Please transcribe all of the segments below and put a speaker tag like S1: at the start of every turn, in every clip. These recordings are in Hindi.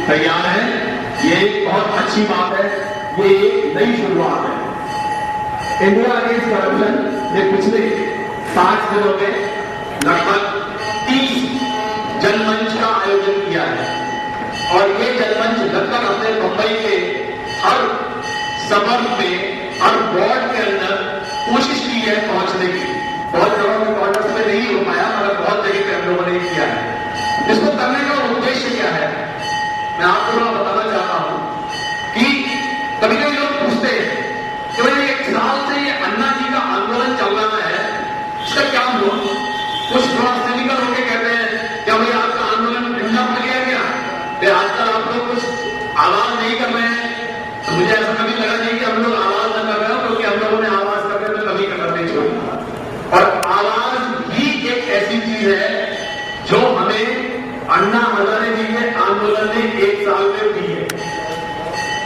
S1: तैयार है। ये एक बहुत अच्छी बात है, ये एक नई शुरुआत है। इंडिया अगेंस्ट करप्शन ने पिछले 5 दिनों में लगभग 30 जनमंच का आयोजन किया है और ये जनमंच लगभग हमने मुंबई के हर सबर्ब में, हर वार्ड के अंदर कोशिश की है पहुंचने की। बहुत जगहों में क्वार्टर्स में नहीं हो पाया, मगर बहुत जगह पे हम लोगों ने किया है। इसको करने का उद्देश्य क्या है, मैं आपको थोड़ा बताना चाहता हूं कि कभी कभी लोग पूछते हैं कि भाई 1 साल से ये अन्ना जी का आंदोलन चल रहा है, इसका क्या हुआ? कुछ थोड़ा सिनिकल होकर कहते हैं क्या भाई आपका आंदोलन ठंडा पड़ गया क्या? फिर आजकल आप लोग कुछ आवाज नहीं कर रहे हैं। तो मुझे ऐसा कभी लगा नहीं कि हम लोग आवाज न कर रहे हो, क्योंकि हम लोगों ने आवाज करने में कभी कदर नहीं छोड़ी। और आवाज भी एक ऐसी चीज है जो हमें अन्ना हजारे जी के आंदोलन ने 1 साल में दी है।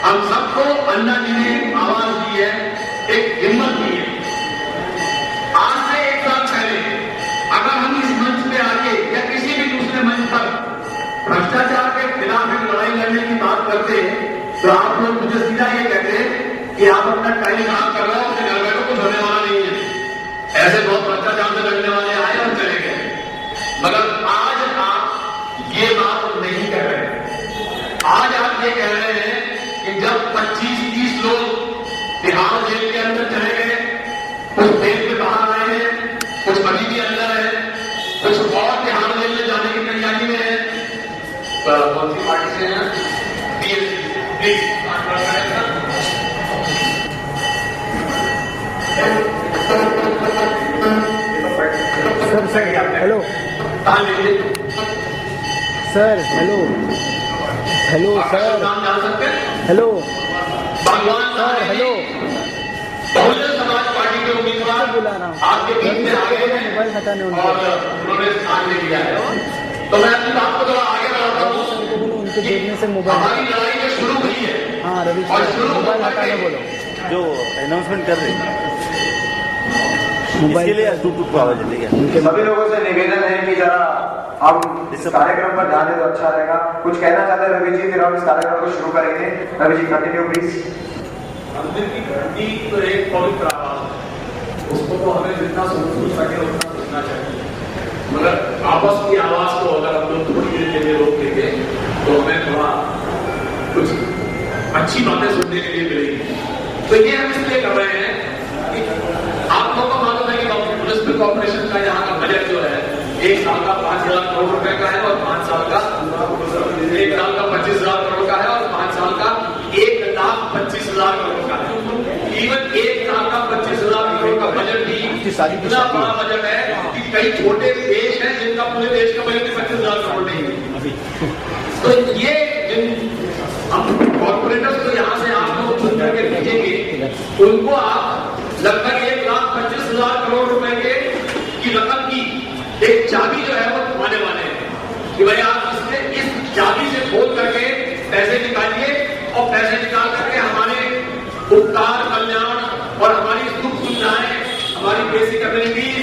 S1: हम सबको अन्ना जी ने आवाज दी है, एक हिम्मत दी है। आज से 1 साल पहले अगर हम इस मंच पे आके या किसी भी दूसरे मंच पर भ्रष्टाचार के खिलाफ एक लड़ाई लड़ने की बात करते तो आप लोग मुझे सीधा ये कहते कि आप अपना टाइम खराब कर रहे हो, अपने घर बैठो, कुछ होने वाला नहीं है। ऐसे बहुत भ्रष्टाचार से लड़ने वाले आए और चले गए, मगर आज आप ये बात नहीं कह रहे। आज आप ये कह रहे हैं कि जब 25-30 लोग तिहाड़ जेल के अंदर चले गए, कुछ जेल से बाहर आए हैं, कुछ अभी भी अंदर है, कुछ और तिहाड़ जेल में जाने की तैयारी में है। कौन सी पार्टी से है?
S2: Sir hello sir, hello hello sir,
S1: नाम जान सकते हैं?
S2: हेलो
S1: भगवान
S2: sir, hello
S1: Bahujan Samaj party के उम्मीदवार
S2: बुला रहा हूँ,
S1: आपके बीच में आ गए हैं
S2: मोबाइल हटाने
S1: और उन्होंने स्थान ले लिया है। तो मैं अपनी बात को थोड़ा आगे बढ़ाता हूँ।
S2: बोलो उनके देखने से मोबाइल,
S1: हमारी लड़ाई जो शुरू हुई है,
S2: हाँ रवि
S1: और शुरू
S2: मोबाइल
S1: होकर
S2: हटाने
S1: के
S2: बोलो,
S3: जो अनाउंसमेंट कर रहे हैं
S2: मोबाइल
S3: इसके लिए टूट टूट आवाज चलेगा।
S4: सभी लोगों से निवेदन है कि जरा हम इस कार्यक्रम पर ध्यान दें तो अच्छा रहेगा। कुछ कहना चाहते हैं रवि जी, फिर हम इस कार्यक्रम को शुरू करेंगे। Ravi ji continue please.
S1: मंदिर की घंटी तो एक पवित्र आवाज है, उसको तो हमें जितना सुन सके उतना सुनना चाहिए, मगर आपस की आवाज को अगर हम लोग थोड़ी देर के लिए रोक देंगे तो हमें थोड़ा कुछ अच्छी बातें सुनने के लिए मिलेगी। तो ये हम इसलिए कर रहे हैं कि आप लोगों को मालूम है कि म्युनिसिपल कॉर्पोरेशन का यहाँ का बजट जो है 1 साल का 5,000 करोड़ रुपए का है और 5 साल का 1 साल का 25,000 करोड़ का है और 5 साल का 1,25,000 करोड़ का है। इवन 1 साल का 25,000 करोड़ का बजट भी इतना बड़ा बजट है कि कई छोटे देश हैं जिनका पूरे देश का बजट 25,000 करोड़ नहीं है। तो ये हम कॉर्पोरेटर्स को यहाँ से आप लोग चुन करके भेजेंगे, उनको आप लगभग 1,25,000 करोड़ रुपए की रकम की एक चाबी जो है वो थमाने वाले हैं कि भाई आप इस चाबी से खोल करके पैसे निकालिए और पैसे निकाल करके हमारे उपकार, कल्याण और हमारी सुख सुविधाएं, हमारी बेसिक कम्युनिटीज,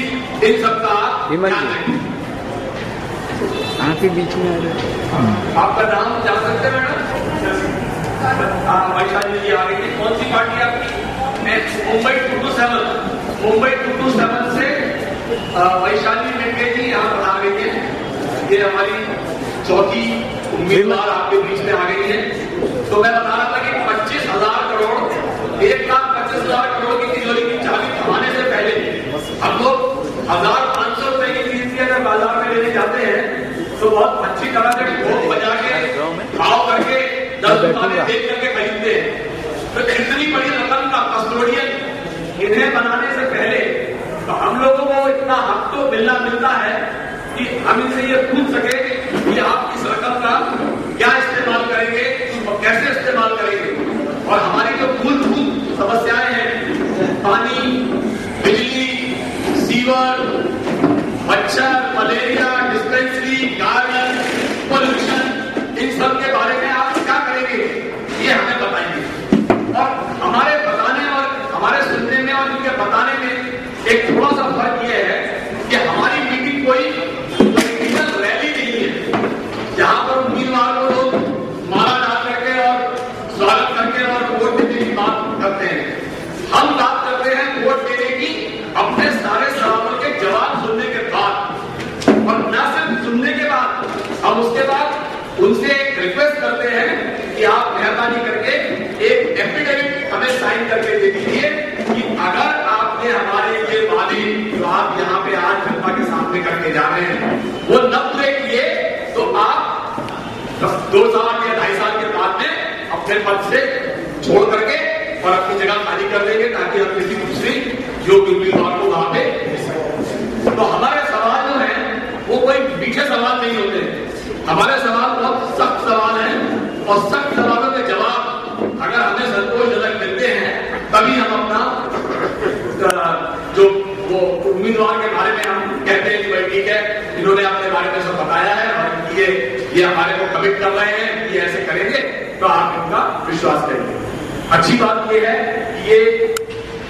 S1: इन सबका ध्यान रखें।
S2: आपके बीच में आ रहे,
S1: आपका नाम जान सकते हैं मैडम? वैशाली जी आ गई थी। कौन सी पार्टी आपकी? मुंबई 227 से वैशाली मेटे जी यहाँ पर आ गई है। ये हमारी चौथी उम्मीदवार आपके बीच में आ गई है। तो मैं बता रहा था कि 25,000 करोड़ 1,25,000 करोड़ की तिजोरी की चाबी थमाने से पहले हम लोग 1,500 रुपए की चीज की अगर बाजार में लेने जाते हैं तो बहुत अच्छी तरह से ढोल बजा के भाव करके 10 रुपये देख करके खरीदते हैं। तो इतनी बड़ी रकम का कस्टोडियन इन्हें बनाने से पहले तो हम लोगों को इतना हक तो मिलता है कि हम इनसे ये पूछ सके कि आप इस रकम का क्या इस्तेमाल करेंगे और कैसे इस्तेमाल करेंगे। और हमारी जो मूलभूत समस्याएं हैं, पानी, बिजली, सीवर, मच्छर, मलेरिया, डिस्पेंसरी, गार्डन, पोल्यूशन, इन सब के बारे में आप क्या करेंगे ये हमें बताएंगे। और हमारे बताने और हमारे सुनने में और उनके बताने में एक थोड़ा सा फर्क ये है कि हमारी मीटिंग कोई पॉलिटिकल रैली नहीं है जहां पर उम्मीदवार उनसे रिक्वेस्ट करते हैं कि आप मेहरबानी करके एक एफिडेविट हमें साइन करके दे दीजिए कि अगर आपने हमारे ये वादे जो आप यहाँ पे आज जनता के सामने करके जा रहे हैं वो न पूरे किए तो आप 2 साल या 2.5 साल के बाद में अपने पद से छोड़ करके और अपनी जगह खाली कर देंगे ताकि हम किसी दूसरी योग्य उम्मीदवार को वहां पे दे सकें। तो हमारे सवाल जो है वो कोई मीठे सवाल नहीं होते, हमारे सवाल बहुत सख्त सवाल हैं और सख्त सवालों के जवाब अगर हमें संतोषजनक मिलते हैं तभी हम अपना जो वो उम्मीदवार के बारे में हम कहते हैं कि भाई ठीक है इन्होंने अपने बारे में सब बताया है और ये हमारे को कमिट कर रहे हैं ये ऐसे करेंगे तो आप इनका विश्वास करेंगे। अच्छी बात ये है कि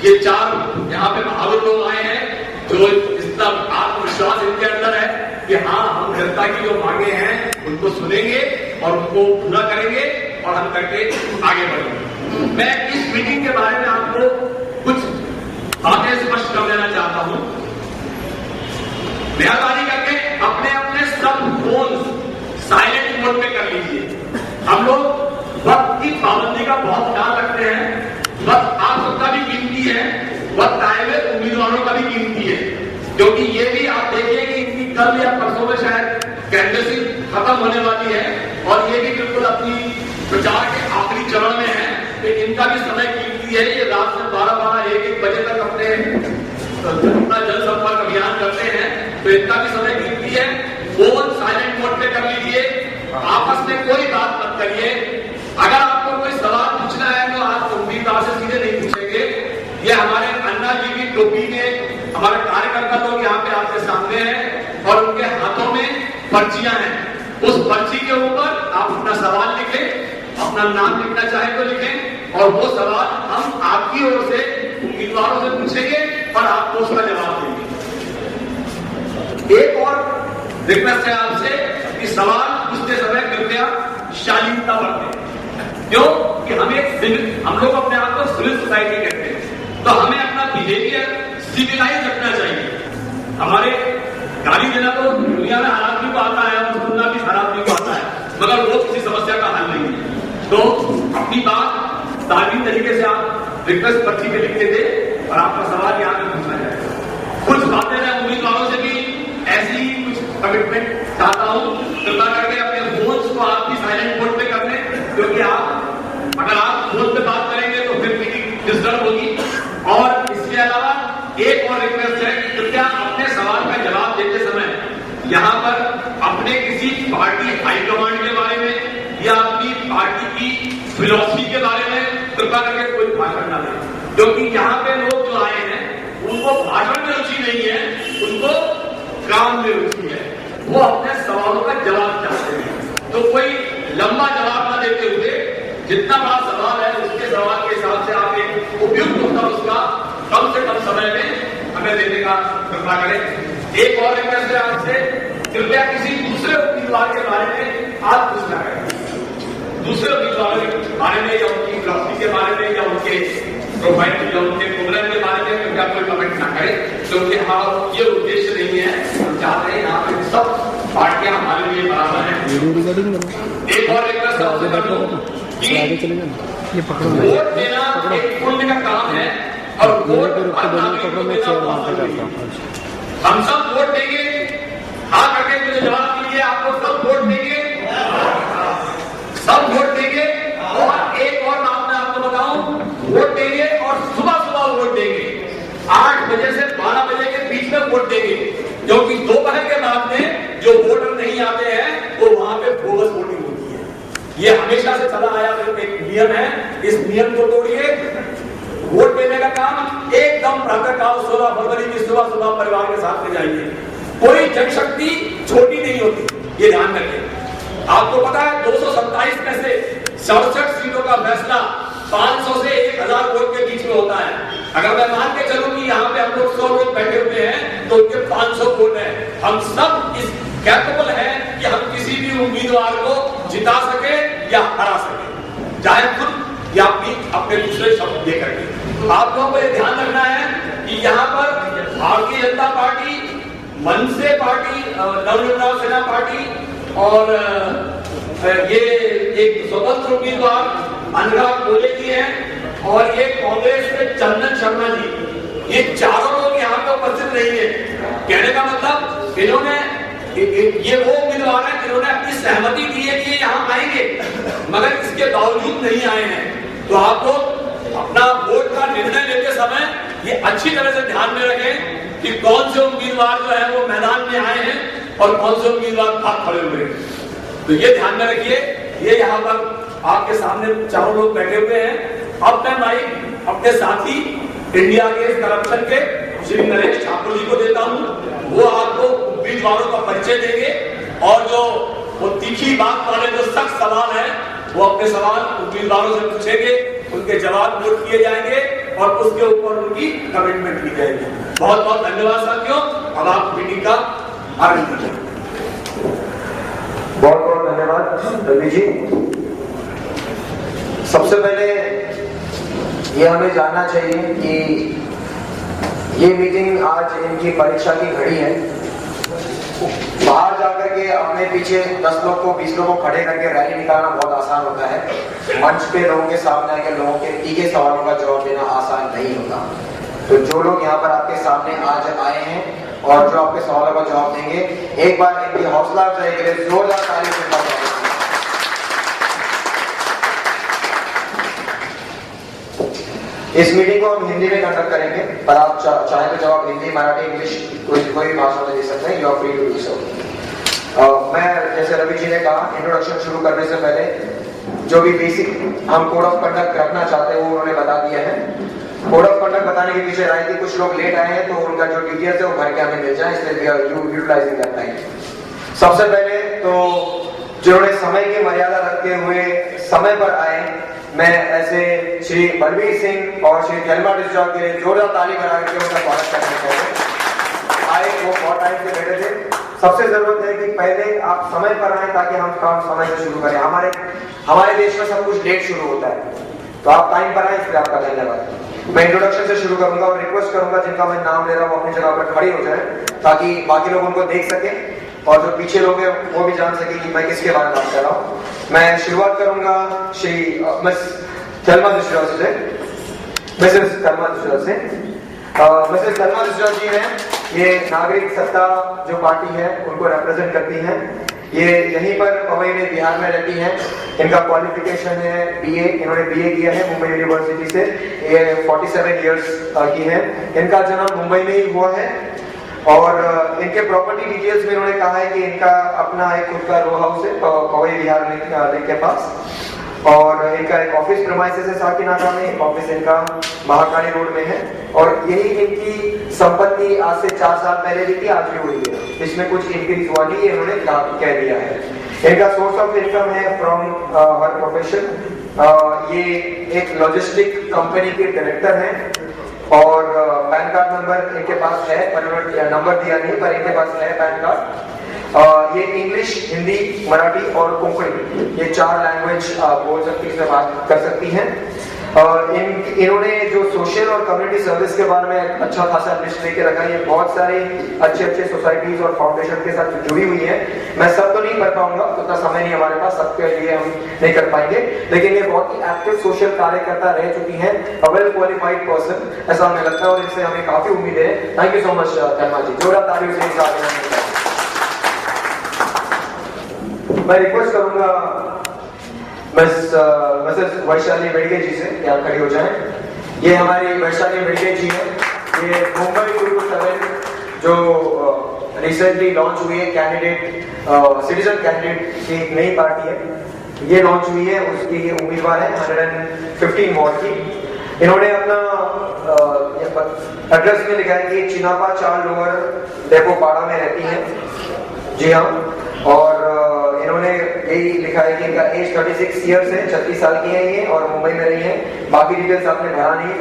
S1: ये 4 यहाँ पे महावत लोग आए हैं जो इतना आत्मविश्वास इनके अंदर है कि हाँ हम जनता की जो मांगे हैं उनको सुनेंगे और उनको पूरा करेंगे और हम करके आगे बढ़ेंगे। मैं इस मीटिंग के बारे में आपको कुछ बातें स्पष्ट कर देना चाहता हूं। मेहरबानी करके अपने अपने सब फोन साइलेंट मोड पे कर लीजिए। हम लोग वक्त की पाबंदी का बहुत ख्याल रखते हैं, वक्त आप सबका भी कीमती है, वक्त आए हुए उम्मीदवारों का भी कीमती है, क्योंकि ये भी आप देखिए कि इनकी कल या परसों में शायद कैंपेनिंग खत्म होने वाली है और ये भी बिल्कुल अपनी प्रचार के आखिरी चरण में है, तो इनका भी समय कीमती है। ये रात में 12-12, 1-1 बजे तक अपने अपना जल संपर्क अभियान करते हैं, तो इनका भी समय कीमती है। फोन साइलेंट मोड पे कर लीजिए, आपस में कोई बात मत करिए। अगर आपको कोई सवाल पूछना है तो आप उम्मीदवार से सीधे नहीं पूछेंगे। ये हमारे अन्ना जी की टोपी में हमारे कार्यकर्ता लोग यहाँ पे आपके सामने हैं और उनके हाथों में पर्चियां हैं। उस पर्ची के ऊपर आप अपना सवाल लिखें, अपना नाम लिखना चाहे तो लिखें और वो सवाल हम आपकी ओर से उम्मीदवारों से पूछेंगे और आपको उसका जवाब देंगे। एक और रिक्वेस्ट है आपसे कि सवाल पूछते समय कृपया शालीनता बरतें, क्यों कि हम लोग अपने आप को सिविल सोसाइटी कहते हैं, तो हमें अपना बिहेवियर सिविलाइज रखना चाहिए। हमारे गाली देना तो दुनिया में हर आदमी को आता है और सुनना भी हर आदमी को आता है, मगर वो किसी समस्या का हल नहीं है। तो अपनी बात तार्किक तरीके से आप रिक्वेस्ट पर्ची पे लिख के दे और आपका सवाल यहाँ पे पूछा जाएगा। कुछ बातें मैं उम्मीदवारों से भी ऐसी ही कुछ कमिटमेंट चाहता हूँ, कृपा करके अपने फोन को आप भी साइलेंट मोड पे कर लें, क्योंकि अगर आप फोन पे बात करेंगे तो फिर मीटिंग डिस्टर्ब होगी। और इसके अलावा एक और रिक्वेस्ट है कि कृपया अपने सवाल का जवाब देते समय यहाँ पर अपने किसी पार्टी हाईकमांड के बारे में या अपनी पार्टी की फिलॉसफी के बारे में कृपा करके कोई भाषण ना दें, क्योंकि यहाँ पे लोग जो आए हैं उनको भाषण में रुचि नहीं है, उनको काम में रुचि है, वो अपने सवालों का जवाब चाहते हैं। तो कोई लंबा जवाब ना देते हुए जितना बड़ा सवाल है उसके सवाल के हिसाब से आप एक उपयुक्त उत्तर उसका कम से कम समय में हमें देने का कृपा करें। एक और रिक्वेस्ट है आपसे, कृपया किसी दूसरे उम्मीदवार के बारे में आप कुछ ना करें। दूसरे उम्मीदवारों के बारे में या उनकी फिलॉसफी के बारे में या उनके प्रोफाइल या उनके प्रोग्राम के बारे में कृपया कोई कमेंट ना करें, क्योंकि हमारा ये उद्देश्य नहीं है। हम चाहते हैं यहाँ पे सब पार्टियां हमारे लिए बराबर हैं। एक और रिक्वेस्ट आपसे कर दूं कि वोट देना एक पुण्य का काम है और वोट हम सब वोट देंगे। हाँ करके मुझे जवाब दीजिए, आपको सब वोट देंगे, सब वोट देंगे। और एक और बात मैं आपको बताऊं, वोट देंगे और सुबह सुबह वोट देंगे, 8 बजे से 12 बजे के बीच में वोट देंगे, क्योंकि दोपहर के बाद में जो वोटर नहीं आते हैं वो वहां पे बोगस वोटिंग होती है। ये हमेशा से चला आया एक नियम है, इस नियम को तोड़िए। वोट देने का काम एकदम प्रातःकाल 16 फरवरी की सुबह सुबह परिवार के साथ में जाइए। कोई जनशक्ति छोटी नहीं होती, ये ध्यान रखिए। आपको पता है 227 में से 67 सीटों का फैसला 500 से 1000 वोट के बीच में होता है। अगर मैं मान के चलूं कि यहाँ पे हम लोग 100 लोग बैठे हुए हैं तो उनके 500 वोट है। हम सब इस कैपेबल है कि हम किसी भी उम्मीदवार को जिता सके या हरा सके, चाहे खुद या अपने दूसरे शब्द दे करके। आप लोगों को ये ध्यान रखना है कि यहाँ पर भारतीय जनता पार्टी, मनसे पार्टी, नवनिर्माण सेना पार्टी और
S5: ये एक स्वतंत्र उम्मीदवार अनुराग कोले जी हैं और ये कांग्रेस के चंदन शर्मा जी, ये चारों लोग यहाँ पे उपस्थित नहीं है। कहने का मतलब इन्होंने ये वो उम्मीदवार है जिन्होंने अपनी सहमति दी है कि यहाँ आएंगे, मगर इसके बावजूद नहीं आए हैं। तो आप लोग अपना वोट का निर्णय लेते समय ये अच्छी तरह से ध्यान में रखें कि कौन से उम्मीदवार जो है वो मैदान में आए हैं और कौन से उम्मीदवार भाग खड़े हुए हैं। तो ये ध्यान में रखिए। ये यहाँ पर आपके सामने चारों लोग बैठे हुए हैं। अब मैं माइक अपने साथी इंडिया अगेंस्ट करप्शन के श्री नरेश ठाकुर जी को देता हूँ। वो आपको उम्मीदवारों का परिचय देंगे और जो वो तीखी बात वाले जो सख्त सवाल है वो अपने सवाल उम्मीदवारों से पूछेंगे, उनके जवाब नोट किए जाएंगे और उसके ऊपर उनकी कमिटमेंट की जाएगी। बहुत बहुत धन्यवाद साथियों। अब आप मीटिंग का आरंभ करें।
S4: बहुत बहुत धन्यवाद रवि जी। सबसे पहले ये हमें जानना चाहिए कि ये मीटिंग आज इनकी परीक्षा की घड़ी है। बाहर जाकर के अपने पीछे 10 लोग को 20 लोगों को खड़े करके रैली निकालना बहुत आसान होता है। मंच पे लोगों के सामने आके लोगों के तीखे सवालों का जवाब देना आसान नहीं होता। तो जो लोग यहाँ पर आपके सामने आज आए हैं और जो आपके सवालों का जवाब देंगे, एक बार इनकी हौसला अफजाई के लिए जोरदार ताली से बजाएं। इस मीटिंग को हम हिंदी में कंडक्ट करेंगे, पर आप चाहे तो जवाब हिंदी, मराठी, इंग्लिश कोई भी भाषा में दे सकते हैं। You are free to do so. मैं जैसे रवि जी ने कहा, इंट्रोडक्शन शुरू करने से पहले जो भी बेसिक हम कोड ऑफ कंडक्ट रखना चाहते हैं वो उन्होंने बता दिया है। कोड ऑफ कंडक्ट बताने के पीछे राय थी, कुछ लोग लेट आए हैं तो उनका जो डिटेल्स है वो भर के हमें मिल जाए, इसलिए we are utilising that time. सबसे पहले तो जिन्होंने समय की मर्यादा रखते हुए समय पर आए, मैं ऐसे श्री बलबीर सिंह और श्री थेलमा डिस्ट्रा के लिए जोरदार ताली बजा करके उनका स्वागत करना चाहिए। आए वो बहुत टाइम से बैठे थे। सबसे जरूरत है कि पहले आप समय पर आए ताकि हम काम समय से शुरू करें। हमारे देश में सब कुछ लेट शुरू होता है, तो आप टाइम पर आए, इसलिए आपका धन्यवाद। मैं इंट्रोडक्शन से शुरू करूंगा और रिक्वेस्ट करूंगा जिनका मैं नाम ले रहा हूँ अपनी जगह पर खड़ी हो जाए ताकि बाकी लोग उनको देख सकें और जो पीछे लोग हैं वो भी जान सके कि मैं किसके बारे में बात कर रहा हूँ। मैं शुरुआत करूंगा श्री मिस थेलमा डिस्ट्रा से, मिसेस थेलमा डिस्ट्रा से। मिसेस थेलमा डिस्ट्रा जी हैं, ये नागरिक सत्ता जो पार्टी है उनको रिप्रेजेंट करती हैं। ये यहीं पर पवई में बिहार में रहती हैं। इनका क्वालिफिकेशन है बीए, इन्होंने बीए किया है मुंबई यूनिवर्सिटी से। ये 47 इयर्स की है। इनका जन्म मुंबई में ही हुआ है और इनके प्रॉपर्टी डिटेल्स में इन्होंने कहा है कि इनका अपना एक खुद का रो हाउस है पवई बिहार लेक के पास, और इनका एक ऑफिस प्रेमाइसेस है साकीनाका में, ऑफिस इनका महाकाली रोड में है और यही इनकी संपत्ति आज से 4 साल पहले भी थी, आज भी हुई है। इसमें कुछ इंक्रीज हुआ नहीं, इन्होंने कह दिया है। इनका सोर्स ऑफ इनकम है फ्रॉम हर प्रोफेशन। ये एक लॉजिस्टिक कंपनी के डायरेक्टर हैं और पैन कार्ड नंबर इनके पास है, पर उन्होंने नंबर दिया नहीं, पर इनके पास है पैन कार्ड। ये इंग्लिश, हिंदी, मराठी और कोंकणी, ये 4 लैंग्वेज बोल सकती है, बात कर सकती हैं। इन्होंने जो सोशल और कम्युनिटी सर्विस के बारे में अच्छा खासा लिस्ट लेके रखा है। ये बहुत सारे अच्छे सोसाइटीज और फाउंडेशन के साथ जुड़ी हुई है। मैं सब तो नहीं कर पाऊंगा, उतना समय नहीं हमारे पास, सबके लिए हम नहीं कर पाएंगे, लेकिन ये बहुत ही एक्टिव सोशल कार्यकर्ता रह चुकी हैं, वेल क्वालिफाइड पर्सन, ऐसा हमें लगता है और इससे हमें काफी उम्मीद है। थैंक यू सो मच थेलमा जी, जोरदार तालियों से। मैं रिक्वेस्ट करूंगा मिसेस वैशाली वेड़गे जी से कि आप खड़ी हो जाएं। ये हमारी वैशाली वेड़गे जी है, ये मुंबई 227 जो रिसेंटली लॉन्च हुई है कैंडिडेट, सिटीजन कैंडिडेट की एक नई पार्टी है, ये लॉन्च हुई है, उसकी ये उम्मीदवार है 115 वार्ड की। इन्होंने अपना एड्रेस में लिखा है कि चिनापा 4 लोअर डेपोपाड़ा में रहती है। जी हाँ, और इन्होंने यही लिखा है कि इनका एज 36 इयर्स है, 36 साल की है ये और मुंबई में रही है। बाकी डिटेल्स आपने भरा नहीं है,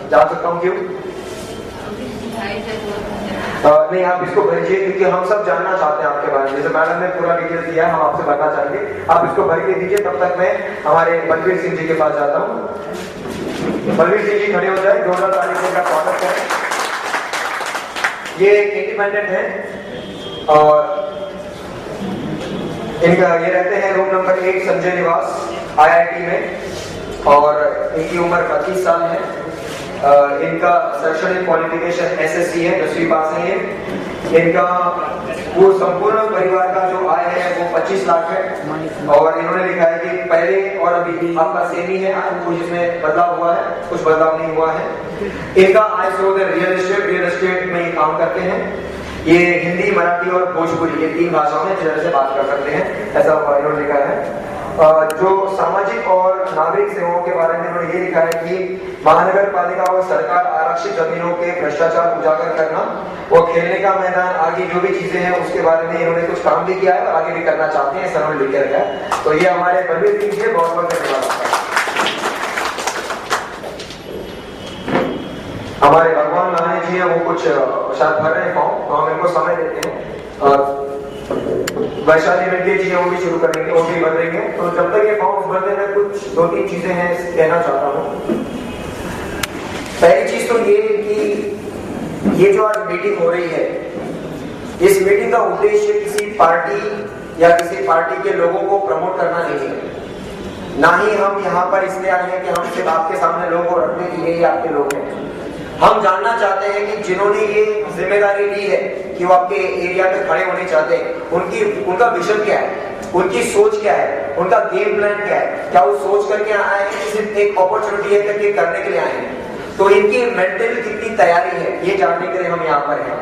S4: जान सकता हूँ क्यों? नहीं, आप इसको भरिए क्योंकि हम सब जानना चाहते हैं आपके बारे में। जैसे मैडम ने पूरा डिटेल्स दिया, हम आपसे भरना चाहेंगे, आप इसको भर के दीजिए। तब तक मैं हमारे बलबीर सिंह जी के पास जाता हूँ। बलबीर सिंह जी खड़े हो जाए, जोरदार ताली से इनका स्वागत करें। ये एक इंडिपेंडेंट है और इनका ये रहते हैं रूम नंबर 8 संजय निवास IIT में और इनकी उम्र 25 साल है। इनका शैक्षणिक क्वालिफिकेशन SSC है, 10वीं पास है ये। इनका वो संपूर्ण परिवार का जो आय है वो 25 लाख है और इन्होंने लिखा है कि पहले और अभी आपका सेम ही है, कुछ इसमें बदलाव हुआ है, कुछ बदलाव नहीं हुआ है। इनका आय स्रोत है रियल एस्टेट में ये काम करते हैं। ये हिंदी, मराठी और भोजपुरी ये 3 भाषाओं में तरह से बात कर सकते हैं, ऐसा इन्होंने लिखा है। जो सामाजिक और नागरिक सेवाओं के बारे में इन्होंने ये लिखा है कि महानगर पालिका और सरकार आरक्षित जमीनों के भ्रष्टाचार उजागर करना, वो खेलने का मैदान, आगे जो भी चीजें हैं उसके बारे में इन्होंने कुछ काम भी किया है और आगे भी करना चाहते हैं, ऐसा उन्होंने लिख रखा है। तो ये हमारे बलवीर सिंह जी बहुत बहुत धन्यवाद। हमारे भगवान लाने जी है, वो कुछ शायद भर रहे हैं फॉर्म, तो हम इनको समय देते हैं। वैशाली मेंढे जी है, वो भी शुरू करेंगे, वो भी भर देंगे। तो जब तक ये फॉर्म भरने में कुछ 2-3 चीजें हैं कहना चाहता हूँ। पहली चीज तो ये कि ये जो आज मीटिंग हो रही है, इस मीटिंग का उद्देश्य किसी पार्टी या किसी पार्टी के लोगों को प्रमोट करना नहीं है। ना ही हम यहाँ पर इसलिए आए हैं कि हम सिर्फ आपके सामने लोगों को रखने के लिए ही आपके लोग हैं। हम जानना चाहते हैं कि जिन्होंने ये जिम्मेदारी ली है कि वो आपके एरिया में खड़े होने चाहते हैं, उनका विजन क्या है, उनकी सोच क्या है, उनका गेम प्लान क्या है, क्या वो सोच करके आए हैं कि सिर्फ एक अपॉर्चुनिटी है करके करने के लिए आए हैं। तो इनकी मेंटल कितनी तैयारी है ये जानने के लिए हम यहाँ पर हैं।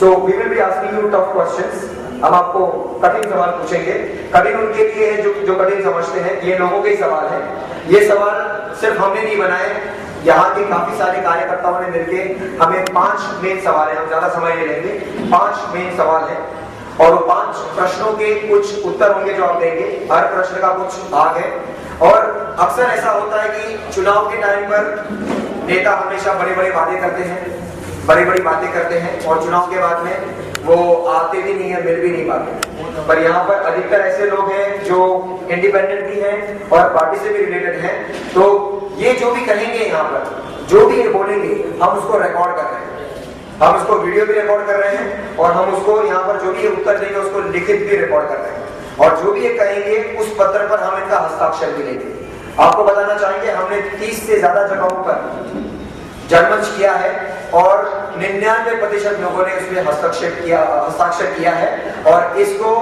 S4: So we will be asking you tough questions. हम आपको कठिन सवाल पूछेंगे। कठिन उनके लिए है जो कठिन समझते हैं, ये लोगों के ही सवाल है। ये सवाल सिर्फ हमने नहीं बनाए, यहाँ के काफी सारे कार्यकर्ताओं ने मिलकर हमें 5 मेन सवाल है, हम ज्यादा समय नहीं लेंगे, 5 मेन सवाल है और वो 5 प्रश्नों के कुछ उत्तर होंगे जो आप देंगे। हर प्रश्न का कुछ भाग है और अक्सर ऐसा होता है कि चुनाव के टाइम पर नेता हमेशा बड़े बड़े वादे करते हैं, बड़ी बड़ी बातें करते हैं और चुनाव के बाद में वो आते भी नहीं है, मिल भी नहीं पाते। पर यहाँ पर अधिकतर ऐसे लोग हैं जो इंडिपेंडेंट भी हैं और पार्टी से भी रिलेटेड हैं। तो ये जो भी कहेंगे यहाँ पर, जो भी ये बोलेंगे, हम उसको रिकॉर्ड कर रहे हैं, हम उसको वीडियो भी रिकॉर्ड कर रहे हैं और हम उसको यहाँ पर जो भी ये उत्तर देंगे उसको लिखित भी रिकॉर्ड कर रहे हैं और जो भी ये कहेंगे उस पत्र पर हम इनका हस्ताक्षर भी लेंगे। आपको बताना चाहेंगे हमने 30 से ज्यादा जगहों पर जनमंच किया है और 99% लोगों ने इसमें हस्ताक्षर किया है और इसको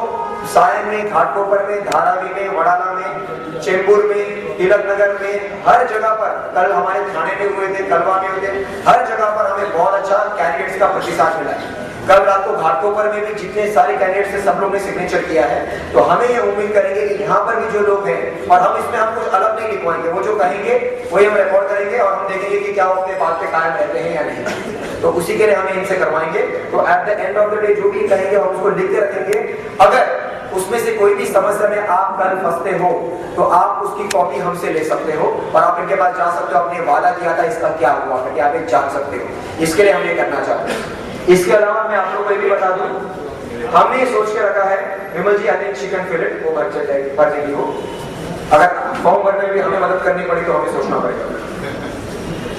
S4: सायन में, घाटकोपर में, धारावी में, वडाला में, चेंबूर में, तिलक नगर में, हर जगह पर, कल हमारे थाने में हुए थे, कलवा में हुए थे, हर जगह पर हमें बहुत अच्छा कैंडिडेट्स का प्रतिसाद मिला है। कल रात को घाटकोपर में भी जितने सारे कैंडिडेट्स से सब लोग ने सिग्नेचर किया है। तो हमें ये उम्मीद करेंगे कि यहाँ पर भी जो लोग हैं, और हम इसमें हम कुछ अलग नहीं लिखवाएंगे, वो जो कहेंगे वही हम रिकॉर्ड करेंगे और हम देखेंगे कि क्या वो अपने बात पे कायम रहते हैं या नहीं। तो उसी के लिए हमें इनसे करवाएंगे। तो at the end of the day जो भी कहेंगे हम उसको लिख के रखेंगे। अगर उसमें से कोई भी समस्या में आप कल फंसते हो तो आप उसकी कॉपी हमसे ले सकते हो और आप इनके पास जा सकते हो, आपने वादा किया था इसका क्या हुआ करके आप एक जान सकते हो। इसके लिए हम ये करना चाहते हैं। इसके अलावा मैं आप लोग को ये भी बता दूं, हमने ये सोच के रखा है, Vimal ji I think she can fill it, वो भर देगी वो। अगर फॉर्म भरने में भी हमें मदद करनी पड़ी तो हमें सोचना पड़ेगा।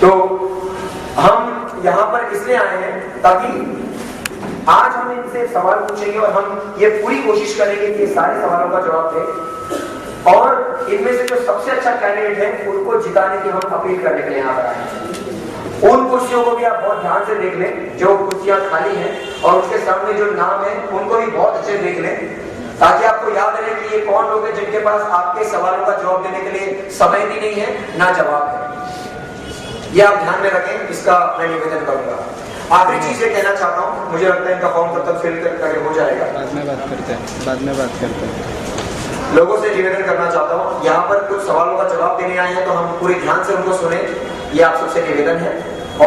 S4: तो हम यहाँ पर इसलिए आए हैं ताकि आज हम इनसे सवाल पूछेंगे और हम ये पूरी कोशिश करेंगे कि सारे सवालों का जवाब दें और इनमें से जो सबसे अच्छा कैंडिडेट है उनको जिताने की हम अपील करने के लिए यहाँ पर आए हैं। उन कुर्सियों को भी आप बहुत ध्यान से देख लें जो कुर्सियां खाली हैं और उसके सामने जो नाम है उनको भी बहुत अच्छे देख लें ताकि आपको याद रहे कि ये कौन लोग हैं जिनके पास आपके सवालों का जवाब देने के लिए समय भी नहीं है ना जवाब है। ये आप ध्यान में रखें, इसका मैं निवेदन करूंगा। आखिरी चीज ये कहना चाहता हूँ, मुझे लगता है इनका फॉर्म तब तक फिल करके हो जाएगा,
S2: बाद में बात करते हैं।
S4: लोगों से निवेदन करना चाहता हूँ, यहाँ पर कुछ सवालों का जवाब देने आए हैं तो हम पूरे ध्यान से उनको सुने, ये आप सबसे निवेदन है।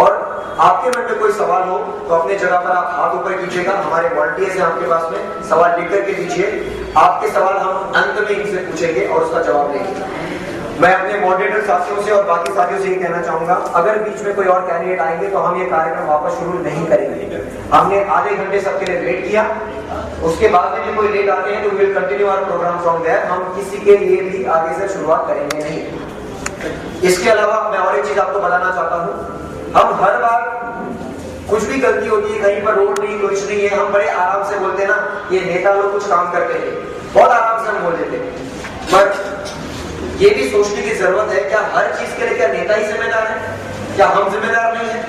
S4: और आपके मन में कोई सवाल हो तो अपने जगह पर आप हाथ ऊपर कीजिएगा, हमारे वॉलंटियर्स हैं आपके पास में, सवाल लिख करके दीजिए। आपके सवाल हम अंत में इनसे पूछेंगे और उसका जवाब देंगे। मैं अपने मॉडरेटर साथियों से और बाकी साथियों से ये कहना चाहूंगा, अगर बीच में कोई और कैंडिडेट आएंगे तो हम ये कार्यक्रम वापस शुरू नहीं करेंगे। हमने आधे घंटे सबके लिए वेट किया, उसके बाद में भी कोई लेट आते हैं तो will continue our programme from there. हम किसी के लिए भी आगे से शुरुआत करेंगे नहीं। इसके अलावा मैं और एक चीज आपको बताना चाहता हूँ, हम हर बार कुछ भी गलती होती है, कहीं पर रोड नहीं, कुछ नहीं है, हम बड़े आराम से बोलते हैं ना, ये नेता लोग कुछ काम करते हैं। बहुत आराम से हम बोल देते हैं। पर ये भी सोचने की जरूरत है, क्या हर चीज के लिए क्या नेता ही जिम्मेदार है? क्या हम जिम्मेदार नहीं है?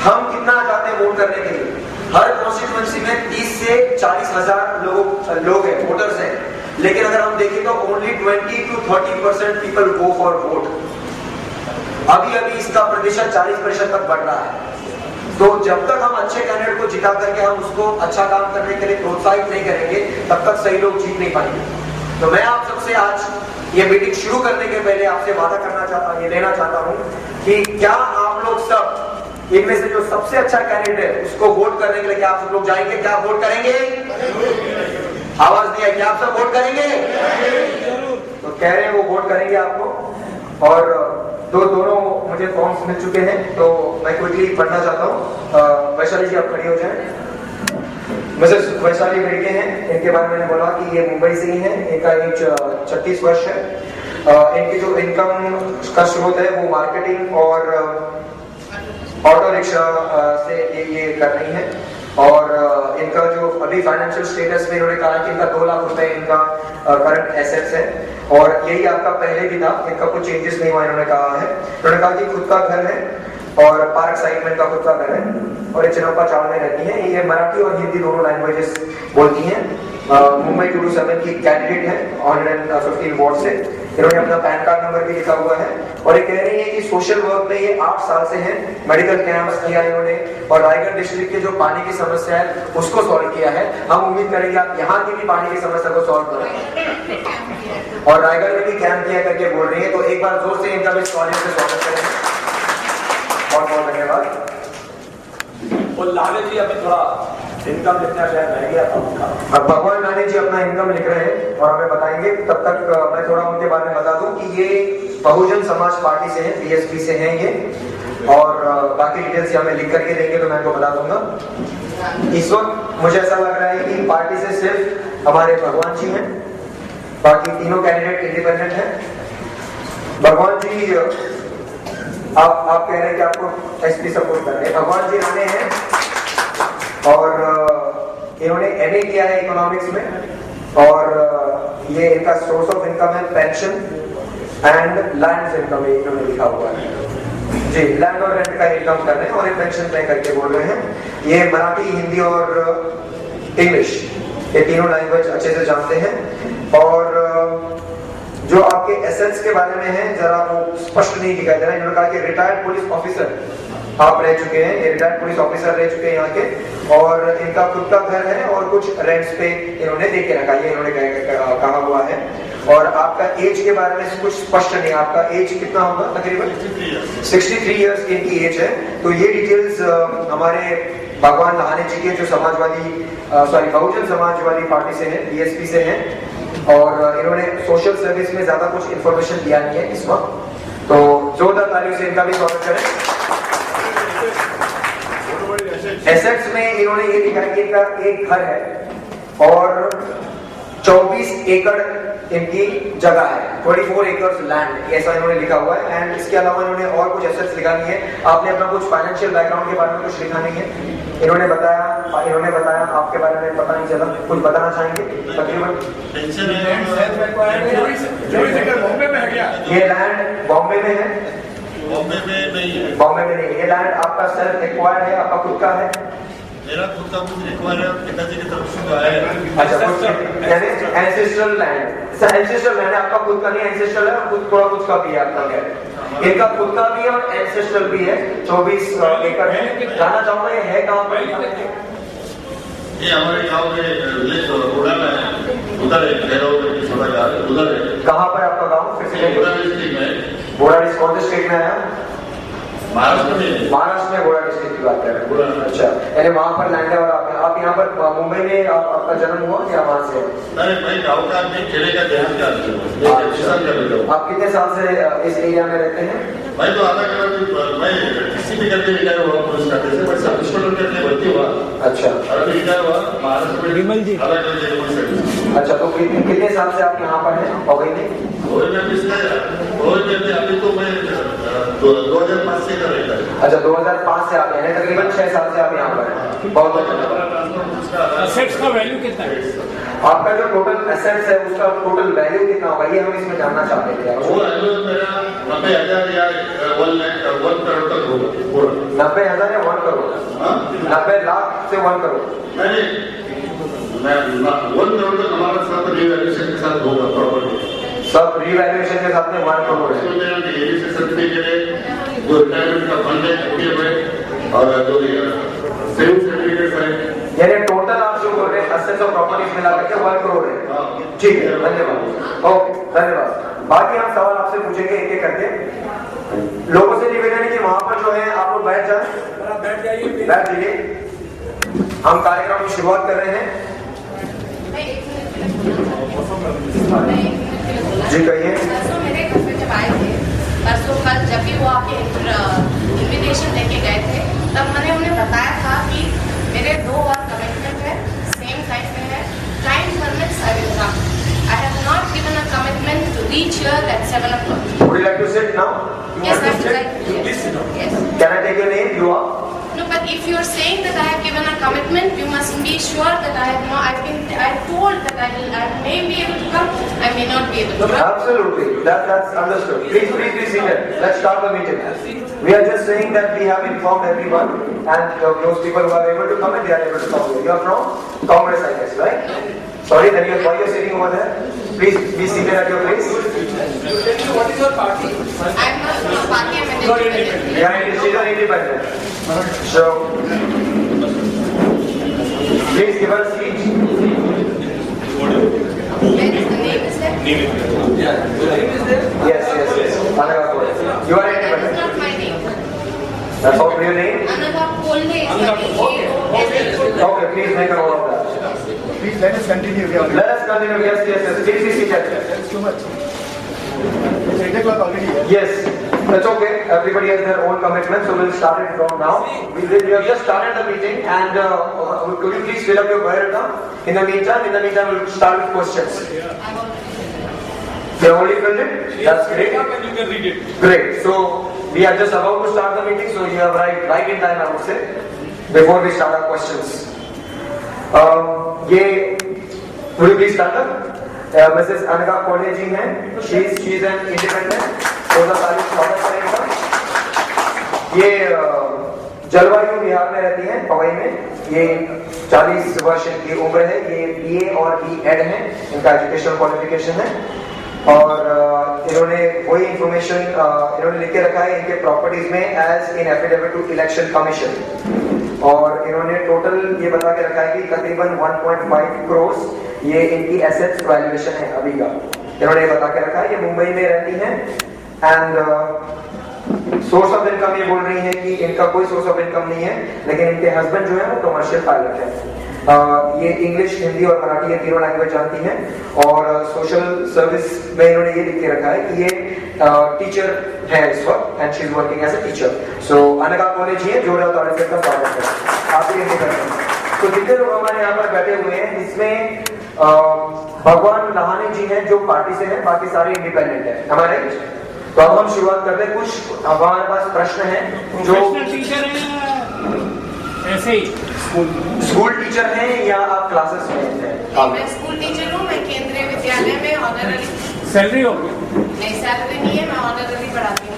S4: हम कितना चाहते हैं वोट करने के लिए? हर कॉन्स्टिट्यूएंसी में 30 से 40 हजार लोग हैं, वोटर्स हैं, लेकिन अगर हम देखें तो only 20 to 30% people go for vote. अभी अभी इसका प्रतिशत 40% तक बढ़ रहा है। तो जब तक हम अच्छे कैंडिडेट को जिता करके हम उसको अच्छा काम करने के लिए प्रोत्साहित नहीं करेंगे, तब तक सही लोग जीत नहीं पाएंगे। तो मैं आप सबसे आज ये मीटिंग शुरू करने के पहले आपसे वादा करना चाहता हूँ, ये लेना चाहता हूँ कि क्या आप लोग सब इनमें से जो सबसे अच्छा कैंडिडेट है उसको वोट करने के लिए क्या आप सब लोग जाएंगे? क्या वोट करेंगे? आवाज नहीं है, क्या आप सब वोट करेंगे? तो कह रहे हैं वो वोट करेंगे आपको। और दोनों मुझे फॉर्म्स मिल चुके हैं, तो मैं क्विकली पढ़ना चाहता हूँ। वैशाली जी आप खड़ी हो जाएं। मिसेस वैशाली बेटे हैं, इनके बारे में मैंने बोला कि ये मुंबई से ही है, इनका एज 36 वर्ष है। इनकी जो इनकम का स्रोत है वो मार्केटिंग और ऑटो रिक्शा से ये कर रही है। और इनका जो अभी फाइनेंशियल स्टेटस में इन्होंने कहा कि इनका 2 लाख रुपए इनका करंट एसेट्स है, और यही आपका पहले भी था, इनका कुछ चेंजेस नहीं हुआ। इन्होंने कहा कि खुद का घर है और पार्क साइड में इनका खुद का घर है, और ये चिनप्पा चावल में रहती है। ये मराठी और हिंदी दोनों लैंग्वेजेस बोलती हैं। मुंबई 227 की कैंडिडेट है, 115 वार्ड से। इन्होंने अपना पैन कार्ड नंबर भी लिखा हुआ है, और ये कह रही है कि सोशल वर्क में ये 8 साल से हैं। मेडिकल कैंप्स किया इन्होंने, और रायगढ़ डिस्ट्रिक्ट के जो पानी की समस्या है उसको सॉल्व किया है। हम उम्मीद करेंगे आप यहाँ की भी पानी की समस्या को सॉल्व करें, और रायगढ़ में भी कैंप किया करके बोल रही है। तो एक बार जोर से इनका भी कॉलेज में स्वागत करें। बहुत बहुत धन्यवाद।
S5: और लाले जी अभी थोड़ा इनकम लिखना शायद रह गया था उनका।
S4: अब भगवान लाले जी अपना इनकम लिख रहे हैं और हमें बताएंगे। तब तक मैं थोड़ा उनके बारे में बता दूं कि ये बहुजन समाज पार्टी से हैं, बीएसपी से हैं ये, और बाकी डिटेल्स हमें लिख करके देंगे तो मैं आपको बता दूंगा। इस वक्त मुझे ऐसा लग रहा है कि पार्टी से सिर्फ हमारे भगवान जी हैं, बाकी तीनों कैंडिडेट इंडिपेंडेंट हैं। भगवान जी आप कह रहे हैं कि आपको एसपी सपोर्ट कर रहे हैं। भगवान जी आने हैं और इन्होंने एमए किया है इकोनॉमिक्स में, और ये इनका सोर्स ऑफ इनकम है पेंशन एंड लैंड इनकम, इन्होंने लिखा हुआ है जी। लैंड और रेंट का इनकम कर रहे हैं और एक पेंशन पे करके बोल रहे हैं। ये मराठी, हिंदी और इंग्लिश ये तीनों लैंग्वेज अच्छे से जानते हैं। और जो आपके एसेट्स के बारे में है जरा वो स्पष्ट नहीं दिखाई दे रहा है। इन्होंने कहा कि रिटायर्ड पुलिस ऑफिसर आप रह चुके हैं, ये रिटायर्ड पुलिस ऑफिसर रह चुके हैं यहाँ के, और इनका खुद का घर है और कुछ रेंट्स पे इन्होंने दे के रखा, ये इन्होंने कहा हुआ है। और आपका एज के बारे में कुछ स्पष्ट नहीं, आपका एज कितना होगा तकरीबन? 63 ईयर्स की इनकी एज है। तो ये डिटेल्स हमारे भगवान लहाने जी के जो बहुजन समाजवादी पार्टी से है, बीएसपी से है, और इन्होंने सोशल सर्विस में ज्यादा कुछ इंफॉर्मेशन दिया नहीं है इस वक्त। तो जोरदार तालियों से इनका भी स्वागत करें। एसेट्स में इन्होंने ये लिखा है कि इनका एक घर है और 24 एकड़ इनकी जगह है, 24 एकर्स लैंड, ऐसा इन्होंने लिखा हुआ है। एंड इसके अलावा इन्होंने और कुछ एसेट्स लिखा नहीं है। आपने अपना कुछ फाइनेंशियल बैकग्राउंड के बारे में कुछ लिखा नहीं है। इन्होंने बताया आपके बारे में पता नहीं चला, कुछ बताना चाहेंगे तकरीबन? ये लैंड बॉम्बे में है? बॉम्बे में नहीं, ये लैंड आपका सेल्फ एक्वायर्ड है, आपका खुद का है?
S6: मेरा खुद का कुछ रिक्वायर है, पिताजी की तरफ से आया है।
S4: अच्छा, यानी एंसेस्ट्रल लैंड, एंसेस्ट्रल लैंड है आपका, खुद का नहीं, एंसेस्ट्रल है, खुद थोड़ा कुछ का भी है आपका क्या? इनका खुद का भी है और एंसेस्ट्रल भी है, 24 एकड़ है। जानना चाहूंगा ये है कहाँ पर?
S6: ये हमारे गांव के विलेज बोड़ा में है, उधर है, उधर है।
S4: कहाँ पर आपका गाँव? फिर से
S6: बोड़ा डिस्ट्रिक्ट में।
S4: बोड़ा डिस्ट्रिक्ट कौन से स्टेट में आया?
S6: महाराष्ट्र में।
S4: महाराष्ट्र में बोड़ा डिस्ट्रिक्ट की बात कर रहे हैं। अच्छा, यानी वहाँ पर लैंड है। और आप यहाँ पर मुंबई में आपका जन्म हुआ या वहाँ से?
S6: नहीं, मैं गाँव का आदमी, खेड़े का देहात का आदमी हूँ।
S4: आप कितने साल से इस एरिया में रहते हैं?
S6: मैं तो आधा करोड़, मैं किसी भी करके रिटायर हुआ पुलिस खाते से, बट सब इंस्पेक्टर करके भर्ती हुआ।
S4: अच्छा,
S6: और अभी रिटायर हुआ महाराष्ट्र में
S2: विमल जी।
S6: अलग अलग।
S4: अच्छा, तो कितने साल से आप यहाँ पर हैं?
S6: अभी तो मैं तो 2005 से कर रहता है।
S4: अच्छा 2005 से आप हैं, तकरीबन 6 साल से आप यहाँ पर हैं। बहुत अच्छा।
S5: एसेट्स का वैल्यू कितना है?
S4: आपका जो टोटल एसेट्स है उसका टोटल वैल्यू कितना होगा ये हम इसमें जानना चाहते थे।
S6: वो एनुअल मेरा 90,000 या 1 करोड़ तक होगा पूरा।
S4: 90,000 या 1 करोड़?
S6: हाँ?
S4: 90 लाख से 1 करोड़?
S6: नहीं, मैं 1 करोड़ तक हमारा साथ रिवैल्यूएशन के साथ होगा प्रॉपर्टी।
S4: सब रिवैल्यूएशन के साथ में 1 करोड़ है।
S6: उसमें मेरा एबीसी सर्टिफिकेट है, जो रिटायरमेंट का फंड है ओटीएफ है, और जो सेविंग सर्टिफिकेट है।
S4: यानी टोटल आप जो बोल रहे हैं एसेट्स और प्रॉपर्टीज मिला करके 1 करोड़ है। ठीक है, धन्यवाद। ओके, धन्यवाद। बाकी हम सवाल आपसे पूछेंगे एक एक करके। लोगों से निवेदन है कि वहां पर जो है आप लोग बैठ जाइए, बैठ जाइए। हम कार्यक्रम की शुरुआत कर रहे हैं। जी कहिए।
S7: परसों मेरे घर पे जब आए थे, परसों कल जब भी वो आके इन्विटेशन लेके गए थे, तब मैंने उन्हें बताया था कि मेरे 2 और कमिटमेंट है, सेम टाइम पे है, time permits I will come. I have not given a commitment to reach here at 7 o'clock.
S4: Would you like to sit now?
S7: Yes, I would like to. Yes.
S4: Can I take your name? You are?
S7: No, but if you are saying that I have given a commitment, you must be sure that I have not. I told that I may be able to come, I may not be able to come.
S4: Absolutely. That's understood. Please be seated. Let's start the meeting. We are just saying that we have informed everyone, and those people who are able to come and they are able to come. You are from Congress, I guess, right? Sorry, then why you are sitting over there? Please be seated at your place.
S5: What is your party?
S7: I am not from a party, I am an independent.
S4: Yeah, she's an independent. So, please give her a seat.
S7: Where is the name is there?
S4: Yes. Anagha Kole. You are
S7: That is
S4: independent.
S7: not my name.
S4: That's all for your name?
S7: Anagha Kole is my name.
S4: Okay, please make a note of that.
S2: Please let us continue.
S4: Let us continue. Yes. Please be seated.
S2: Thanks too much. It's 8 o'clock already.
S4: Yes, that's okay. Everybody has their own commitment, so we'll start it from now. We have just started the meeting, and could you please fill up your biodata? In the meantime, we'll start with questions. You have already filled it? That's great.
S5: And you can read it.
S4: Great. So we are just about to start the meeting, so you have right in time, I would say, before we start our questions. Will you please stand up? Mrs. Anagha Kole जी हैं, she is an independent. थोड़ा तारीफ स्वागत करेंगे। ये जलवायु बिहार में रहती हैं, पवई में। ये 40 वर्ष की उम्र है। ये BA और B.Ed हैं, इनका एजुकेशनल क्वालिफिकेशन है। और इन्होंने वही इंफॉर्मेशन इन्होंने लिख के रखा है इनके प्रॉपर्टीज में as in affidavit to election commission. और इन्होंने टोटल ये बता के रखा है कि तकरीबन 1.5 करोड़ ये इनकी एसेट्स वैल्यूएशन है अभी का। इन्होंने बता के रखा है। ये मुंबई में रहती हैं, एंड सोर्स ऑफ इनकम ये बोल रही है कि इनका कोई सोर्स ऑफ इनकम नहीं है, लेकिन इनके हस्बैंड जो है वो कमर्शियल पायलट है। ये इंग्लिश, हिंदी और मराठी ये तीनों लैंग्वेज जानती हैं। और सोशल सर्विस में इन्होंने ये लिख के रखा है कि ये टीचर है इस वक्त, and she is working as a teacher. So Anagha Kole ji है, जोरदार तालियों से का स्वागत है। आप ये करते हैं। तो जितने लोग हमारे यहाँ पर बैठे हुए हैं, इसमें भगवान लहाने जी हैं जो पार्टी से हैं, बाकी सारे इंडिपेंडेंट हैं हमारे। तो अब हम शुरुआत करते हैं। कुछ हमारे पास प्रश्न हैं जो
S5: टीचर है ऐसे ही
S4: स्कूल टीचर हैं या आप क्लासेस में हैं?
S7: मैं स्कूल टीचर हूँ। मैं केंद्रीय विद्यालय में ऑनररी।
S5: सैलरी होगी?
S7: नहीं, सैलरी नहीं है, मैं ऑनररी पढ़ाती हूँ।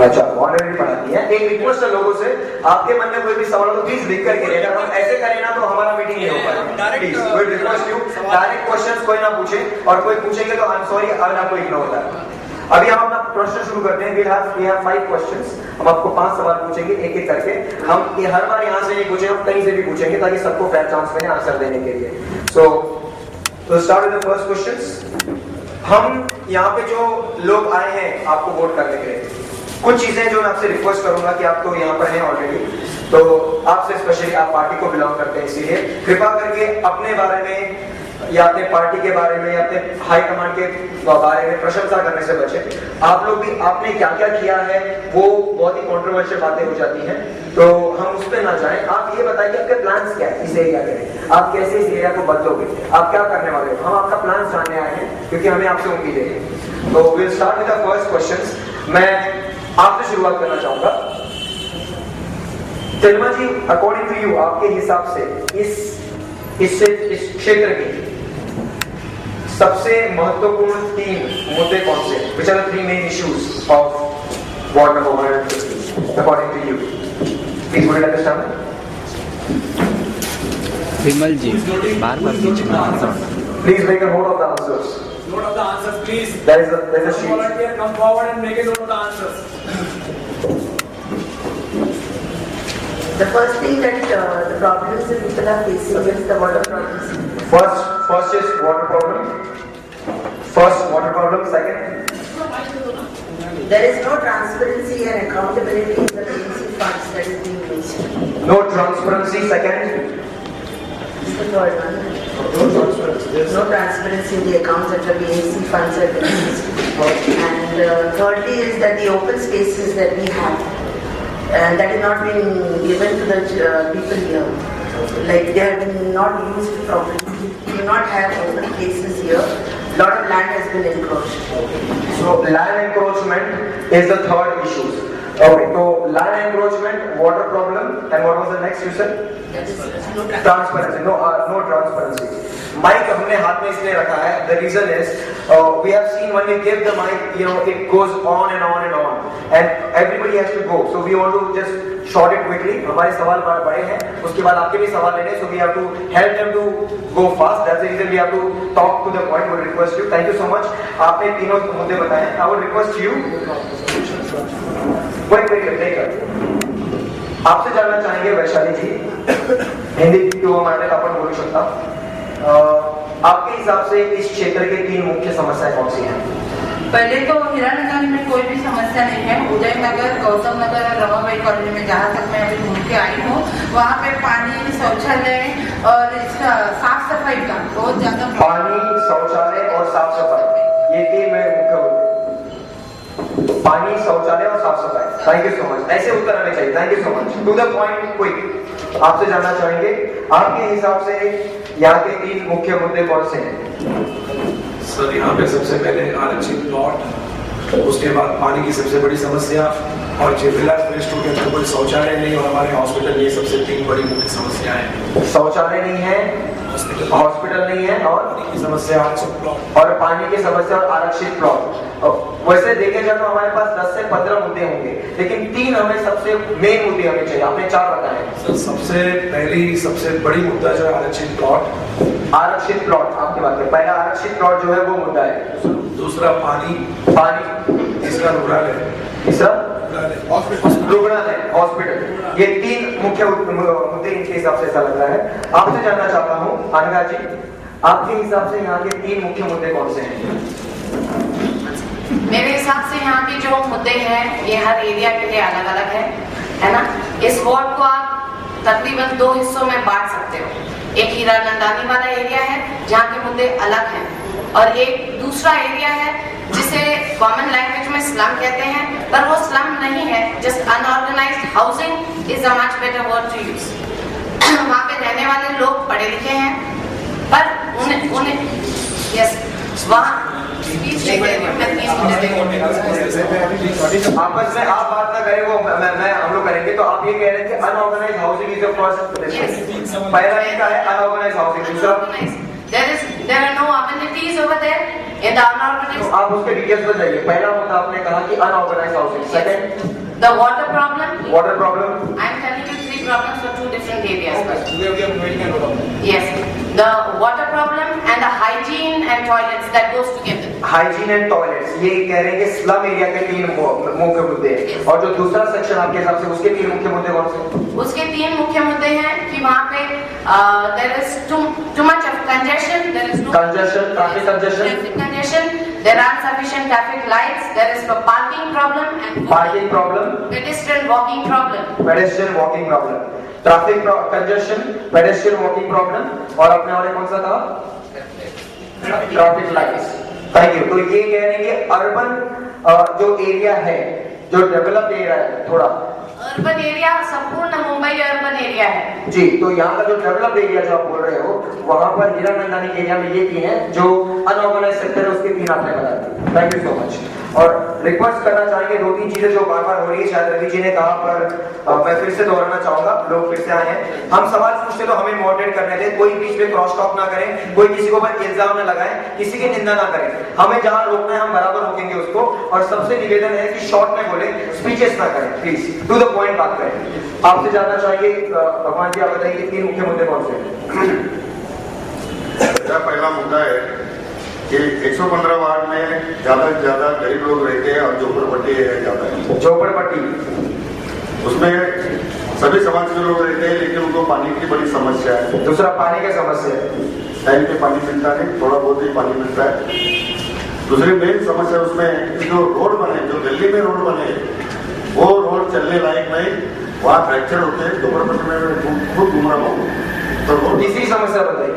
S4: अच्छा, ऑनररी पढ़ाती है। एक रिक्वेस्ट है लोगों से, आपके मन में कोई भी सवाल हो तो प्लीज लिख करके रखिए। हम ऐसे करें ना तो हमारा मीटिंग नहीं हो पाएगा। प्लीज कोई रिक्वेस्ट यू, डायरेक्ट क्वेश्चंस कोई ना पूछे, और कोई पूछेंगे तो आई एम सॉरी, अगर आपको इग्नोर होता है। अभी हम अपना प्रश्न शुरू करते हैं। We have 5 questions. हम आपको 5 सवाल पूछेंगे एक एक करके। हम ये हर बार यहाँ से नहीं पूछेंगे, हम कहीं से भी पूछेंगे ताकि सबको फेयर चांस मिले आंसर देने के लिए। So start with the first questions. हम यहाँ पे जो लोग आए हैं आपको वोट करने के लिए, कुछ चीजें जो मैं आपसे रिक्वेस्ट करूंगा कि आप तो यहाँ पर हैं ऑलरेडी, तो आपसे स्पेशली आप पार्टी को बिलोंग करते हैं, इसीलिए कृपा करके अपने बारे में या अपने पार्टी के बारे में या अपने हाई कमांड के बारे में प्रशंसा करने से बचें। आप लोग भी आपने क्या क्या किया है वो बहुत ही कंट्रोवर्शियल बातें हो जाती हैं, तो हम उस पर ना जाएं। आप ये बताइए आपके प्लान्स क्या है इस एरिया के, आप कैसे इस एरिया को बदलोगे, आप क्या करने वाले हो। हम आपका प्लान जानने आए हैं क्योंकि हमें आपसे उम्मीद है। तो will start with the first questions. मैं आपसे शुरुआत करना चाहूंगा। तिलमा जी, अकॉर्डिंग टू यू, आपके हिसाब से इस क्षेत्र की सबसे महत्वपूर्ण 3 मुद्दे कौन से? Which are the 3 main issues of ward number 150 according to you? Please would you like to start?
S2: विमल जी बार बार बीच में आता हूँ।
S4: Please make a note of the answers.
S5: Note of the answers, please.
S4: There's a sheet.
S5: Volunteer, come forward and make a note of the answers.
S8: The first thing that the problems that people are facing is the water problems.
S4: First is water problem. First water problem. Second,
S8: There is no transparency and accountability in the PNC funds that is being used.
S4: no transparency. Second,
S8: This is the third one. No transparency in the accounts that the PNC funds are being used. And thirdly is that the open spaces that we have, that is not being given to the people here. Like they have been not used properly. We do not have open places here. Lot of land has been encroached.
S4: so land encroachment is the third issue. Okay, so land encroachment, water problem, and what was the next you said?
S8: That is no
S4: Transparency. No transparency. Mic हमने हाथ में इसलिए रखा है. The reason is we have seen when we give the mic, it goes on and on and on, and everybody has to go. So we want to just short it quickly. हमारे सवाल बड़े हैं. उसके बाद आपके भी सवाल लेने. So we have to help them to go fast. That's the reason we have to talk to the point. We request you. Thank you so much. आपने तीनों मुद्दे बताए. I would request you. Wait. आपसे जानना चाहेंगे वैशाली जी, हिंदी किंवा मराठीत आपण बोलू शकता. आपके हिसाब से इस क्षेत्र के 3 मुख्य समस्याएं कौन सी हैं?
S9: पहले तो हीरानगर में कोई भी समस्या नहीं है. उदयनगर, गौतम नगर और रमाबाई कॉलोनी में जहाँ तक मैं अभी घूम के आई हूँ, वहाँ पे पानी, शौचालय और इसका साफ सफाई का बहुत ज्यादा
S4: पानी, शौचालय और साफ सफाई, ये 3 में मुख्य मुद्दे. पानी, शौचालय और साफ सफाई. Thank you so much. ऐसे उत्तर हमें चाहिए. Thank you so much. To the point, quick. आपसे जानना चाहेंगे आपके हिसाब से यहाँ के 3 मुख्य मुद्दे कौन से हैं?
S10: सर, यहाँ पे सबसे पहले आरक्षित प्लॉट, उसके बाद पानी की सबसे बड़ी समस्या, और जिला स्टूडेंट के अंदर कोई शौचालय नहीं और हमारे हॉस्पिटल, ये सबसे 3 बड़ी मुख्य समस्याएं हैं.
S4: शौचालय नहीं है, हॉस्पिटल नहीं है, और
S10: पानी की समस्या, आरक्षित प्लॉट
S4: और पानी की समस्या और आरक्षित प्लॉट. वैसे देखे जाए तो हमारे पास 10 से 15 मुद्दे होंगे, लेकिन 3 हमें सबसे मेन मुद्दे हमें चाहिए. आपने 4 बताए.
S10: सर, सबसे बड़ी मुद्दा जो है आरक्षित प्लॉट.
S4: आरक्षित प्लॉट आपकी बात है. पहला आरक्षित प्लॉट जो है वो मुद्दा है.
S10: दूसरा पानी. तीसरा रुग्णालय.
S4: तीसरा रुग्णालय, हॉस्पिटल. ये 3 मुख्य मुद्दे इनके हिसाब से ऐसा लग रहा है. आपसे जानना चाहता हूँ अनघा जी, आपके हिसाब से यहाँ के 3 मुख्य मुद्दे कौन से हैं?
S7: मेरे हिसाब से यहाँ के जो मुद्दे हैं ये हर एरिया के लिए अलग अलग है ना. इस वार्ड को आप तकरीबन 2 हिस्सों में बांट सकते हो. एक हीरानंदानी वाला एरिया है जहाँ के मुद्दे अलग हैं, और एक दूसरा एरिया है जिसे कॉमन लैंग्वेज में स्लम कहते हैं, पर वो स्लम नहीं है. Just unorganised housing is a much better word to use. वहाँ पे रहने वाले लोग पढ़े लिखे हैं, पर उन्हें यस वहाँ
S4: आपस में आप बात ना करें, वो मैं हम लोग करेंगे. तो आप ये कह रहे हैं कि unorganised housing is the first. पहला इनका है अनऑर्गेनाइज हाउसिंग. दूसरा
S7: there are no amenities over there in the unorganized.
S4: आप उसके डिटेल्स में जाइए. पहला मुद्दा आपने कहा कि unorganised housing. Second,
S7: the water problem.
S4: I
S7: am telling you 3 problems for 2 different areas. Yes, the water problem and the hygiene and toilets that goes together.
S4: Hygiene and toilets, ये कह रहे हैं कि स्लम एरिया के 3 मुख्य मुद्दे हैं. और जो दूसरा सेक्शन आपके हिसाब से उसके 3 मुख्य मुद्दे कौन से?
S7: उसके 3 मुख्य मुद्दे हैं कि वहाँ पे there is too much of congestion, there is no
S4: traffic congestion,
S7: there are sufficient traffic lights, there is a parking problem, pedestrian walking problem, traffic congestion, pedestrian walking problem, और अपने वाले कौन सा था? Traffic lights. Thank you. तो ये कह रहे हैं कि अर्बन जो एरिया है
S4: जो डेवलप एरिया है थोड़ा
S7: अर्बन एरिया संपूर्ण मुंबई अर्बन एरिया है
S4: जी, तो यहाँ का जो डेवलप एरिया जो आप बोल रहे हो वहां पर हीरानंदानी के एरिया में ये 3 है, जो अनऑर्गेनाइज सेक्टर है उसके 3 आपने बताया। Thank you so much. और रिक्वेस्ट करना चाहेंगे 2-3 चीजें जो बार बार हो रही है, शायद रवि जी ने कहा पर मैं फिर से दोहराना चाहूंगा, लोग फिर से आए हैं। हम सवाल पूछते तो हमें मॉडरेट करने दें, कोई बीच में क्रॉस टॉक ना करें, कोई किसी के ऊपर इल्जाम ना लगाएं, किसी की निंदा ना करें। हमें जहां रोकना है हम बराबर रोकेंगे उसको, और सबसे निवेदन है कि शॉर्ट में बोले, स्पीचेस ना करें, प्लीज टू द पॉइंट बात करें। आपसे जानना चाहिए भगवान जी, आप बताइए 3 मुख्य मुद्दे कौन से?
S6: मेरा पहला मुद्दा है कि 115 वार्ड में ज्यादा से ज्यादा गरीब लोग रहते हैं और झोपड़पट्टी ज्यादा है।
S4: झोपड़पट्टी
S6: उसमें सभी समाज के लोग रहते हैं, लेकिन उनको पानी की बड़ी समस्या है।
S4: दूसरा पानी की समस्या है,
S6: टाइम पे पानी मिलता नहीं, थोड़ा बहुत ही पानी मिलता है। दूसरी मेन समस्या उसमें जो रोड बने, जो गली में रोड बने, वो रोड चलने लायक नहीं, वहाँ फ्रैक्चर होते हैं। झोपड़पट्टी में खुद घूम रहा हूँ तो
S4: तीसरी समस्या बताइए।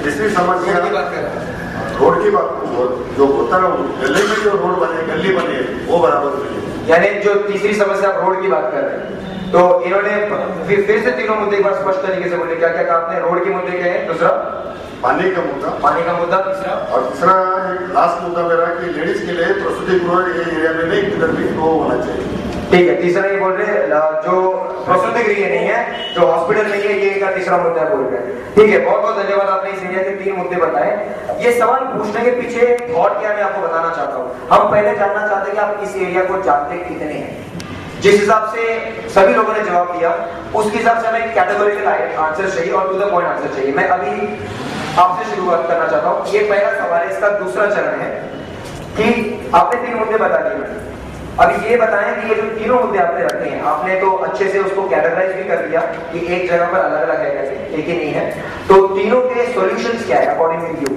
S6: तीसरी समस्या
S4: की बात कर रहे हैं,
S6: रोड की बात, जो होता है गली में जो रोड बने, गली बने, वो बराबर नहीं।
S4: यानी जो तीसरी समस्या आप रोड की बात कर रहे हैं, तो इन्होंने फिर से तीनों मुद्दे एक बार स्पष्ट तरीके से बोले। क्या क्या कहा आपने? रोड के मुद्दे क्या है, दूसरा
S6: पानी का मुद्दा,
S4: तीसरा,
S6: और तीसरा लास्ट मुद्दा मेरा कि लेडीज के लिए प्रसूति गृह ये एरिया में नहीं, किधर भी वो होना चाहिए।
S4: ठीक है, तीसरा ये बोल रहे हैं जो प्रसूति गृह नहीं है, जो हॉस्पिटल नहीं है, ये इनका तीसरा मुद्दा बोल रहे हैं। ठीक है, बहुत बहुत धन्यवाद, आपने इस एरिया के 3 मुद्दे बताए। ये सवाल पूछने के पीछे थॉट क्या मैं आपको बताना चाहता हूँ। हम पहले जानना चाहते हैं कि आप इस एरिया को जानते कितने हैं। जिस हिसाब से सभी लोगों ने जवाब दिया, उसके हिसाब से हमें कैटेगोरिकल आंसर चाहिए और टू द पॉइंट आंसर चाहिए। मैं अभी आपसे शुरुआत करना चाहता हूँ। ये पहला सवाल है, इसका दूसरा चरण है कि आपने 3 मुद्दे बता दिए। अभी ये बताएं कि ये जो तीनों मुद्दे आपने रखे हैं, आपने तो अच्छे से उसको कैटेगराइज भी कर दिया कि एक जगह पर अलग अलग है, कैसे एक ही नहीं है। तो तीनों के सॉल्यूशंस क्या है अकॉर्डिंग टू यू?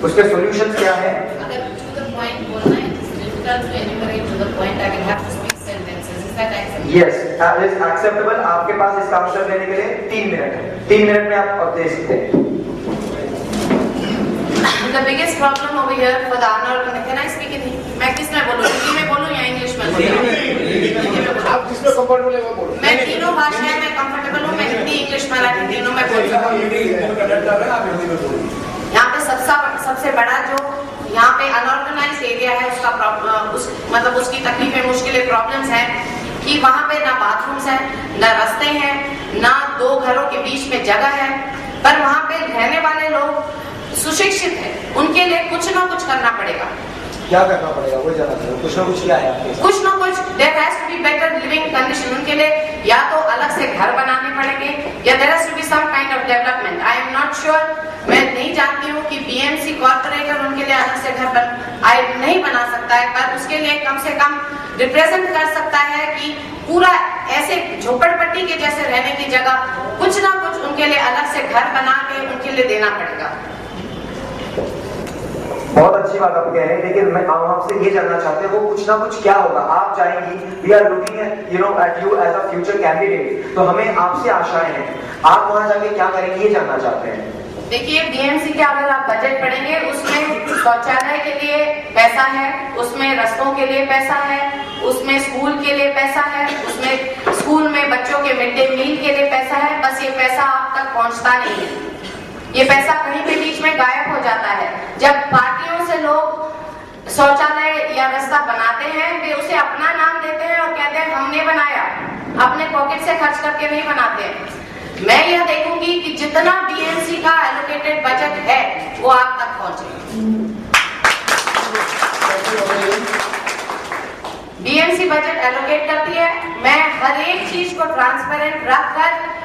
S4: उसके सॉल्यूशंस क्या है?
S7: अगर टू द पॉइंट बोलना है, it's difficult to enumerate to the point, I will have to speak sentences. Is that acceptable?
S4: Yes, that is acceptable. आपके पास इसका आंसर देने के लिए 3 मिनट है। 3 मिनट में आप दे सकते हैं।
S7: The biggest problem over here for the unorganized, can I speak in Hindi? मैं किस में बोलूँ, हिंदी में बोलूँ या इंग्लिश में बोलूँ?
S1: आप जिसमें कंफर्टेबल है वो बोलो।
S7: मैं तीनों भाषाएं में कंफर्टेबल हूँ, मैं हिंदी, इंग्लिश, मराठी तीनों में बोल सकती हूँ। यहाँ पे सबसे बड़ा जो यहाँ पे अनऑर्गेनाइज्ड एरिया है, मतलब उसकी तकलीफें, मुश्किलें, प्रॉब्लम्स हैं कि वहाँ पे ना बाथरूम्स हैं, ना रास्ते हैं, ना 2 घरों के बीच में जगह है। पर वहाँ पे रहने वाले लोग सुशिक्षित है, उनके लिए कुछ ना कुछ करना पड़ेगा।
S4: क्या करना पड़ेगा वो जाना चाहिए। कुछ ना कुछ क्या है आपके साथ?
S7: कुछ ना कुछ, there has to be better living condition. उनके लिए या तो अलग से घर बनाने पड़ेंगे या there has to be some kind of development. I am not sure, मैं नहीं जानती हूँ कि बीएमसी कॉर्पोरेटर उनके लिए अलग से घर नहीं बना सकता है, पर उसके लिए कम से कम रिप्रेजेंट कर सकता है कि पूरा ऐसे झोपड़पट्टी के जैसे रहने की जगह कुछ ना कुछ उनके लिए अलग से घर बना के उनके लिए देना पड़ेगा।
S4: बहुत अच्छी बात आप कह रहे हैं, लेकिन मैं आपसे ये जानना चाहते हैं वो कुछ ना कुछ क्या होगा। आप चाहेंगी, we are looking at you as a future candidate, तो हमें आपसे आशाएं हैं। आप वहां जाके क्या करेंगे ये जानना चाहते हैं।
S7: देखिए, बीएमसी के अगर आप बजट पढ़ेंगे, उसमें शौचालय के लिए पैसा है, उसमें रास्तों के लिए पैसा है, उसमें स्कूल के लिए पैसा है, उसमें स्कूल में बच्चों के मिड डे मील के लिए पैसा है। बस ये पैसा आप तक पहुंचता नहीं है, ये पैसा कहीं पे बीच में गायब हो जाता है। जब पार्टियों से लोग शौचालय या रास्ता बनाते हैं, वे उसे अपना नाम देते हैं और कहते हैं हमने बनाया, अपने पॉकेट से खर्च करके नहीं बनाते हैं। मैं यह देखूंगी कि जितना बीएमसी का एलोकेटेड बजट है वो आप तक पहुंचे। बीएमसी बजट एलोकेट करती है, मैं हर एक चीज को ट्रांसपेरेंट रखकर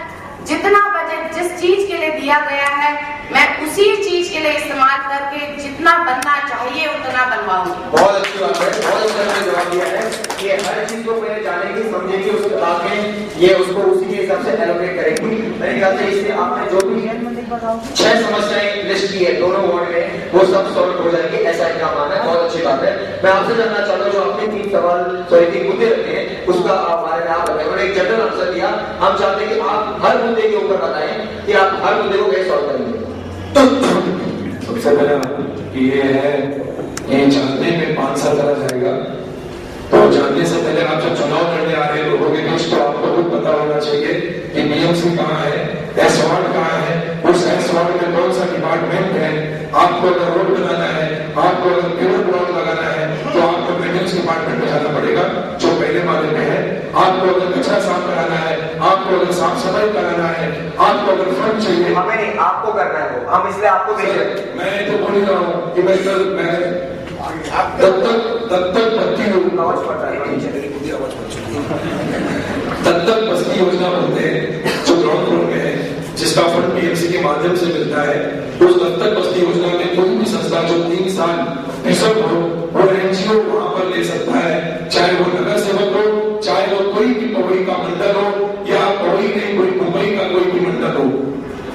S7: जितना बजट जिस चीज के लिए दिया गया है, मैं उसी चीज के लिए इस्तेमाल करके जितना बनना चाहिए उतना बनवाऊंगी।
S4: बहुत अच्छी बात है, बहुत अच्छा आपने जवाब दिया है कि हर चीज को पहले जानेगी, समझेगी, उसके बाद में ये उसको उसी के हिसाब से एलोकेट करेगी। मेरे ख्याल से इससे आपने जो भी 6 समस्याएं लिस्ट की है दोनों वार्ड में, वो सब सॉल्व हो जाएंगी, ऐसा इनका मानना है। बहुत अच्छी बात है। मैं आपसे जानना चाहता हूँ, जो आपने 3 मुद्दे रखे हैं उसका हमारे में आप बताएं। एक जनरल आंसर दिया, हम चाहते हैं कि आप हर मुद्दे के ऊपर बताएं कि आप हर मुद्दे को कैसे सॉल्व करेंगे।
S10: सबसे पहले ये है, ये जानने में 5 साल चला जाएगा, तो जानने बनने से पहले आप जब चुनाव लड़ने आ रहे हैं लोगों के बीच, तो आपको खुद पता होना चाहिए कि बीएमसी कहाँ है, एस वार्ड कहाँ है, उस एस वार्ड में कौन सा डिपार्टमेंट है। आपको अगर रोड बनाना है, आपको अगर पेवर ब्लॉक लगाना है, तो आपको मेंटेनेंस डिपार्टमेंट में जाना पड़ेगा जो पहले माले में है। आपको अगर कचरा साफ कराना है, आपको अगर साफ सफाई कराना है, आपको अगर फंड चाहिए,
S4: हमें नहीं, आपको करना है वो, हम इसलिए आपको भेज रहे हैं।
S10: मैं तो बोल ही रहा हूँ कि मैं दत्तक बस्ती
S4: आवाज पड़ रहा है,
S10: दत्तक बस्ती योजना बोलते हैं, जो ग्राउंड फ्लोर में है, जिसका फंड बीएमसी के माध्यम से मिलता है। उस दत्तक बस्ती योजना में कोई भी संस्था जो 3 साल रिसर्व हो, वो एनजीओ वहां पर ले सकता है, चाहे वो नगर सेवक हो, चाहे वो कोई भी पवई का मंडल हो, या पवई नहीं कोई मुंबई का कोई भी मंडल हो,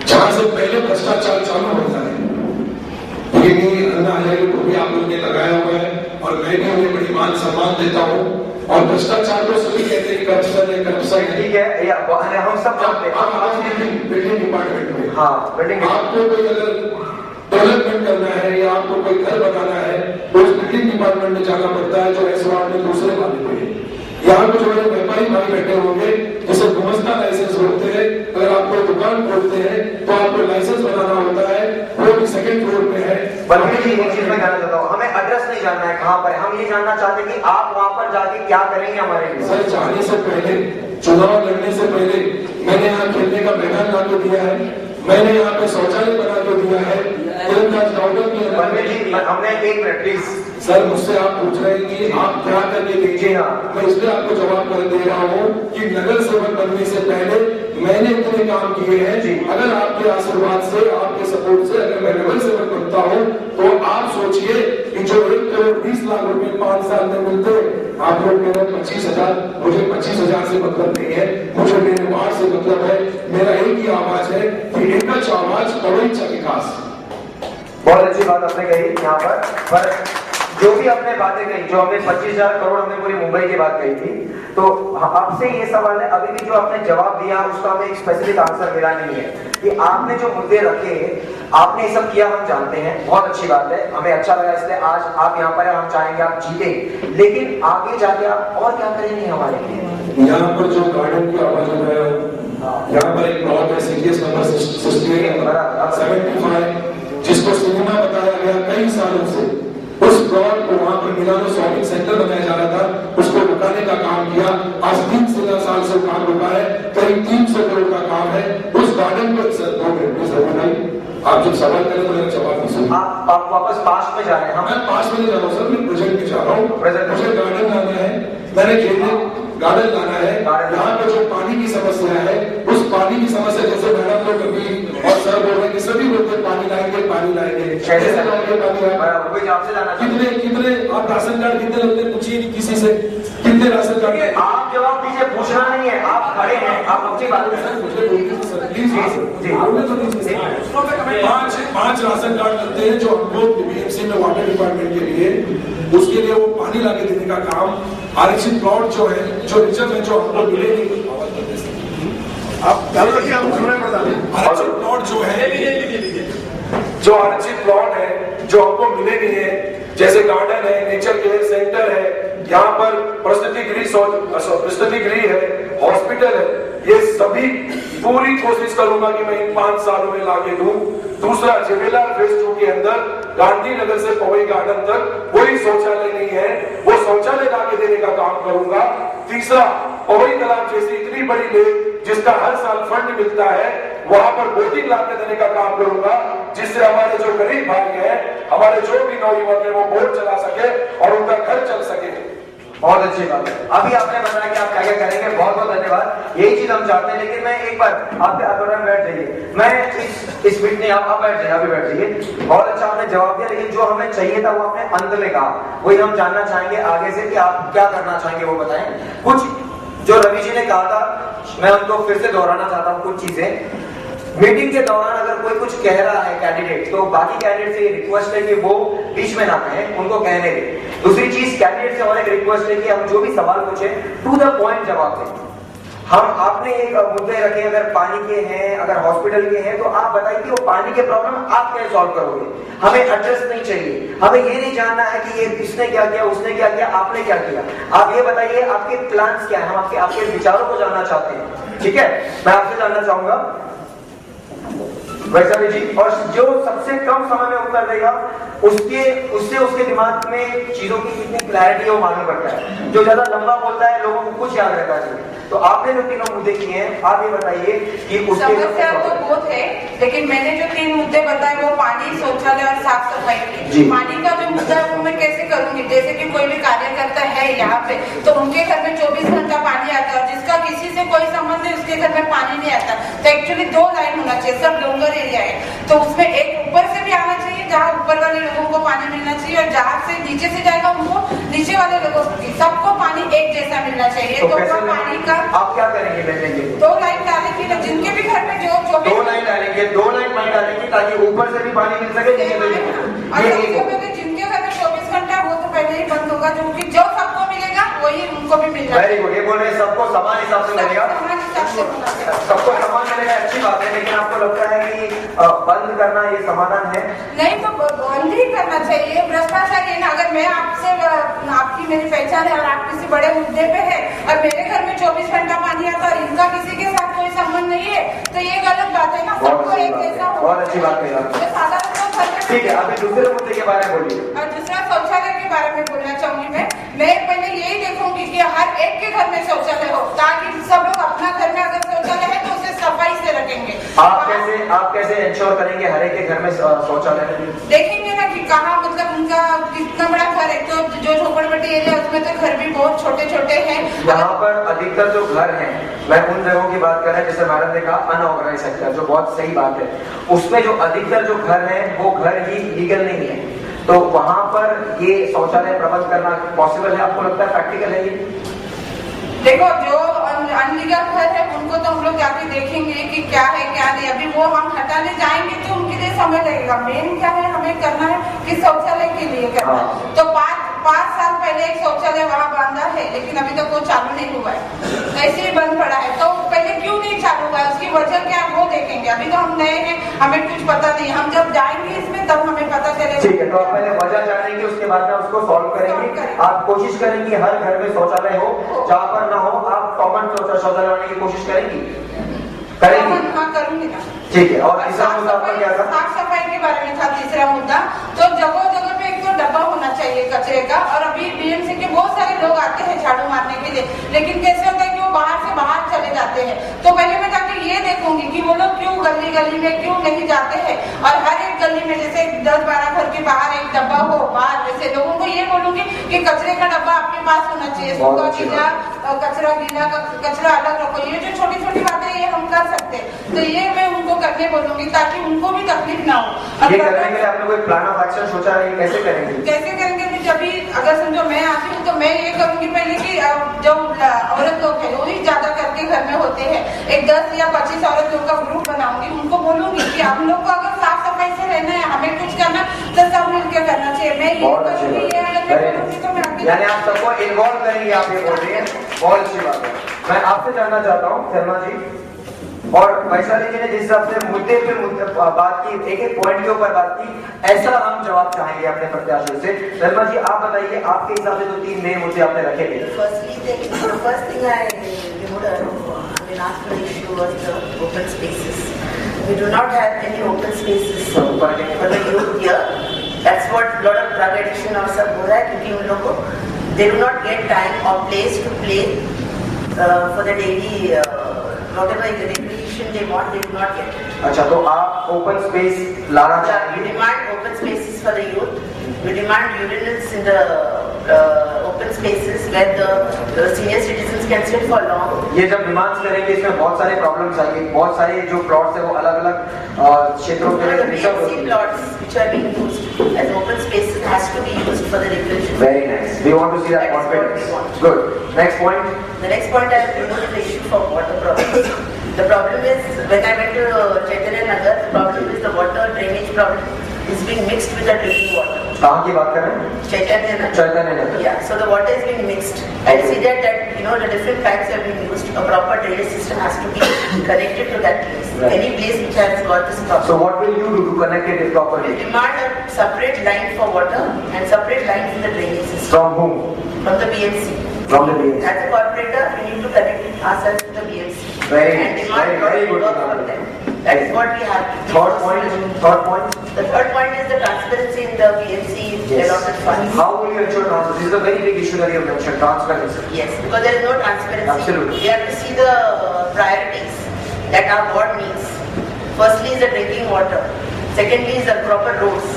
S10: जहां से पहले भ्रष्टाचार चालू होता है। ये अन्ना हजारे को भी आप लोगों ने लगाया हुआ है, और मैं भी उन्हें बड़ी मान सम्मान देता हूँ। और भ्रष्टाचार को सभी कहते हैं करप्शन है, करप्शन है,
S4: ठीक है, या हम सब जानते हैं।
S10: बिल्डिंग डिपार्टमेंट में,
S4: हाँ, बिल्डिंग,
S10: आपको कोई अगर डेवलपमेंट करना है या आपको कोई घर बनाना है, तो उस बिल्डिंग डिपार्टमेंट में जाना पड़ता है, जो एस वार्ड में दूसरे वाले पे है। यहाँ पे जो है व्यापारी भाई बैठे होंगे, जिसे गुमस्ता लाइसेंस बोलते हैं। अगर आप कोई दुकान खोलते हैं तो आपको लाइसेंस बनाना होता है, वो भी सेकंड फ्लोर पे है।
S4: बल्कि जी एक चीज मैं कहना चाहता हूँ, हमें एड्रेस नहीं जानना है कहाँ पर है, हम ये जानना चाहते हैं कि आप वहाँ पर जाके क्या करेंगे हमारे लिए।
S10: सर, जाने से पहले, चुनाव लड़ने से पहले मैंने यहाँ खेलने का मैदान ला के दिया है, मैंने यहाँ पे शौचालय बना के दिया है,
S4: हमने 1 मिनट प्लीज।
S10: सर, मुझसे आप पूछ रहे हैं कि आप क्या करके दीजिए। मैं इसलिए आपको जवाब कर दे रहा हूँ कि नगर सेवक बनने से पहले मैंने इतने काम किए हैं। अगर आपके आशीर्वाद से, आपके सपोर्ट से अगर मैं नगर सेवक बनता हूँ, तो आप सोचिए कि जो 1 करोड़ 20 लाख रुपए 5 साल में मिलते, आप लोग कह रहे 25,000, मुझे 25,000 से मतलब नहीं है, मुझे मेरे वार्ड से मतलब है। मेरा एक ही आवाज है कि एक आवाज पवई का विकास।
S4: बहुत अच्छी बात आपने कही यहाँ पर जो भी आपने बातें कही, जो हमने 25,000 करोड़ हमने पूरी मुंबई की बात कही थी, तो आपसे ये सवाल है, अभी भी जो आपने जवाब दिया उसका हमें एक स्पेसिफिक आंसर मिला नहीं है कि आपने जो मुद्दे रखे, आपने ये सब किया, हम जानते हैं, बहुत अच्छी बात है, हमें अच्छा लगा, इसलिए आज आप यहाँ पर हैं, हम चाहेंगे आप जीते, लेकिन आगे जाके आप और क्या करेंगे हमारे लिए?
S10: यहाँ पर जो गार्डन की आवाज हो रहा है, यहाँ पर एक प्लॉट है, सीडीएस नंबर 75, जिसको सिनेमा बताया गया कई सालों से। उस प्लॉट को वहां पर मिलानो शॉपिंग सेंटर बनाया जा रहा था, उसको रुकाने का काम किया। आज 3 साल से काम रुका है, करीब 300 करोड़ का काम है। उस गार्डन पर आप जब सवाल करें तो मेरा जवाब नहीं सुना।
S4: आप वापस पास्ट में जा रहे हैं?
S10: मैं पास्ट में नहीं जा रहा हूँ सर, मैं प्रेजेंट में जा रहा हूँ। मुझे गार्डन लाना है, मैंने खेलने गार्डन लाना है। यहाँ पे जो पानी की समस्या है, उस पानी की समस्या, जैसे मैडम लोग अभी और सर बोल रहे हैं कि सभी लोग पानी लाएंगे, पानी लाएंगे, कैसे लाएंगे पानी? कितने आप राशन कार्ड कितने लगते हैं, पूछिए किसी से, कितने राशन कार्ड?
S4: आप जवाब दीजिए, पूछना नहीं है, आप खड़े हैं, आप अपनी बात
S10: पांच राशन कार्ड लगते हैं जो हमको बीएमसी में वाटर डिपार्टमेंट के लिए, उसके लिए वो पानी लाके देने का काम। आरक्षित प्लॉट जो है, जो रिजर्व है, जो हमको मिलेगी, आप आरक्षित प्लॉट जो है, जो आरक्षित प्लॉट है जो हमको मिले नहीं है, जैसे गार्डन है, नेचर केयर सेंटर है, यहाँ पर प्रस्तुति गृह है, हॉस्पिटल है, ये सभी पूरी कोशिश करूंगा कि मैं इन 5 सालों में लाके दूं। दूसरा, जेवेलार फेज 2 के अंदर गांधीनगर से पवई गार्डन तक कोई शौचालय नहीं है, वो शौचालय लाके देने का काम करूंगा। तीसरा, पवई तालाब जैसी इतनी बड़ी लेक जिसका हर साल फंड मिलता है, वहां पर बोटिंग लाके देने का काम करूंगा, जिससे हमारे जो गरीब भाई हैं, हमारे जो भी नौयुवक है, वो बोट चला सके और उनका घर चल सके।
S4: बहुत अच्छी बात है। अभी आपने बताया कि आप क्या क्या करेंगे, बहुत बहुत धन्यवाद, यही चीज हम चाहते हैं। लेकिन मैं एक बार आपके आंदोलन बैठ जाइए, मैं इस मीट नहीं, आप बैठ जाइए, अभी बैठ जाइए। बहुत अच्छा आपने जवाब दिया, लेकिन जो हमें चाहिए था वो आपने अंत में कहा, वही हम जानना चाहेंगे आगे से कि आप क्या करना चाहेंगे, वो बताएं। कुछ जो रवि जी ने कहा था, मैं उनको फिर से दोहराना चाहता हूँ कुछ चीजें। मीटिंग के दौरान अगर कोई कुछ कह रहा है कैंडिडेट, तो बाकी कैंडिडेट से ये रिक्वेस्ट है कि वो बीच में ना कहें, उनको कहने दें। दूसरी चीज, कैंडिडेट से और एक रिक्वेस्ट है कि हम जो भी सवाल पूछे टू द पॉइंट जवाब दें। हम आपने एक मुद्दे रखे, अगर पानी के हैं, अगर हॉस्पिटल के हैं, तो आप बताइए कि वो पानी के प्रॉब्लम आप कैसे सॉल्व करोगे? हमें एड्रेस नहीं चाहिए, हमें ये नहीं जानना है कि ये इसने क्या किया, उसने क्या किया, आपने क्या किया। आप ये बताइए आपके प्लान्स क्या है, हम आपके विचारों को जानना चाहते हैं। ठीक है, मैं आपसे जानना चाहूंगा वैशाली जी, और जो सबसे कम समय में उत्तर देगा उसके दिमाग में चीजों की कितनी क्लैरिटी है वो मालूम पड़ता है। जो ज्यादा लंबा बोलता है लोगों को कुछ याद रहता है। तो आपने जो 3 मुद्दे किए हैं, आप ये बताइए कि उसके
S9: समस्या तो बहुत है, लेकिन मैंने जो 3 मुद्दे बताए वो पानी, शौचालय और साफ सफाई के। पानी का जो मुद्दा है वो मैं कैसे करूंगी? जैसे कि कोई भी कार्यकर्ता है यहाँ पे, तो उनके घर में 24 घंटा पानी आता है, जिसका किसी से कोई संबंध नहीं, उसके घर में पानी नहीं आता। तो एक्चुअली 2 लाइन होना चाहिए, सब डोंगर एरिया है, तो उसमें एक ऊपर से भी आना चाहिए जहाँ ऊपर वाले लोगों को पानी मिलना चाहिए, और जहाँ से नीचे से जाएगा उनको नीचे वाले लोगों को, सबको पानी एक जैसा मिलना चाहिए। तो पानी का
S4: आप क्या करेंगे? मिलेंगे
S9: 2 लाइन डालेंगे ना, जिनके भी घर में जो
S4: 2 लाइन डालेंगे, 2 लाइन पानी डालेंगे ताकि ऊपर से भी पानी मिल सके, नीचे से भी।
S9: जिनके घर में 24 घंटा वो तो पहले ही बंद होगा, क्योंकि जो सबको मिलेगा वही उनको भी मिलेगा।
S4: वेरी गुड, ये बोल रहे हैं सबको समान हिसाब से मिलेगा, सबको समान मिलेगा, अच्छी बात है। लेकिन आपको लगता है कि बंद करना ये समाधान है?
S9: नहीं, तो बंद ही करना चाहिए। भ्रष्टाचार है ना, अगर मैं आपसे आपकी मेरी पहचान है और आप किसी बड़े मुद्दे पे है और मेरे घर में 24 घंटा पानी आता है और इनका किसी के साथ कोई संबंध नहीं है, तो ये गलत बात है ना। सबको एक जैसा हो,
S4: बहुत अच्छी बात है। ठीक है, अभी दूसरे मुद्दे के बारे में बोलिए।
S9: और दूसरा शौचालय के बारे में बोलना चाहूंगी मैं पहले यही देखूंगी कि हर एक के घर में शौचालय हो, ताकि सब लोग अपना घर में अगर शौचालय है तो उसे सफाई से रखेंगे।
S4: आप कैसे इंश्योर करेंगे हर एक के घर में शौचालय?
S9: देखेंगे ना कि कहाँ, मतलब उनका कितना बड़ा घर है, तो जो झोपड़पट्टी एरिया उसमें तो घर भी बहुत छोटे छोटे हैं।
S4: यहाँ पर अधिकतर जो घर हैं, मैं उन जगहों की बात कर रहा हूँ जैसे मैडम ने कहा अनऑर्गेनाइज सेक्टर, जो बहुत सही बात है, उसमें जो अधिकतर जो घर हैं वो घर ही लीगल नहीं है, तो वहां पर ये शौचालय प्रबंध करना पॉसिबल है? आपको लगता है प्रैक्टिकल है ये?
S9: देखो, जो अनलीगल घर है उनको तो हम लोग जाके देखेंगे कि क्या है क्या नहीं। अभी वो हम हटाने जाएंगे तो उनके लिए समय लगेगा। मेन क्या है हमें करना है कि शौचालय के लिए करना है। तो 5 साल पहले एक शौचालय वहाँ बांधा है, लेकिन अभी तक वो चालू नहीं हुआ है, ऐसे ही बंद पड़ा है। तो पहले क्यों नहीं चालू हुआ है, उसकी वजह क्या है वो देखेंगे। अभी तो हम नए हैं, हमें कुछ पता नहीं, हम जब जाएंगे इसमें तब हमें पता चलेगा।
S4: ठीक है, तो आप पहले वजह जानेंगे, उसके बाद में उसको सॉल्व करेंगे। आप कोशिश करेंगे हर घर में शौचालय हो, जहाँ पर ना हो आप कॉमन शौचालय बनाने की कोशिश करेंगी?
S9: हाँ, करूंगी ना।
S4: ठीक है, और तीसरा मुद्दा आपका क्या था?
S9: साफ सफाई के बारे में था तीसरा मुद्दा। तो जगह जगह पे एक तो डब्बा होना चाहिए कचरे का, और अभी बीएमसी के बहुत सारे लोग आते हैं झाड़ू मारने के लिए, लेकिन कैसे होता है कि वो बाहर से बाहर चले जाते हैं। तो पहले मैं जाके ये देखूंगी कि वो लोग क्यों गली गली में क्यों नहीं जाते हैं, और हर एक गली में जैसे 10-12 घर के बाहर एक डब्बा हो, बाहर जैसे लोगों को ये बोलूंगी कि कचरे का डब्बा आपके पास होना चाहिए, सूखा गीला कचरा, गीला कचरा अलग रखो। ये जो छोटी छोटी बातें ये हम कर सकते हैं, तो ये मैं उनको करने बोलूंगी ताकि उनको भी तकलीफ ना हो।
S4: ये करने के लिए आपने कोई प्लान ऑफ एक्शन सोचा है? कैसे करेंगे?
S9: कैसे करेंगे? जब भी अगर समझो मैं आती हूँ तो मैं ये करूंगी पहले कि जो औरत लोग हैं वही ज्यादा करके घर में होते हैं, एक 10 या 25 औरत लोग का ग्रुप बनाऊंगी, उनको बोलूंगी कि आप लोग को अगर साफ सफाई से रहना है, हमें कुछ करना तो सब मिलकर करना चाहिए। मैं ये करूंगी, ये अगर मैं करूंगी तो मैं
S4: यानी आप सबको इन्वॉल्व करेंगे, आप ये बोल रही है, बहुत अच्छी बात है। मैं आपसे जानना चाहता हूँ शर्मा जी और वैशाली जी ने जिस हिसाब से मुद्दे पे बात की, एक एक पॉइंट के ऊपर बात की, ऐसा हम जवाब चाहेंगे अपने प्रत्याशियों से। शर्मा जी आप बताइए, आपके हिसाब से जो 3 नए मुद्दे आपने रखे थे?
S8: First thing I would ask for the issue was the open spaces. We do not have any open spaces for the youth here. That's what lot of drug addiction और सब हो रहा है, क्योंकि उन लोगों को they do not get time or place to play for the daily whatever recreation they want, they do not get it.
S4: अच्छा, तो आप ओपन स्पेस लाना चाहिए?
S8: We demand open spaces for the youth. We demand urinals in the open spaces where the senior citizens can sit for long.
S4: ये जब डिमांड्स करेंगे इसमें बहुत सारे प्रॉब्लम्स आएंगे, बहुत सारे जो प्लॉट्स है वो अलग अलग क्षेत्रों के लिए रिजर्व होते हैं।
S8: plots which are being used as open spaces has to be used for the recreation.
S4: Very nice. We want to see that confidence. Good. Next point.
S8: The next point I will bring is the issue for water problems. The problem is when I went to Chaitanya Nagar, the problem is the water drainage problem is being mixed with the drinking water.
S4: कहाँ की बात कर रहे हैं?
S8: Chaitanya Nagar.
S4: Chaitanya Nagar.
S8: Yeah, so the water is being mixed. I see that the different pipes have been used. A proper drainage system has to be connected to that place.
S4: Right.
S8: Any place which has got this problem.
S4: So what will you do to connect it properly?
S8: We demand a separate line for water and separate line for the drainage system.
S4: From whom?
S8: From the BMC.
S4: From the BMC.
S8: As a corporator, we need to connect ourselves to the BMC.
S4: Very
S8: and
S4: nice.
S8: demand
S4: Very good.
S8: work from them. That is what we have.
S4: Third point.
S8: The third point is the transparency in the BMC allotted funds.
S4: How will you ensure transparency? This is a very big issue that you have mentioned, transparency.
S8: Yes, because there is no transparency.
S4: Absolutely.
S8: We have to see the priorities that our board needs. Firstly is the drinking water. Secondly is the proper roads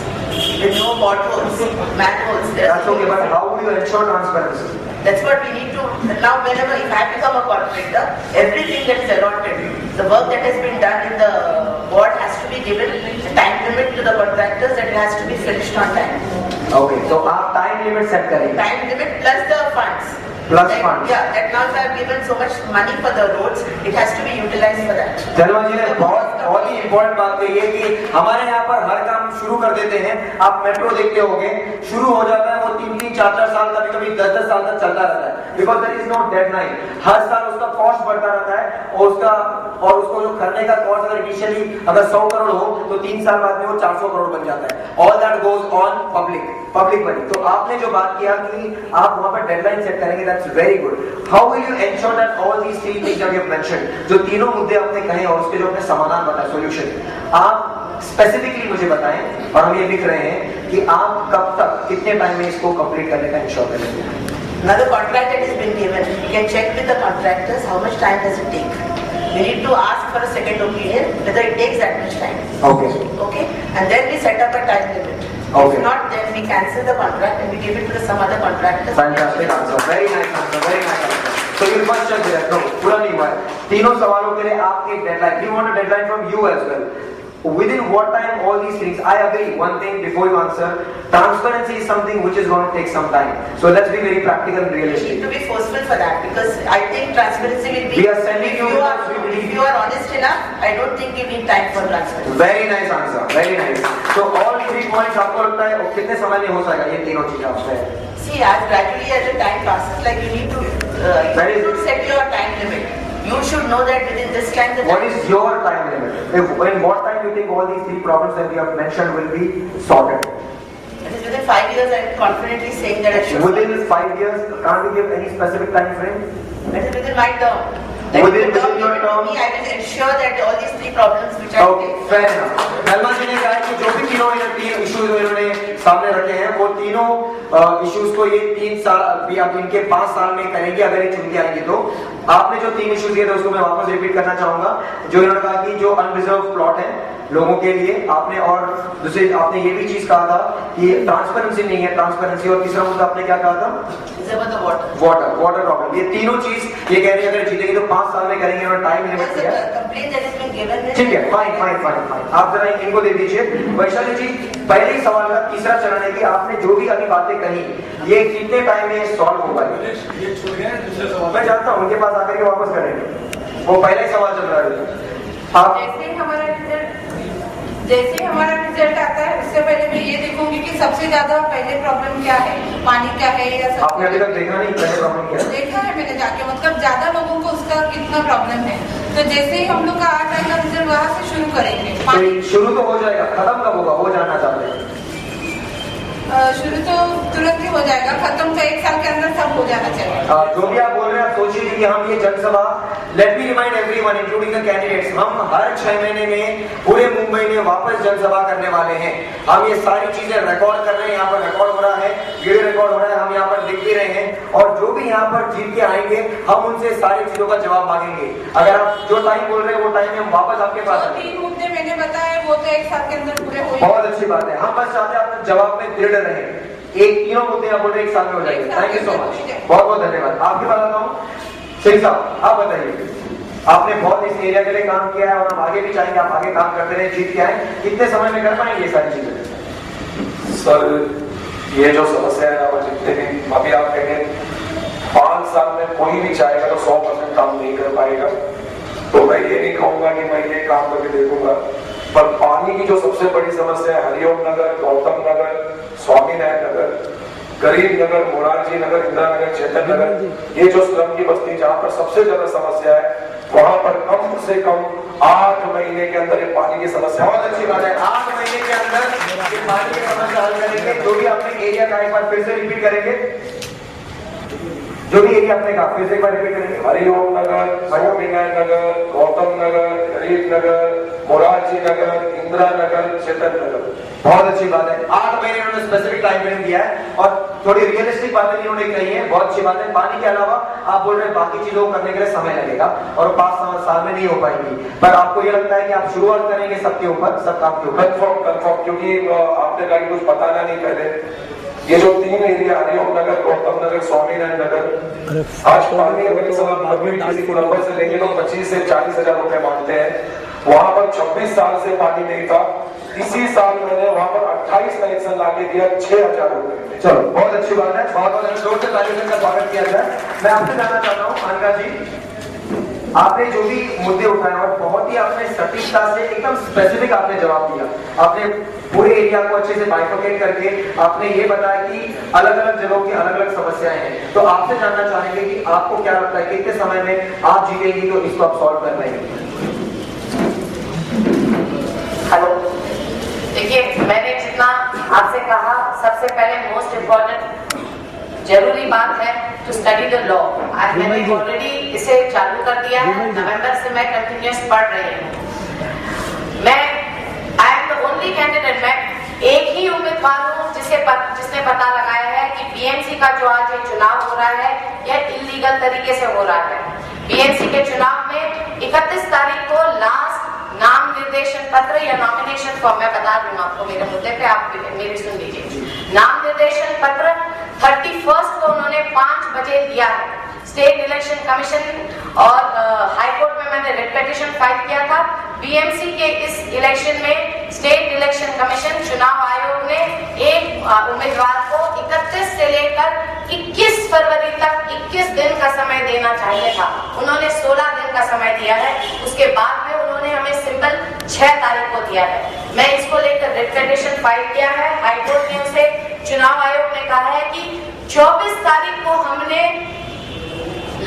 S8: with no potholes, manholes.
S4: That's okay, but how will you ensure transparency?
S8: That's what we need to. Now, whenever if I become a corporator, everything that is allotted, the work that has been done in the board has to be given a time limit to the contractors that it has to be finished on time.
S4: Okay, so आप time limit set करेंगे.
S8: Time limit plus the funds.
S4: Plus funds.
S8: Yeah, that now they have given so much money for the roads, it has to be utilized for that.
S4: जलवा जी ने बहुत ही इम्पोर्टेंट बात कही है कि हमारे यहाँ पर हर काम शुरू कर देते हैं. आप मेट्रो देखते होंगे, शुरू हो जाता है वो 3-3, 4-4 साल कभी 10-10 साल तक चलता रहता है. Because there is no deadline. हर साल उसका कॉस्ट बढ़ता रहता है और उसको जो करने का कॉस्ट अगर इनिशियली अगर 100 करोड़ हो तो 3 साल बाद में वो 400 करोड़ बन जाता है. All that goes on public money. तो आपने जो बात किया कि आप वहाँ पर डेडलाइन सेट करेंगे, that's very good. How will you ensure that all these three things that you have mentioned, जो तीनों मुद्दे आपने कहे और उसके जो अपने समाधान बताए, सॉल्यूशन, आप स्पेसिफिकली मुझे बताएं और हम ये लिख रहे हैं कि आप कब तक कितने टाइम में इसको कंप्लीट करने का इंश्योर करेंगे.
S8: Now the contract that has been given, we can check with the contractors how much time does it take. We need to ask for a second opinion whether it takes that much time. Okay, and then we set up a time limit.
S4: Okay.
S8: If not, then we cancel the contract and we give it to some other contractor.
S4: Fantastic answer. Very nice answer. Very nice answer. So you must check that. No, पूरा नहीं हुआ है. तीनों सवालों के लिए आपकी deadline. We want a deadline from you as well. Within what time all these things? I agree. One thing before you answer, transparency is something which is going to take some time. So let's be very practical and
S8: We
S4: realistic.
S8: need to be forceful for that because I think transparency will be.
S4: We are sending you because we believe.
S8: If you are honest enough, I don't think you need time for transparency.
S4: Very nice answer. Very nice. So all 3 points आपको लगता है और कितने समय में हो जाएगा ये तीनों चीजें आपसे?
S8: See, as gradually as the time passes, like you need to set your time limit. You should know that within this time.
S4: What is your time limit? In what time you think all these 3 problems that we have mentioned will be sorted?
S8: It is within 5 years. I am confidently saying that I should.
S4: Within 5 years, can't we give any specific time frame?
S8: It is within my term.
S4: Within your term?
S8: I will ensure that all these 3 problems which I
S4: Okay, fair enough. Salma जी ने कहा कि जो भी तीन इश्यूज इन्होंने सामने रखे हैं वो तीनों इश्यूज को ये 3 साल या इनके 5 साल में करेंगे अगर ये चुन के आएंगे तो. आपने जो 3 इश्यूज दिए थे उसको मैं वापस रिपीट करना चाहूंगा. जो इन्होंने कहा कि जो अनरिजर्व प्लॉट है लोगों के लिए आपने और दूसरे आपने ये भी चीज कहा था कि ट्रांसपेरेंसी नहीं है, ट्रांसपेरेंसी. और तीसरा मुद्दा आपने क्या कहा था? Water problem. ये तीनों चीज ये कह रही है अगर जीतेगी तो 5 साल में करेंगे और टाइम लिमिट किया. ठीक है, फाइन. आप जरा इनको दे दीजिए. वैशाली जी, पहले ही सवाल का तीसरा चरण है कि आपने जो भी अभी बातें कही ये कितने टाइम में सॉल्व होगा? मैं जानता हूँ उनके पास आकर के वापस करेंगे. वो पहला ही सवाल चल रहा है. आप
S9: जैसे हमारा रिजल्ट आता है उससे पहले मैं ये देखूंगी कि सबसे ज्यादा पहले प्रॉब्लम क्या है, पानी का है या सब.
S4: आपने अभी तक देखा नहीं पहले प्रॉब्लम क्या है?
S9: देखा है मैंने जाके, मतलब ज्यादा लोगों को उसका कितना प्रॉब्लम है. तो जैसे ही हम लोग का आ जाएगा रिजल्ट वहाँ से शुरू करेंगे.
S4: तो शुरू तो हो जाएगा, खत्म कब होगा वो जानना चाहते हैं.
S9: शुरू तो तुरंत ही हो जाएगा, खत्म तो 1 साल के अंदर सब हो जाना चाहिए.
S4: जो भी आप बोल रहे हैं आप सोचिए कि हम ये जनसभा, let me remind everyone including the candidates, हम हर 6 महीने में पूरे मुंबई में वापस जनसभा करने वाले हैं. हम ये सारी चीजें रिकॉर्ड कर रहे हैं, यहाँ पर रिकॉर्ड हो रहा है, वीडियो रिकॉर्ड हो रहा है, हम यहाँ पर लिख भी रहे हैं. और जो भी यहाँ पर जीत के आएंगे हम उनसे सारी चीजों का जवाब मांगेंगे. अगर आप जो टाइम बोल रहे हैं वो टाइम में हम वापस आपके पास.
S9: 3 मुद्दे मैंने बताए वो तो 1 साल के अंदर पूरे हो.
S4: बहुत अच्छी बात है. हम बस चाहते हैं आप जवाब में दृढ़ रहे. एक तीनों मुद्दे आप बोल रहे 1 साल में हो जाएंगे. थैंक यू सो मच, बहुत बहुत धन्यवाद. आपके पास आता हूँ सिंह साहब, आप बताइए. आपने बहुत इस एरिया के लिए काम किया है और हम आगे भी चाहेंगे आप आगे काम करते रहे, जीत के आए. कितने समय में कर पाएंगे ये सारी चीजें?
S10: सर ये जो समस्या है ना जितने भी अभी आप कहेंगे 5 साल में कोई भी चाहेगा तो 100% काम नहीं कर पाएगा. तो मैं ये नहीं कहूंगा कि मैं ये काम करके देखूंगा, पर पानी की जो सबसे बड़ी समस्या है हरिओम नगर, गौतम नगर,
S1: स्वामीनारायण नगर, गरीब नगर, मोरारजी नगर, इंदिरा नगर, चेतन नगर, ये जो स्लम की बस्ती जहाँ पर सबसे ज्यादा समस्या है, वहां पर कम से कम 8 महीने के अंदर ये पानी की समस्या।
S4: बहुत अच्छी बात है, 8 महीने के अंदर ये पानी की समस्या हल करेंगे। जो भी आपने एरिया का एक बार फिर से रिपीट करेंगे, जो भी एरिया आपने कहा फिर से एक बार रिपीट करेंगे।
S1: हरिओम नगर, स्वामीनारायण नगर, गौतम नगर, गरीब नगर, मोरारजी नगर, इंदिरा नगर, चेतन नगर।
S4: बहुत अच्छी बात है, 8 महीने उन्होंने स्पेसिफिक टाइम फ्रेम दिया है और थोड़ी रियलिस्टिक बातें भी उन्होंने कही है। बहुत अच्छी बात है। पानी के अलावा आप बोल रहे हैं बाकी चीजों को करने के लिए समय लगेगा और 5 साल में नहीं हो पाएंगी, पर आपको ये लगता है कि आप शुरुआत करेंगे सबके ऊपर, सब काम के ऊपर?
S1: कंफर्म, क्योंकि आपने कहा कुछ बताना नहीं पहले, ये जो 3 एरिया हरिओम नगर, गौतम नगर, स्वामीनारायण नगर, आज पानी अगर किसी को नंबर से लेंगे तो 25 से 40 हजार रुपए मांगते हैं। वहां पर 26 साल से पानी नहीं था, इसी साल मैंने वहां पर 28 कनेक्शन लाके दिया 6,000 रुपए।
S4: चलो, बहुत अच्छी बात है, बहुत बहुत जोर से तालियों का स्वागत किया जाए। मैं आपसे जानना चाहता हूँ अनका जी, आपने जो भी मुद्दे उठाए और बहुत ही आपने सटीकता से एकदम स्पेसिफिक आपने जवाब दिया। आपने पूरे एरिया को अच्छे से बाइफरकेट करके आपने ये बताया कि अलग अलग जगहों की अलग अलग समस्याएं हैं। तो आपसे जानना चाहेंगे कि आपको क्या लगता है कितने समय में आप जीतेंगी तो इसको आप सॉल्व कर पाएंगे?
S7: हेलो, देखिए मैंने जितना आपसे कहा, सबसे पहले मोस्ट इम्पोर्टेंट जरूरी बात है टू स्टडी द लॉ। आज मैंने ऑलरेडी इसे चालू कर दिया है, नवंबर से मैं कंटिन्यूस पढ़ रही हूँ। मैं I am the only candidate, मैं एक ही उम्मीदवार हूँ जिसने पता लगाया है कि बीएमसी का जो आज ये चुनाव हो रहा है यह इलीगल तरीके से हो रहा है। बीएमसी के चुनाव में 31 तारीख को लास्ट नाम निर्देशन पत्र या नॉमिनेशन फॉर्म, मैं बता दूं आपको मेरे मुद्दे पे, आप मेरी सुन लीजिए। नाम निर्देशन पत्र 31 को उन्होंने 5 बजे दिया है। स्टेट इलेक्शन कमीशन और हाई कोर्ट में मैंने रिट पिटीशन फाइल किया था। बीएमसी के इस इलेक्शन में स्टेट इलेक्शन कमीशन, चुनाव आयोग ने एक उम्मीदवार को 31 से लेकर 21 फरवरी तक 21 दिन का समय देना चाहिए था, उन्होंने 16 दिन का समय दिया है। उसके बाद में उन्होंने हमें सिंपल 6 तारीख को दिया है। मैं इसको लेकर रिट पिटीशन फाइल किया है। हाई कोर्ट ने उसे, चुनाव आयोग ने कहा है कि 24 तारीख को हमने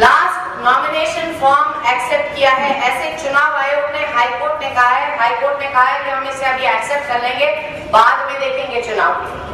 S7: लास्ट नॉमिनेशन फॉर्म एक्सेप्ट किया है, ऐसे चुनाव आयोग ने, हाई कोर्ट ने कहा है। हाई कोर्ट ने कहा है कि हम इसे अभी एक्सेप्ट कर लेंगे, बाद में देखेंगे चुनाव की।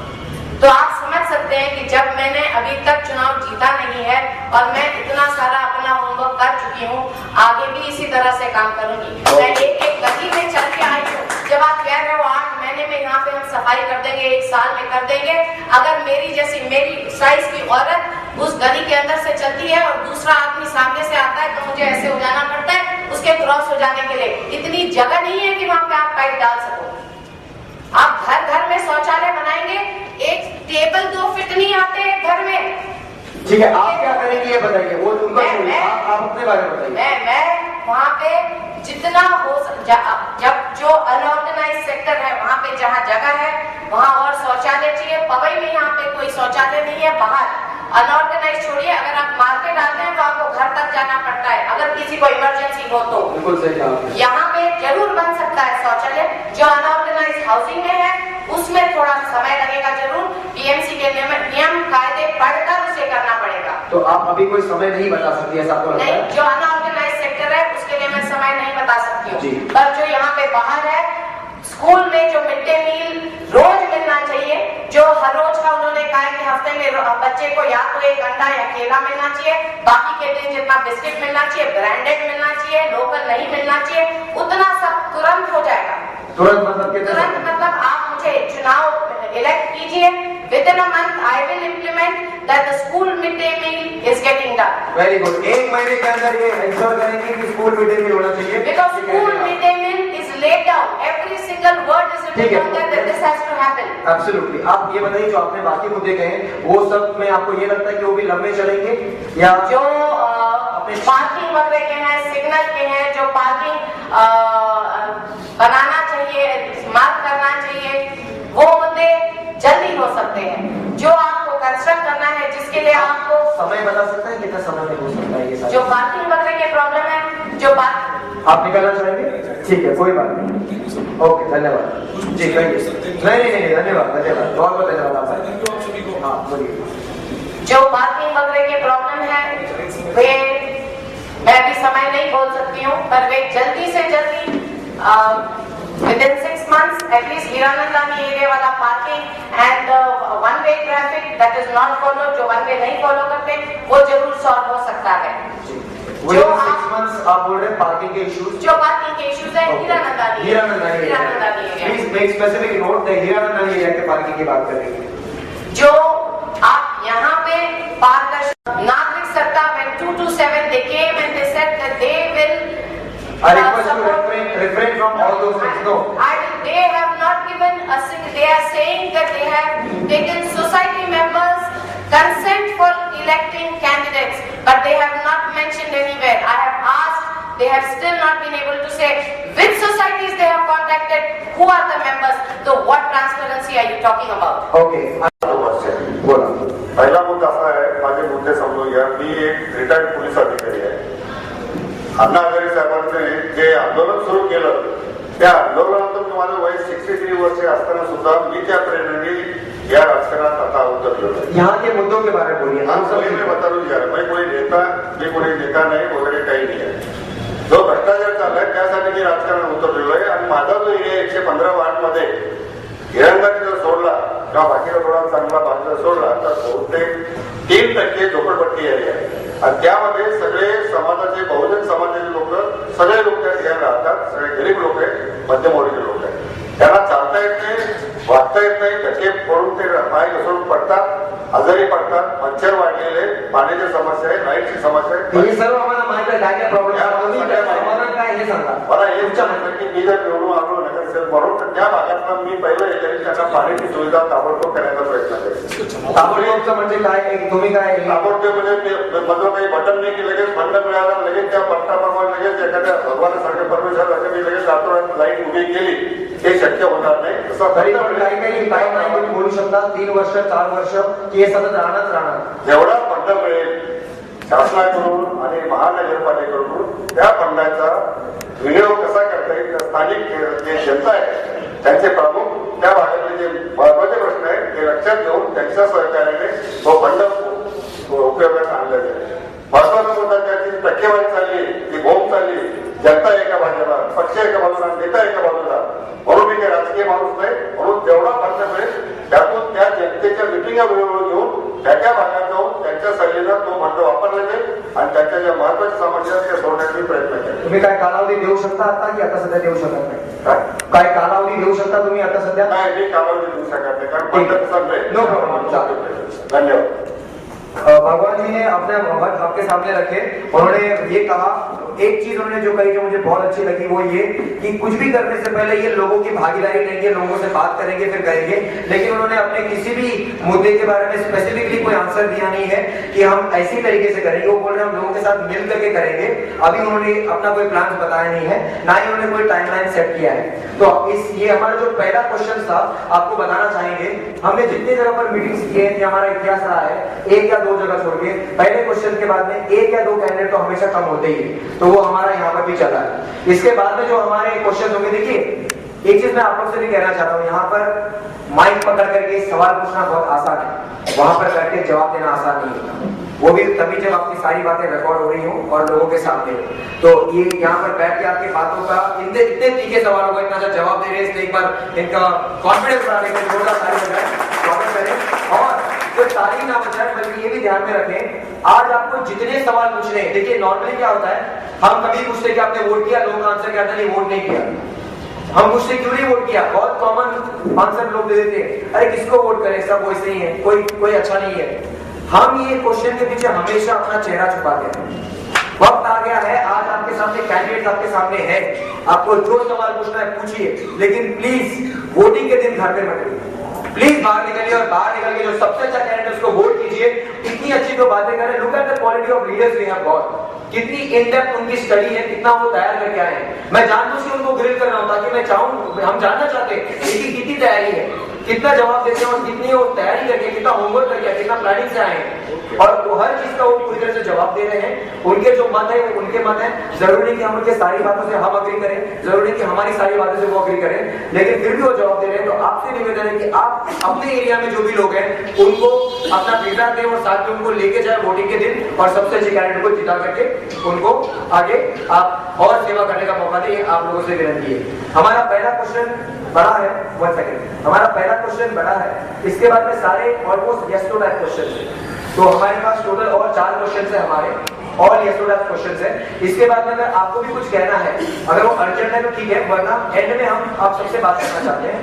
S7: तो आप समझ सकते हैं कि जब मैंने अभी तक चुनाव जीता नहीं है और मैं इतना सारा अपना होमवर्क कर चुकी हूँ, आगे भी इसी तरह से काम करूंगी। मैं एक गली में चल के आई हूँ। जब आप कह रहे हो 8 महीने में यहाँ पे हम सफाई कर देंगे, 1 साल में कर देंगे, अगर मेरी जैसी मेरी साइज की औरत उस गली के अंदर से चलती है और दूसरा आदमी सामने से आता है तो मुझे ऐसे हो जाना पड़ता है उसके क्रॉस हो जाने के लिए। इतनी जगह नहीं है कि वहां पे आप पाइप डाल सको। आप घर घर में शौचालय बनाएंगे, एक टेबल 2 फीट नहीं आते हैं घर में।
S4: ठीक है, आप क्या करेंगे ये बताइए, वो उनका छोड़िए, आप अपने बारे में बताइए।
S7: मैं वहाँ पे जितना हो जब जो अनऑर्गेनाइज सेक्टर है वहाँ पे जहाँ जगह है वहाँ और शौचालय चाहिए। पवई में यहाँ पे कोई शौचालय नहीं है, बाहर अनऑर्गेनाइज छोड़िए। अगर आप मार्केट आते हैं तो आपको घर तक जाना पड़ता है, अगर किसी को इमरजेंसी हो तो।
S4: बिल्कुल सही कहा।
S7: यहाँ पे जरूर बन सकता है शौचालय। जो अनऑर्गेनाइज हाउसिंग में है उसमें थोड़ा समय लगेगा जरूर। बीएमसी के नियम कायदे पढ़कर उसे करना पड़ेगा।
S4: तो आप अभी कोई समय नहीं बता सकती, ऐसा आपको लगता है?
S7: नहीं, जो अनऑर्गेनाइज सेक्टर है उसके लिए मैं समय नहीं बता सकती हूँ, पर जो यहाँ पे बाहर है, स्कूल में जो मिड डे मील रोज मिलना चाहिए, जो हर रोज का उन्होंने कहा है कि हफ्ते में बच्चे को या तो 1 अंडा या केला मिलना चाहिए, बाकी के दिन जितना बिस्किट मिलना चाहिए, ब्रांडेड मिलना चाहिए, लोकल नहीं मिलना चाहिए, उतना सब तुरंत हो जाएगा।
S4: तुरंत मतलब
S7: आप मुझे चुनाव इलेक्ट कीजिए, within a month I will implement that the school midday meal is getting done.
S4: Very good. 1 महीने के अंदर ये इंश्योर करेंगे कि स्कूल मिड डे मील होना चाहिए।
S7: Because school midday meal is laid down, every single word is written down that this has to happen.
S4: Absolutely. आप ये बताइए जो आपने बाकी मुद्दे कहे वो सब में आपको ये लगता है कि वो भी लंबे चलेंगे या
S7: जो पार्किंग वगैरह के हैं, सिग्नल के हैं, जो पार्किंग बनाना चाहिए, मार्क करना चाहिए, वो मुद्दे जल्दी हो सकते हैं। जो आपको कंस्ट्रक्ट करना है जिसके लिए आपको
S4: समय बता सकते हैं कितना समय में हो सकता है ये सारा?
S7: जो पार्किंग वगैरह के प्रॉब्लम है, जो
S4: आप निकलना चाहेंगे? ठीक है, कोई बात नहीं। ओके, धन्यवाद जी, थैंक यू। नहीं, धन्यवाद, बहुत बहुत धन्यवाद आपका। हाँ, बोलिए।
S7: जो पार्किंग वगैरह की प्रॉब्लम है वे मैं अभी समय नहीं बोल सकती हूँ, पर वे जल्दी से जल्दी within 6 months at least Hiranandani area वाला parking and one way traffic that is not follow, जो वन वे नहीं फॉलो करते वो जरूर सॉल्व हो सकता है।
S4: जो 6 months आप बोल रहे हैं पार्किंग के इश्यूज,
S7: जो पार्किंग के इश्यूज है Hiranandani area,
S4: please make specific note the Hiranandani area के पार्किंग की बात कर रही है।
S7: जो आप यहाँ पे पारदर्शी नागरिक सत्ता when 227 they came and they said that they will
S4: I request you to refrain from all those things. No.
S7: They have not given a single. They are saying that they have taken society members' consent for electing candidates, but they have not mentioned anywhere. I have asked. They have still not been able to say which societies they have contacted, who are the members. So what transparency are you talking about?
S4: Okay. बोला.
S6: पहिला मुद्दा असा आहे, माझे मुद्दे समजून घ्या. मी एक रिटायर्ड पोलीस अधिकारी आहे. अण्णा हजारे साहेबांनी जे आंदोलन सुरू केलं त्या आंदोलनातून माझं वय 63 वर्षे असताना सुद्धा मी त्या प्रेरणेने या राजकारणात आता उतरलेलो आहे.
S4: यहाँ के मुद्दों के बारे में बोलिए.
S6: हम सभी में बता दूं यार, मैं कोई नेता नाही वगैरे काही नाही आहे. जो भ्रष्टाचार चाललाय त्यासाठी मी राजकारणात उतरलेलो आहे आणि माझा जो एरिया 115 वार्ड मध्ये हिरंगाने जर सोडला किंवा बाकीचा थोडा चांगला भाग जर सोडला तर बहुतेक 3% झोपडपट्टी एरिया आहे आणि त्यामध्ये सगळे समाजाचे बहुजन समाजाचे लोक सगळे लोक त्या ठिकाणी राहतात. सगळे गरीब लोक आहेत, मध्यमवर्गीय लोक आहेत. त्यांना चालता येत नाही, वागता येत नाही, धक्के पडून ते पाय घसरून पडतात, आजारी पडतात, मच्छर वाढलेले, पाण्याची समस्या आहे, लाईटची समस्या आहे.
S4: हे सर्व आम्हाला माहिती आहे. काय काय प्रॉब्लेम समाधान काय हे सांगा.
S6: मला हे विचारायचं की मी जर निवडून आलो नगरसेवक म्हणून तर त्या भागातनं मी पहिलं येते त्यांना पाण्याची सुविधा ताबडतोब करण्याचा प्रयत्न करेन.
S4: ताबडतोबचं म्हणजे काय, तुम्ही काय
S6: ताबडतोब म्हणजे माझं काही बटन नाही की लगेच फंड मिळाला लगेच त्या पट्टाप्रमाणे लगेच एखाद्या भगवानासारख्या परमेश्वरासारख्या मी लगेच रातोरात लाईट उभी केली, हे शक्य होणार नाही. तसं
S4: तरी पण काही टाइम नाही तुम्ही बोलू शकता. 3 वर्ष 4 वर्ष की हे सतत राहणार.
S6: जेवढा फंड मिळेल शासनाकडून आणि महानगरपालिकेकडून त्या फंडाचा विनियोग कसा करता येईल, स्थानिक जे जनता आहे त्यांचे प्रमुख त्या भागातले जे महत्वाचे प्रश्न आहेत ते लक्षात घेऊन त्यांच्या सहकार्याने तो फंड उपयोगात आणला जाईल. महत्वाचा मुद्दा त्याची टक्केवारी चालली, ती बोंब चालली, जनता एका बाजूला, पक्ष एका बाजूला, नेता एका बाजूला. म्हणून मी काही राजकीय माणूस नाही, म्हणून जेवढा फंड मिळेल त्यातून त्या जनतेच्या मिटिंगा वेळोवेळी घेऊन त्या त्या भागात जाऊन त्यांच्या सल्लेनं तो फंड वापरला जाईल आणि त्यांच्या ज्या महत्वाच्या समस्या त्या सोडण्याचा प्रयत्न केला.
S4: तुम्ही काय कालावधी देऊ शकता आता की आता सध्या देऊ शकत नाही? काय कालावधी देऊ शकता तुम्ही आता सध्या?
S6: नाही, मी कालावधी देऊ शकत नाही कारण फंड चाललंय.
S4: No problem.
S6: धन्यवाद.
S4: भगवान जी ने अपने मोहब्बत आपके सामने रखे. उन्होंने ये कहा, एक चीज उन्होंने जो कही जो मुझे बहुत अच्छी लगी वो ये कि कुछ भी करने से पहले ये लोगों की भागीदारी लेंगे, लोगों से बात करेंगे, फिर करेंगे. लेकिन उन्होंने अपने किसी भी मुद्दे के बारे में स्पेसिफिकली कोई आंसर दिया नहीं है कि हम ऐसी तरीके से करेंगे. वो बोल रहे हैं हम लोगों के साथ मिल करके करेंगे. अभी उन्होंने अपना कोई प्लान बताया नहीं है, ना ही उन्होंने कोई टाइमलाइन सेट किया है. तो ये हमारा जो पहला क्वेश्चन था आपको बताना चाहेंगे. हमने जितनी जगह पर मीटिंग्स किए हैं, हमारा इतिहास रहा है, 1 या 2 जगह छोड़ के पहले क्वेश्चन के बाद में 1 या 2 कैंडिडेट तो हमेशा कम होते ही है. तो वो हमारा यहाँ पर भी चला है. इसके बाद में जो हमारे क्वेश्चन होंगे, देखिए एक चीज मैं आप लोग से भी कहना चाहता हूँ, यहाँ पर माइक पकड़ करके सवाल पूछना बहुत आसान है, वहां पर बैठे जवाब देना आसान नहीं होता. वो भी तभी जब आपकी सारी बातें रिकॉर्ड हो रही हो और लोगों के सामने. तो ये यहाँ पर बैठ के आपकी बातों का इतने तीखे सवालों का इतना सा जवाब दे रहे हैं, इसलिए एक बार इनका कॉन्फिडेंस बढ़ाने के लिए जोरदार ताली बजाएं, स्वागत करें. और तो ताली ना बजाएं, बल्कि ये भी ध्यान में रखें आज आपको जितने सवाल पूछने हैं. देखिए नॉर्मली क्या होता है, हम कभी पूछते कि आपने वोट किया, लोगों का आंसर क्या था, नहीं वोट नहीं किया. हम पूछते क्यों नहीं वोट किया, बहुत कॉमन आंसर लोग दे देते हैं, अरे किसको वोट करें, सब वैसे ही है, कोई अच्छा नहीं है. हम ये क्वेश्चन के पीछे हमेशा अपना चेहरा छुपाते हैं. वक्त आ गया है, आज आपके सामने कैंडिडेट आपके सामने है, आपको जो सवाल पूछना है पूछिए, लेकिन प्लीज वोटिंग के दिन घर पे मत रहिए. प्लीज बाहर निकलिए और बाहर निकल के जो सबसे अच्छा कैंडिडेट उसको वोट कीजिए. इतनी अच्छी तो बातें करें. Look at the quality of leaders we have got. कितनी इन डेप्थ उनकी स्टडी है, कितना वो तैयार करके आए हैं. मैं जानबूझ के उनको ग्रिल कर रहा हूं ताकि मैं चाहूं, हम जानना चाहते हैं कि कितनी तैयारी है, कितना जवाब देते हैं और कितनी वो तैयारी करके, कितना होमवर्क करके, कितना प्लानिंग से आए हैं और वो हर चीज का वो पूरी तरह से जवाब दे रहे हैं, उनके जो मत है वो उनके मत है। जरूरी नहीं कि हम उनके सारी बातों से हम अग्री करें, जरूरी नहीं कि हमारी सारी बातों से वो अग्री करें, लेकिन फिर भी वो जवाब दे रहे हैं। तो आपसे निवेदन है कि आप अपने एरिया में जो भी लोग हैं उनको अपना फीडबैक दें और साथ में उनको लेके जाए वोटिंग के दिन और सबसे अच्छे कैंडिडेट को जिता करके उनको आगे आप और सेवा करने का मौका दें। आप लोगों से विनती है। हमारा पहला क्वेश्चन बड़ा है, 1 सेकंड, हमारा पहला क्वेश्चन बड़ा है, इसके बाद में सारे almost yes two type question है। तो हमारे पास टोटल और 4 क्वेश्चन है हमारे, और यस टू टाइप क्वेश्चन है। इसके बाद में अगर आपको भी कुछ कहना है, अगर वो अर्जेंट है तो ठीक है, वरना एंड में हम आप सबसे बात करना चाहते हैं।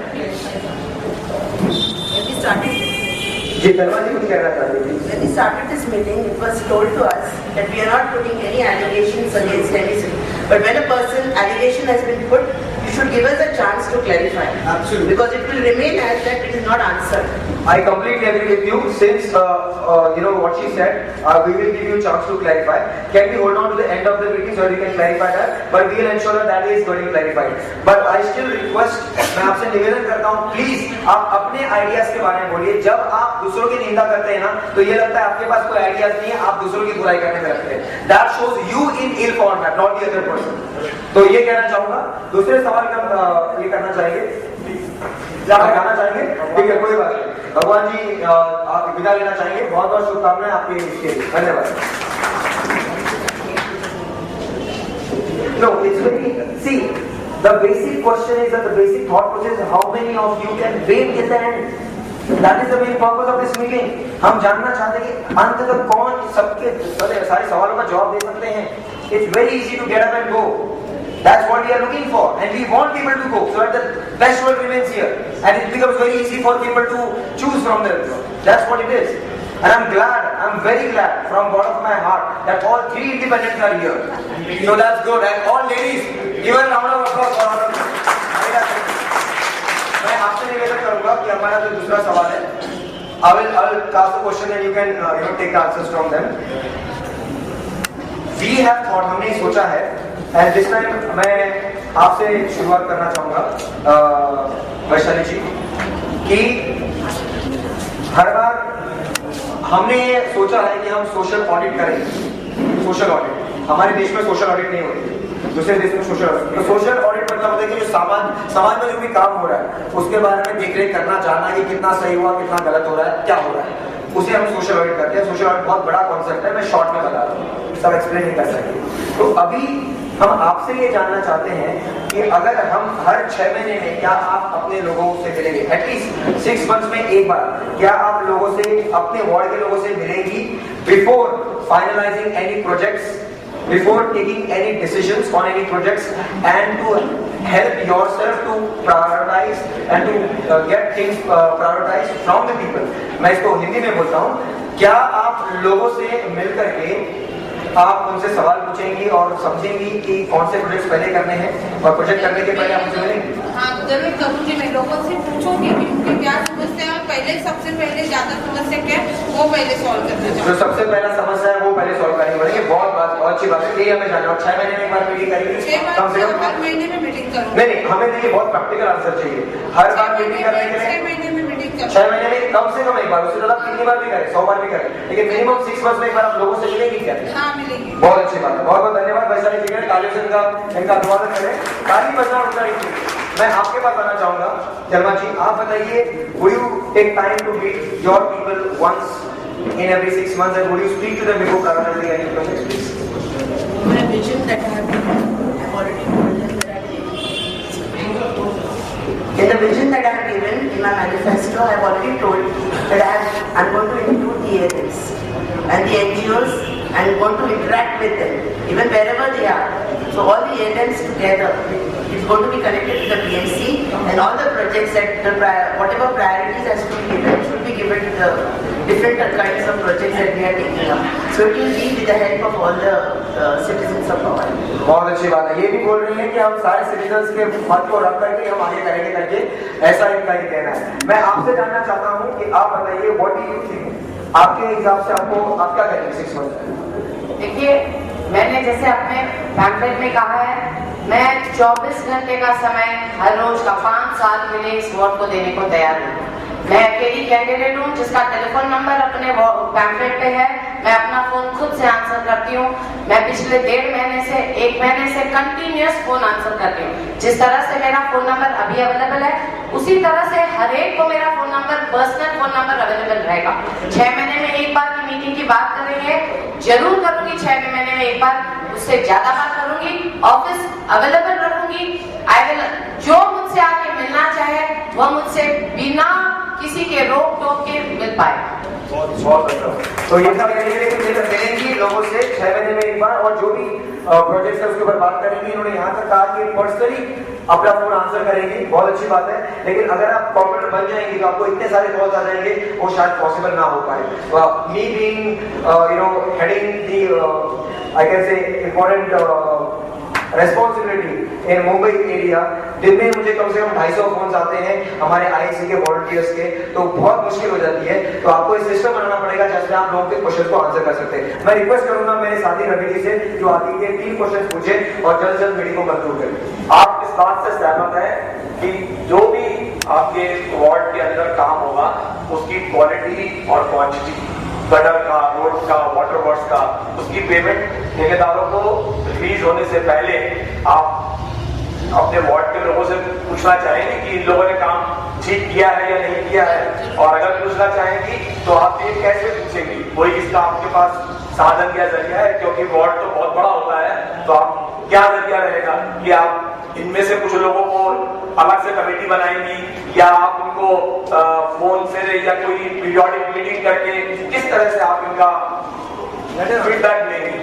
S4: जी धर्मा जी कुछ कहना चाहते थे।
S8: When we started this meeting, it was told to us that we are not putting any allegations against anything. But when a person allegation has been put, you should give us a chance to clarify.
S4: Absolutely.
S8: Because it will remain as that it is not answered.
S4: I completely agree with you. Since you know what she said, we will give you a chance to clarify. Can we hold on to the end of the meeting so we can clarify that? But we will ensure that is going to be clarified. But I still request, मैं आपसे निवेदन करता हूँ, प्लीज आप अपने आइडियाज के बारे में बोलिए। जब आप दूसरों की निंदा करते हैं ना, तो ये लगता है आपके पास कोई आइडियाज नहीं है, आप दूसरों की बुराई करने में लगते हैं। That shows you in ill format, not the other person. तो ये कहना चाहूंगा। दूसरे सवाल का ये करना चाहेंगे, गाना चाहेंगे? ठीक है, कोई बात नहीं। भगवान जी आप विदा लेना चाहेंगे? बहुत बहुत शुभकामनाएं आपके इसके लिए, धन्यवाद। No, it's very, see, the basic question is that the basic thought process is how many of you can wait till the end? That is the main purpose of this meeting. हम जानना चाहते हैं कि अंत तक कौन सबके सारे सवालों का जवाब दे सकते हैं। It's very easy to get up and go. That's what we are looking for, and we want people to go so that the best world remains here, and it becomes very easy for people to choose from them. That's what it is, and I'm very glad from bottom of my heart that all 3 independents are here. So that's good, and all ladies, give a round of applause for all of them. मैं आपसे निवेदन करूंगा कि हमारा जो दूसरा सवाल है, I will cast the question and you can take the answers from them. We have thought, हमने सोचा है, and this time मैं आपसे शुरुआत करना चाहूंगा वैशाली जी, कि हर बार हमने ये सोचा है कि हम सोशल ऑडिट करें। सोशल ऑडिट हमारे देश में सोशल ऑडिट नहीं होती, दूसरे देश में सोशल ऑडिट। तो सोशल ऑडिट मतलब होता है कि जो समाज में जो भी काम हो रहा है उसके बारे में देखरेख करना, जानना कि कितना सही हुआ, कितना गलत हो रहा है, क्या हो रहा है, उसे हम सोशल ऑडिट करते हैं। सोशल ऑडिट बहुत बड़ा कॉन्सेप्ट है, मैं शॉर्ट में बता रहा हूँ, सब एक्सप्लेन नहीं कर सकते। तो अभी हम आपसे ये जानना चाहते हैं कि अगर हम हर 6 महीने में, क्या आप अपने लोगों से मिलेंगे? एटलीस्ट 6 मंथ्स में एक बार क्या आप लोगों से, अपने वार्ड के लोगों से मिलेंगी before finalising any projects, before taking any decisions on any projects, and to help yourself to prioritize and to get things prioritized from the people. मैं इसको हिंदी में बोलता हूँ, क्या आप लोगों से मिलकर के आप उनसे सवाल पूछेंगी और समझेंगी कि कौन से प्रोजेक्ट्स पहले करने हैं, और प्रोजेक्ट करने के पहले आप मुझे मिलेंगे?
S9: हाँ जरूर करूँगी, मैं लोगों से पूछूंगी कि उनकी क्या समस्या है, पहले सबसे पहले ज्यादा समस्या क्या है वो पहले सॉल्व करना चाहूँगी।
S4: जो सबसे पहला समस्या है वो पहले सॉल्व करनी पड़ेगी। बहुत अच्छी बात है, ये हमें जानना। 6 महीने में एक बार मीटिंग करेंगे, कम से कम
S9: हर महीने में मीटिंग करूँ।
S4: नहीं, हमें देखिए बहुत प्रैक्टिकल आंसर चाहिए। हर बार मीटिंग करने के लिए
S9: 6 महीने में मीटिंग करूँ,
S4: 6 महीने में कम से कम एक बार, उससे ज्यादा 3 बार भी करें, 100 बार भी करें, लेकिन मिनिमम 6 मंथ्स में एक बार आप लोगों से मिलेंगी क्या?
S9: हाँ मिलेगी।
S4: बहुत अच्छी बात है, बहुत बहुत धन्यवाद वैशाली जी के तालियों से इनका अभिवादन करें। ताली बजना उनका ही। मैं आपके पास आना चाहूंगा जलमा जी, आप बताइए, would you take time to meet your people once in every 6 months, and would you speak to them before prioritizing any projects, please?
S8: My vision that I have already told them that in the vision that I have given in my manifesto, I have already told that I'm going to include the ANS and the NGOs, and I'm going to interact with them, even wherever they are. So all the ANS together, it's going to be connected to the PMC, and all the projects that whatever priorities has to be given should be given to the different kinds of projects that we are taking up. So it will be with the help of all the citizens of our.
S4: बहुत अच्छी बात है। ये भी बोल रही है कि हम सारे सिटीजन्स के मत को रख करके हम आगे करेंगे करके, ऐसा इनका ही कहना है। मैं आपसे जानना चाहता हूँ कि आप बताइए, व्हाट डू यू थिंक, आपके हिसाब से आपको आप क्या करेंगे 6 मंथ में?
S11: देखिए, मैंने जैसे अपने पैम्फलेट में कहा है, मैं 24 घंटे का समय हर रोज का 5 साल के लिए इस वोट को देने को तैयार हूँ। मैं अकेली कैंडिडेट हूँ जिसका टेलीफोन नंबर अपने पैम्फलेट पे है। मैं अपना फोन खुद से आंसर करती हूँ। मैं पिछले 1.5 महीने से 1 महीने से कंटिन्यूअस फोन आंसर करती हूँ। जिस तरह से मेरा फोन नंबर अभी अवेलेबल है, उसी तरह से हर एक को मेरा phone number, personal phone number available रहेगा। 6 महीने में एक बार की मीटिंग की बात करेंगे, जरूर करूंगी। 6 महीने में एक बार, उससे ज्यादा बात करूंगी। ऑफिस अवेलेबल रखूंगी। आई विल, जो मुझसे आके मिलना चाहे वह मुझसे बिना किसी के रोक टोक के मिल पाए।
S4: तो ये सब मिलेंगी लोगों से 6 महीने में एक बार, और जो भी प्रोजेक्ट है उसके ऊपर बात करेंगी। इन्होंने यहाँ तक कहा कि पर्सनली अपना फोन आंसर करेंगी, बहुत अच्छी बात है। लेकिन अगर आप कॉर्पोरेटर बन जाएंगे तो आपको इतने सारे कॉल्स आ जाएंगे, वो शायद पॉसिबल ना हो पाए। Me being heading the I can say important responsibility in Mumbai area, दिन में मुझे कम से कम 250 फोन आते हैं हमारे आईसी के वॉलंटियर्स के, तो बहुत मुश्किल हो जाती है। तो आपको एक सिस्टम बनाना पड़ेगा जिसमें आप लोगों के क्वेश्चन को आंसर कर सकते हैं। मैं रिक्वेस्ट करूंगा मेरे साथी रवि जी से, जो आगे के 3 क्वेश्चन पूछे और जल्द जल्द मीटिंग को कंक्लूड करें।
S5: आप इस बात से सहमत हैं कि जो भी आपके वार्ड के अंदर काम होगा उसकी क्वालिटी और क्वांटिटी, गटर का, रोड का, वाटर वर्क्स का, उसकी पेमेंट ठेकेदारों को रिलीज होने से पहले आप अपने वार्ड के लोगों से पूछना चाहेंगे कि इन लोगों ने काम ठीक किया है या नहीं किया है? और अगर पूछना चाहेंगी तो आप ये कैसे पूछेंगी? कोई इसका आपके पास साधन या जरिया है? क्योंकि वार्ड तो बहुत बड़ा होता है, तो आप क्या जरिया रहेगा कि आप इनमें से कुछ लोगों को अलग से कमेटी बनाएंगी, या आप उनको फोन से या कोई पीरियोडिक मीटिंग करके किस तरह से आप इनका फीडबैक लेंगे?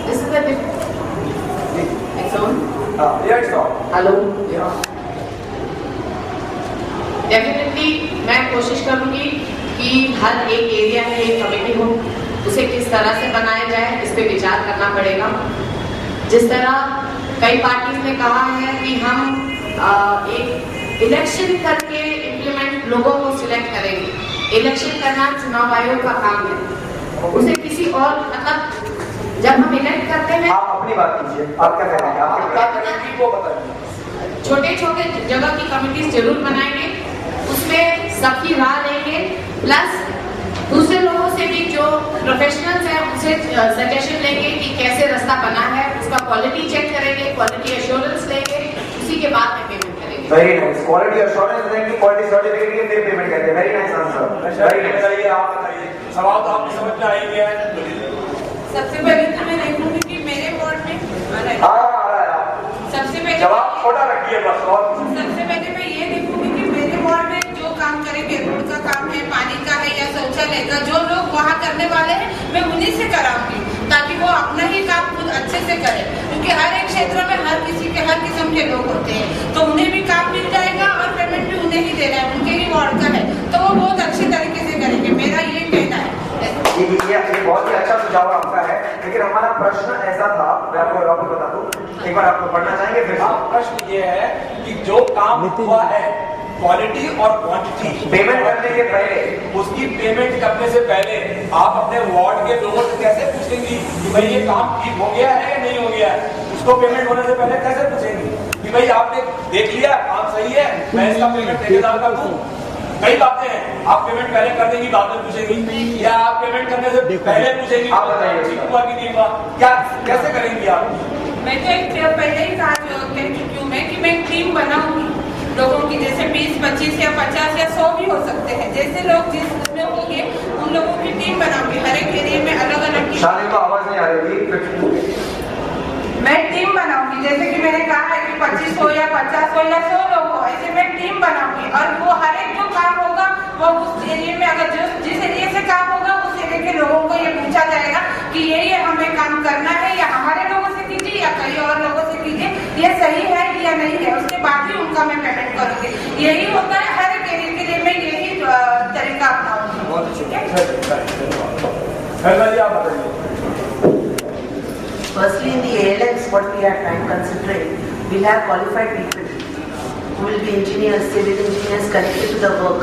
S11: This is the it's on.
S5: Yeah, it's on.
S11: Hello. Definitely मैं कोशिश करूंगी कि हर एक एरिया में एक कमेटी हो, उसे किस तरह से बनाया जाए इस पे विचार करना पड़ेगा। जिस तरह कई पार्टीज ने कहा है कि हम एक इलेक्शन करके इम्प्लीमेंट लोगों को सिलेक्ट करेंगे। इलेक्शन करना चुनाव आयोग का काम है, उसे किसी और, मतलब जब हम इलेक्ट करते हैं,
S4: आप अपनी बात कीजिए, आप क्या कह रहे हैं?
S11: छोटे छोटे जगह की कमिटीज जरूर बनाएंगे, उसमें सबकी राय लेंगे, प्लस दूसरे लोगों से भी जो प्रोफेशनल्स हैं उनसे सजेशन लेंगे कि कैसे रास्ता बना है, उसका क्वालिटी चेक करेंगे, क्वालिटी एश्योरेंस लेंगे, उसी के बाद में पेमेंट करेंगे।
S4: वेरी नाइस, क्वालिटी एश्योरेंस देंगे, क्वालिटी सर्टिफिकेट के फिर पेमेंट करेंगे। Very nice answer, very nice.
S5: बताइए, आप बताइए, सवाल तो आपकी समझ में आएंगे।
S9: सबसे पहले तो मैं देखूंगी कि मेरे वार्ड में सबसे पहले
S5: जवाब छोटा रखिए बस। और
S9: सबसे पहले मैं ये देखूंगी कि मेरे वार्ड में जो काम करेंगे, रोड का काम है, पानी का है या शौचालय का, जो लोग वहाँ करने वाले हैं मैं उन्हीं से कराऊंगी, ताकि वो अपना ही काम खुद अच्छे से करें। क्योंकि हर एक क्षेत्र में हर किसी के हर किस्म के लोग होते हैं, तो उन्हें भी काम मिल जाएगा और पेमेंट भी उन्हें ही देना है, उनके ही वार्ड का है, तो वो बहुत अच्छे तरीके से करेंगे। मेरा ये कहना है।
S4: ये बहुत ही अच्छा सुझाव आपका है, लेकिन हमारा प्रश्न ऐसा था, मैं आपको बता दूं, एक बार आपको पढ़ना चाहेंगे फिर?
S5: प्रश्न ये है कि जो काम हुआ है, क्वालिटी और क्वांटिटी,
S4: पेमेंट करने के पहले,
S5: उसकी पेमेंट करने से पहले आप अपने वार्ड के लोगों से कैसे पूछेंगी कि भाई ये काम ठीक हो गया है या नहीं हो गया है? उसको पेमेंट होने से पहले कैसे पूछेंगी कि भाई आपने देख लिया काम सही है, मैं इसका पेमेंट ठेकेदार का दूं? कई बातें हैं, आप पेमेंट पहले कर देंगी, बाद में पूछेंगी, या आप पेमेंट करने से पहले पूछेंगी
S4: आप बताइए
S5: ठीक हुआ कि नहीं हुआ, क्या कैसे करेंगी आप?
S9: मैं तो एक पहले ही कह चुकी हूँ मैं कि मैं एक टीम बनाऊंगी लोगों की, जैसे 20, 25 या 50 या 100 भी हो सकते हैं, जैसे लोग जिस उसमें होंगे उन लोगों की टीम बनाऊंगी। हर एक एरिया में अलग अलग
S4: शादी को आवाज नहीं आ रही,
S9: मैं टीम बनाऊंगी, जैसे कि मैंने कहा है कि 25 हो या 50 हो या 100 लोग हो, ऐसे मैं टीम बनाऊंगी। और वो हर एक जो काम होगा वो उस एरिया में, अगर जिस एरिया से काम होगा उस एरिया के लोगों को ये पूछा जाएगा कि ये हमें काम करना है, या हमारे लोगों से कीजिए या कई और लोगों से कीजिए, ये सही है या नहीं है, उसके बाद ही उनका मैं पेमेंट करूंगी। यही होता है हर एक एरिया के लिए, मैं यही तरीका अपनाऊंगी।
S8: Firstly, in the ALMs, what we are trying to concentrate, we'll have qualified people who will be engineers, civil engineers connected to the work.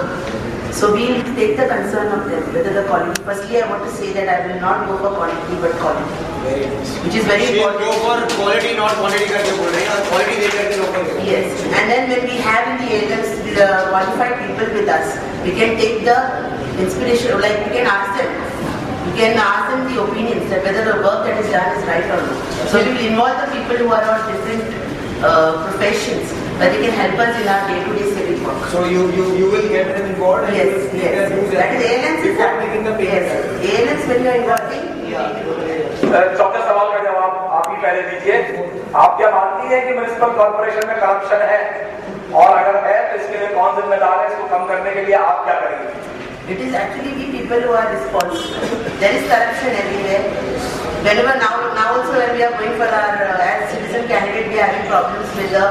S8: So we'll take the concern of them, whether the quality. Firstly, I want to say that I will not go for quantity but quality, which is very important.
S4: Go for quality, not quantity करके बोल रहे हैं, और quality दे करके लोगों को.
S8: Yes, and then when we have in the ALMs the qualified people with us, we can take the inspiration, like we can ask them. You can ask them the opinions that whether the work that is done is right or not. So we will involve the people who are on different professions, but they can help us in our day-to-day civic work.
S4: So you will get them involved. And
S8: Yes, yes. That is ALMs.
S4: Before making the payment.
S8: Yes, ALMs when you are involving.
S5: चौथे सवाल का जवाब आप ही पहले दीजिए। आप क्या मानती हैं कि म्युनिसिपल कॉर्पोरेशन में करप्शन है, और अगर है तो इसके लिए कौन जिम्मेदार है? इसको कम करने के लिए आप क्या करेंगे?
S8: It is actually we people who are responsible. There is corruption everywhere. Whenever now also when we are going for our as citizen candidate, we are having problems with the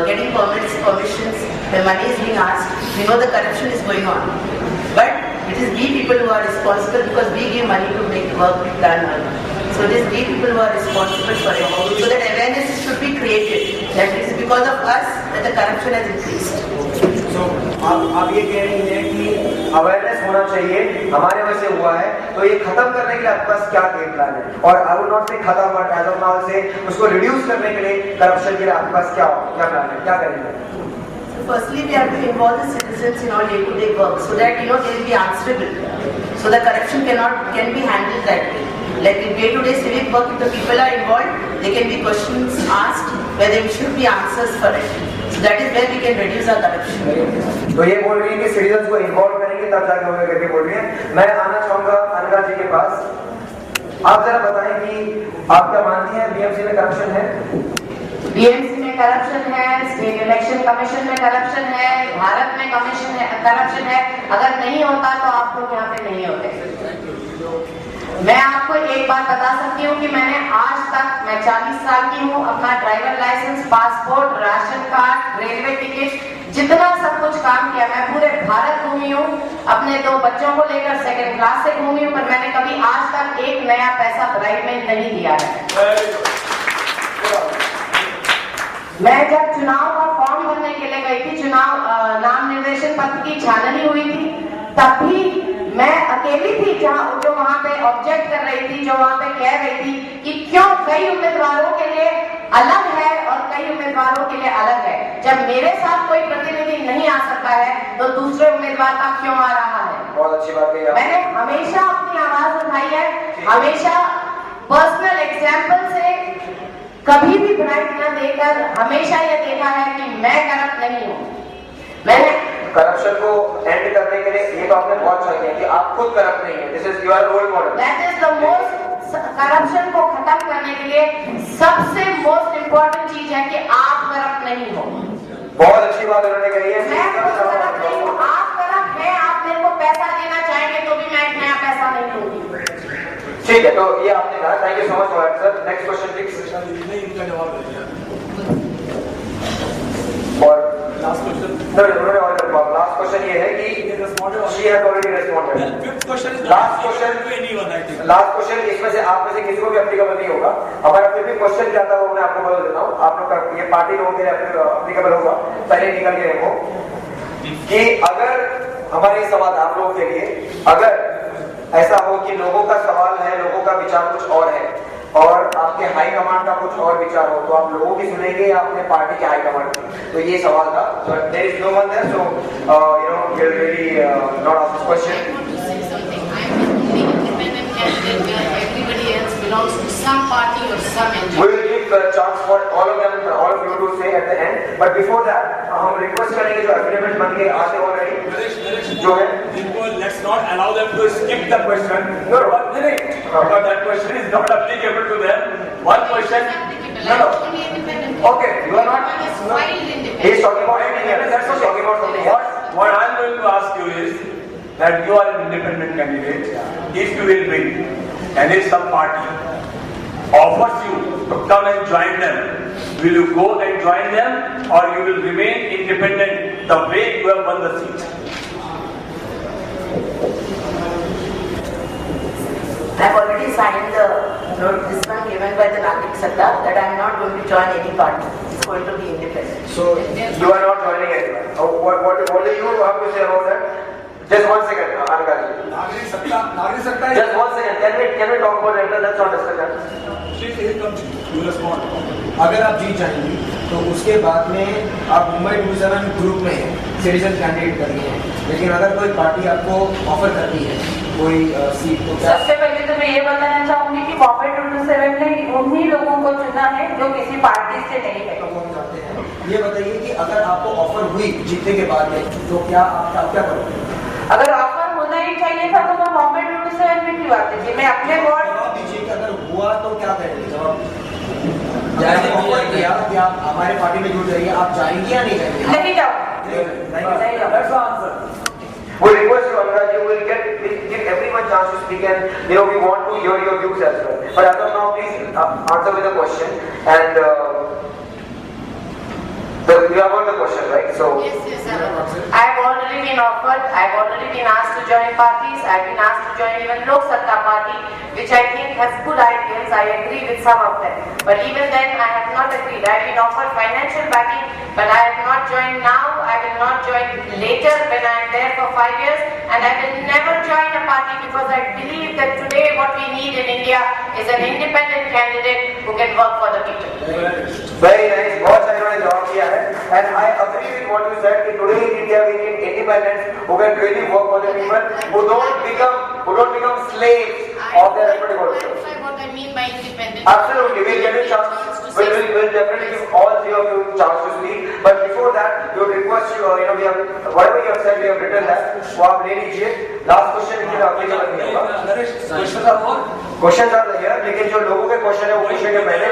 S8: getting permits, permissions. When money is being asked, we know the corruption is going on. But it is we people who are responsible because we give money to make work done well. So it is we people who are responsible for it. So that awareness should be created. That it is because of us that the corruption has increased.
S4: So आप ये कह रही हैं कि अवेयरनेस होना चाहिए, हमारे वजह से हुआ है, तो ये खत्म करने के लिए आपके पास क्या गेम प्लान है? और आई वुड नॉट से खत्म, बट एज ऑफ नाउ से उसको रिड्यूस करने के लिए करप्शन के लिए आपके पास क्या प्लान है, क्या करेंगे?
S8: Firstly, we have to involve the citizens in all day-to-day work so that they will be answerable. So the corruption can be handled that way. Like in day-to-day civic work, if the people are involved, there can be questions asked where there should be answers for it. So that is where we can reduce our corruption.
S4: तो ये बोल रही है कि सिटीजन्स को इन्वॉल्व करेंगे तब जाके होगा करके बोल रही है। मैं आना चाहूंगा अनगा जी के पास। आप जरा बताएं कि आप क्या मानती हैं बीएमसी में करप्शन है?
S11: बीएमसी में करप्शन है, स्टेट इलेक्शन कमीशन में करप्शन है, भारत में कमीशन है, करप्शन है। अगर नहीं होता तो आप लोग यहाँ पे नहीं होते। मैं आपको एक बात बता सकती हूँ कि मैंने आज तक, मैं 40 साल की हूँ, अपना driver licence, passport, ration card, railway ticket, जितना सब कुछ काम किया। मैं पूरे भारत घूमी हूँ, अपने 2 बच्चों को लेकर सेकंड क्लास से घूमी हूँ, पर मैंने कभी आज तक एक नया पैसा ब्राइब में नहीं दिया है। मैं जब चुनाव का फॉर्म भरने के लिए गई थी, चुनाव नाम निर्देशन पत्र की छाननी हुई थी, तब भी मैं अकेली थी जो वहाँ पे ऑब्जेक्ट कर रही थी, जो वहाँ पे कह रही थी कि क्यों कई उम्मीदवारों के लिए अलग है और कई उम्मीदवारों के लिए अलग है। जब मेरे साथ कोई प्रतिनिधि नहीं आ सकता है तो दूसरे उम्मीदवार का क्यों आ रहा है?
S4: बहुत अच्छी बात है।
S11: मैंने हमेशा अपनी आवाज उठाई है, हमेशा पर्सनल एग्जाम्पल से कभी भी ब्राइट न देकर हमेशा ये देखा है कि मैं करप्ट नहीं हूँ। मैंने
S4: करप्शन को एंड करने के लिए ये तो आपने बहुत अच्छा किया कि आप खुद करप्ट नहीं है। This is your role model.
S11: That is the most, corruption को खत्म करने के लिए सबसे मोस्ट इम्पोर्टेंट चीज है कि आप करप्ट नहीं हो।
S4: बहुत अच्छी बात उन्होंने कही है।
S11: मैं खुद करप्ट नहीं हूँ, आप करप्ट हैं, आप मेरे को पैसा देना चाहेंगे तो भी मैं एक नया पैसा नहीं दूंगी।
S4: ठीक है, तो ये आपने कहा। Thank you so much for answer. Next question please.
S5: इनका जवाब दीजिए।
S4: और लास्ट क्वेश्चन, उन्होंने लास्ट क्वेश्चन ये है कि she has already responded.
S5: Fifth question,
S4: last question इसमें से आप में से किसी को भी एप्लीकेबल नहीं होगा। हमारा फिर भी क्वेश्चन क्या था वो मैं आपको बता देता हूँ। आप लोग का ये पार्टी लोगों के लिए एप्लीकेबल होगा, पहले निकल के देखो कि अगर हमारे ये सवाल आप लोगों के लिए, अगर ऐसा हो कि लोगों का सवाल है, लोगों का विचार कुछ और है और आपके हाई कमांड का कुछ और विचार हो, तो आप लोगों की सुनेंगे या अपने पार्टी के हाई कमांड की? तो ये सवाल था। There is no one there, so you know we will really not ask this question.
S7: Everybody else belongs to some party or some NGO.
S4: We will give the chance for all of them, all of you to say at the end. But before that, हम request करेंगे जो एफिडेविट बन के आते ऑलरेडी जो है,
S5: इनको let's not allow them to skip the question. No, because that question is not applicable to them. One question. No. Okay, you are not.
S4: He is talking about anything. That's not talking about something.
S5: What I am going to ask you is that you are an independent candidate. If you will win, and if some party offers you to come and join them, will you go and join them, or you will remain independent the way you have won the seat?
S8: I have already signed the note, this one given by the Nagrik Sabha, that I am not going to join any party. It's going to be independent.
S4: So you are not joining anyone. What do you have to say about that? Just 1 second, Anka ji.
S5: नागरिक सत्ता
S4: Just 1 second. Can we talk about it? Let's not discuss that.
S12: अगर आप जीत जाएंगी तो उसके बाद में आप मुंबई 27 ग्रुप में सिटीजन कैंडिडेट कर रही हैं, लेकिन अगर कोई पार्टी आपको ऑफर करती है कोई सीट तो क्या?
S9: सबसे पहले तो मैं ये बताना चाहूंगी कि मुंबई 27 ने उन्हीं लोगों को चुना है जो किसी पार्टी से नहीं है।
S12: तो कौन चाहते हैं? ये बताइए कि अगर आपको ऑफर हुई जीतने के बाद में तो क्या आप क्या करोगे?
S9: अगर ऑफर होना ही चाहिए था तो मैं मुंबई 27 में क्यों आती थी? मैं अपने वोट
S12: जवाब दीजिए कि अगर हुआ तो क्या करेंगे? जवाब जैसे ऑफर किया कि आप हमारे पार्टी में जुड़ जाइए, आप जाएंगे या नहीं जाएंगे?
S9: नहीं जाओ।
S4: We request you, Anurag, you will give everyone chance to speak, and we want to hear your views as well. But as of now, please answer with a question, and you have got the question, right? So
S11: yes, I've already been offered. I've already been asked to join parties. I've been asked to join even Lok Satta party, which I think has good ideas. I agree with some of them, but even then I have not agreed. I've been offered financial backing, but I have not joined now. I will not join later when I am there for 5 years, and I will never join a party because I believe that today what we need in India is an independent candidate who can work for the people.
S4: very nice. बहुत सारे लोगों ने जवाब दिया है, and I agree with what you said. That today in India we need independents who can really work for the people, who don't become slaves of their respective culture.
S11: What I mean by independent.
S4: Absolutely, we'll get a chance. We'll definitely give all 3 of you a chance to speak. But before that, we would request you, we have whatever you have said, we have written that. वो आप ले लीजिए. Last question के लिए आपके जवाब नहीं होगा. Questions are here, लेकिन जो लोगों के question है वो पूछेंगे पहले.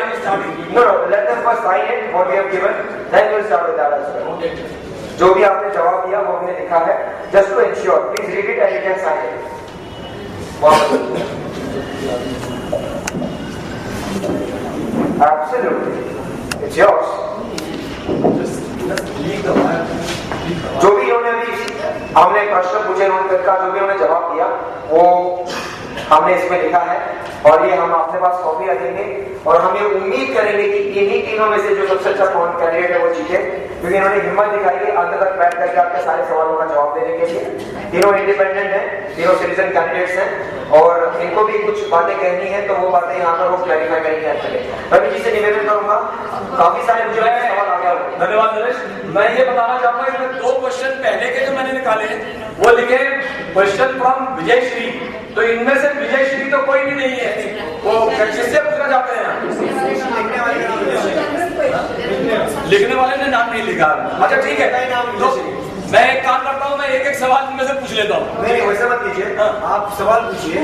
S4: No, let them first sign it what we have given. Then we'll start with that as well. जो भी आपने जवाब दिया वो हमने लिखा है. Just to ensure, please read it and you can sign it. Absolutely, it's yours. जो भी इन्होंने अभी हमने प्रश्न पूछे, इन्होंने का जो भी उन्होंने जवाब दिया वो हमने इसमें लिखा है, और ये हम अपने पास कॉपी रखेंगे, और हम ये उम्मीद करेंगे कि इन्हीं तीनों में से जो सबसे अच्छा कैंडिडेट है वो जीते, क्योंकि इन्होंने हिम्मत दिखाई है अंत तक बैठ करके आपके सारे सवालों का जवाब देने के लिए. तीनों इंडिपेंडेंट हैं, तीनों सिटीजन कैंडिडेट्स हैं, और इनको भी कुछ बातें कहनी है तो वो बातें यहाँ पर वो क्लैरिफाई करेंगे. रवि जी से निवेदन करूंगा, काफी सारे मुझे सवाल आ गया.
S5: धन्यवाद नरेश. मैं ये बताना चाहूंगा कि 2 क्वेश्चन पहले के जो मैंने निकाले वो लिखे क्वेश्चन फ्रॉम विजय श्री, तो इनमें से विजय श्री तो कोई भी नहीं है. वो किससे पूछना चाहते हैं? लिखने वाले ने नाम नहीं लिखा. अच्छा ठीक है, तो मैं एक काम करता हूँ, मैं एक सवाल इनमें से पूछ लेता हूँ.
S12: नहीं, वैसे मत कीजिए, आप सवाल पूछिए,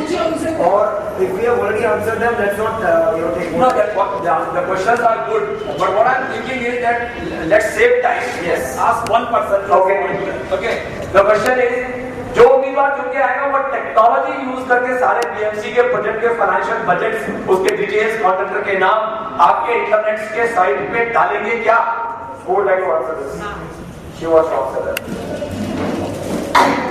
S12: और if we have already answered them, let's not take more.
S5: No, the questions are good, but what I'm thinking is that let's save time.
S12: Yes.
S5: Ask one person.
S4: Okay.
S5: Okay. The question is, जो उम्मीदवार चुन के आएगा वो टेक्नोलॉजी यूज करके सारे बीएमसी के प्रोजेक्ट के फाइनेंशियल बजट्स, उसके डिटेल्स, कॉन्ट्रैक्टर के नाम आपके इंटरनेट के साइट पे डालेंगे क्या?
S4: Who would like to answer this? She wants to answer that.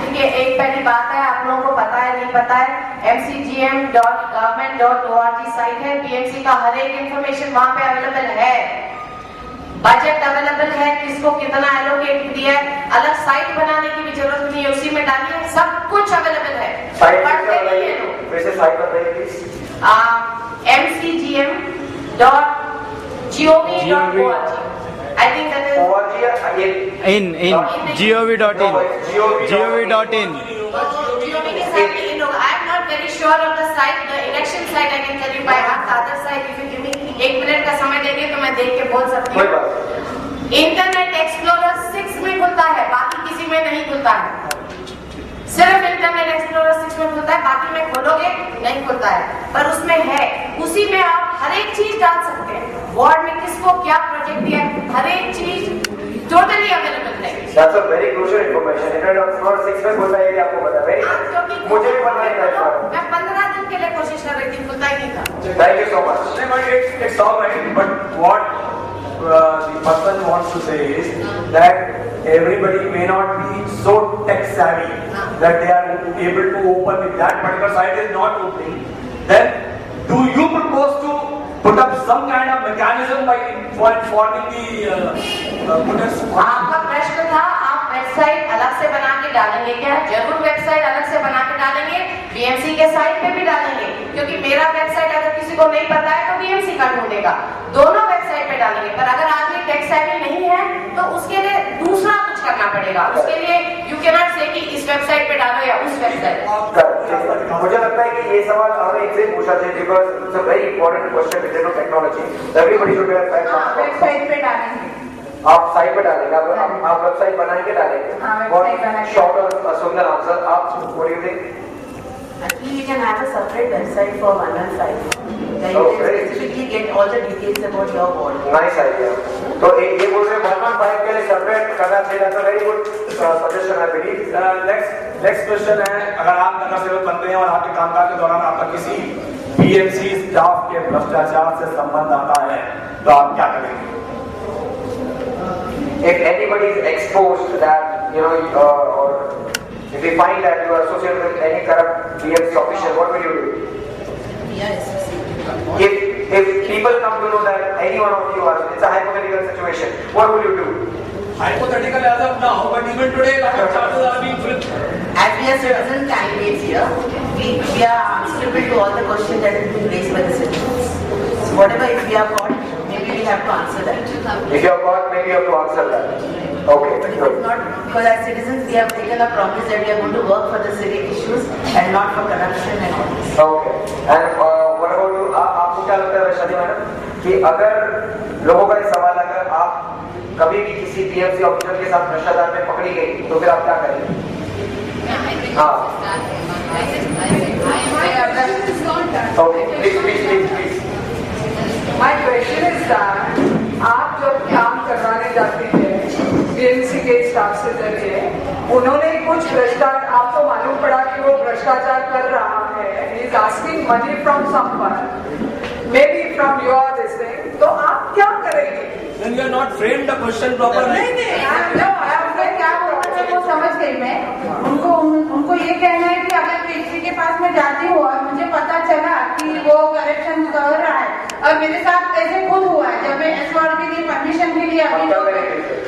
S11: देखिए, एक पहली बात है, आप लोगों को पता है नहीं पता है, mcgm.government.org साइट है, बीएमसी का हर एक इंफॉर्मेशन वहां पे अवेलेबल है. बजट अवेलेबल है, किसको कितना एलोकेट दिया है, अलग साइट बनाने की भी जरूरत नहीं है, उसी में डालिए, सब कुछ अवेलेबल है.
S4: वैसे साइट बताइए please.
S11: mcgm.gov.org. I think that is
S4: org
S2: in gov.in. gov.in.
S11: I am not very sure of the site, the election site. I can tell you by heart. The other site, if you give me 1 minute का समय देंगे तो मैं देख के बोल सकती हूँ. इंटरनेट एक्सप्लोरर 6 में खुलता है, बाकी किसी में नहीं खुलता है. सिर्फ इंटरनेट एक्सप्लोरर 6 में खुलता है, बाकी में खोलोगे नहीं खुलता है, पर उसमें है. उसी में आप हर एक चीज डाल सकते हैं, वार्ड में किसको क्या प्रोजेक्ट दिया है, हर एक चीज टोटली अवेलेबल है.
S4: That's a very crucial information. Internet explorer 6 में खुलता है, ये आपको पता है. मुझे भी पता नहीं था.
S11: मैं 15 दिन के लिए कोशिश कर रही थी, खुलता ही नहीं था.
S4: Thank you so much.
S5: It's all right, but what the person wants to say is that everybody may not be so tech savvy that they are able to open if that particular site is not opening. Then do you propose to put up some kind of mechanism by informing the voters?
S11: आपका प्रश्न था, आप वेबसाइट अलग से बना के डालेंगे क्या? जरूर वेबसाइट अलग से बना के डालेंगे, बीएमसी के साइट पे भी डालेंगे, क्योंकि मेरा वेबसाइट अगर किसी को नहीं पता है तो बीएमसी का ढूंढेगा, दोनों वेबसाइट पे डालेंगे। पर अगर आदमी टेक सेवी नहीं है तो उसके लिए दूसरा कुछ करना पड़ेगा, उसके लिए यू कैन नॉट से कि इस वेबसाइट पे डालो या उस वेबसाइट।
S4: मुझे लगता है कि ये सवाल हमें एक से पूछा जाए, because it's a very important question with no technology, everybody should be
S9: website पे डालेंगे,
S4: आप साइट पे डालेंगे, आप वेबसाइट बनाएंगे डालेंगे। और शॉर्ट और सुंदर आंसर, आप what do you think?
S8: Actually, you can have a separate website for 115. Where you can specifically get all the details about your ward.
S4: Nice idea. तो ये बोल रहे 115 के लिए सेपरेट करना चाहिए, तो very good suggestion I believe.
S5: Next question है, अगर आप नगर सेवक बनते हैं और आपके कामकाज के दौरान आपका किसी बीएमसी स्टाफ के भ्रष्टाचार से संबंध आता है तो आप क्या करेंगे?
S4: If anybody is exposed that, you know, or if you find that you are associated with any corrupt BMC official, what will you do?
S8: Yes.
S4: If people come to know that any one of you are, it's a hypothetical situation, what will you do?
S5: Hypothetical as of now, but even today, a lot of charges are being flipped.
S8: As we are citizen candidates here, we are answerable to all the questions that have been raised by the citizens. So whatever if we are caught, maybe we have to answer that.
S4: If you are caught, maybe you have to answer that. Okay,
S8: But if
S4: good.
S8: it's not, because as citizens we have taken a promise that we are going to work for the civic issues and not for corruption and all this.
S4: Okay. And what about you? आपको क्या लगता है वैशाली मैडम कि अगर लोगों का एक सवाल, अगर आप कभी भी किसी बीएमसी ऑफिसर के साथ भ्रष्टाचार में पकड़ी गई तो फिर आप क्या करेंगे? हाँ। Okay, please.
S13: My question is that आप जब काम करवाने जाते हैं बीएमसी के स्टाफ से जरिए, उन्होंने कुछ भ्रष्टाचार, आपको मालूम पड़ा कि वो भ्रष्टाचार कर रहा है, he is asking money from someone, maybe from your this thing, तो आप क्या करेंगे?
S5: Then you are not framed the question properly.
S9: क्या बोलना है वो समझ गई मैं। उनको ये कहना है कि अगर किसी के पास मैं जाती हूँ और मुझे पता चला कि वो करप्शन कर रहा है, और मेरे साथ ऐसे खुद हुआ है जब मैं एस वार्ड के लिए परमिशन के लिए अभी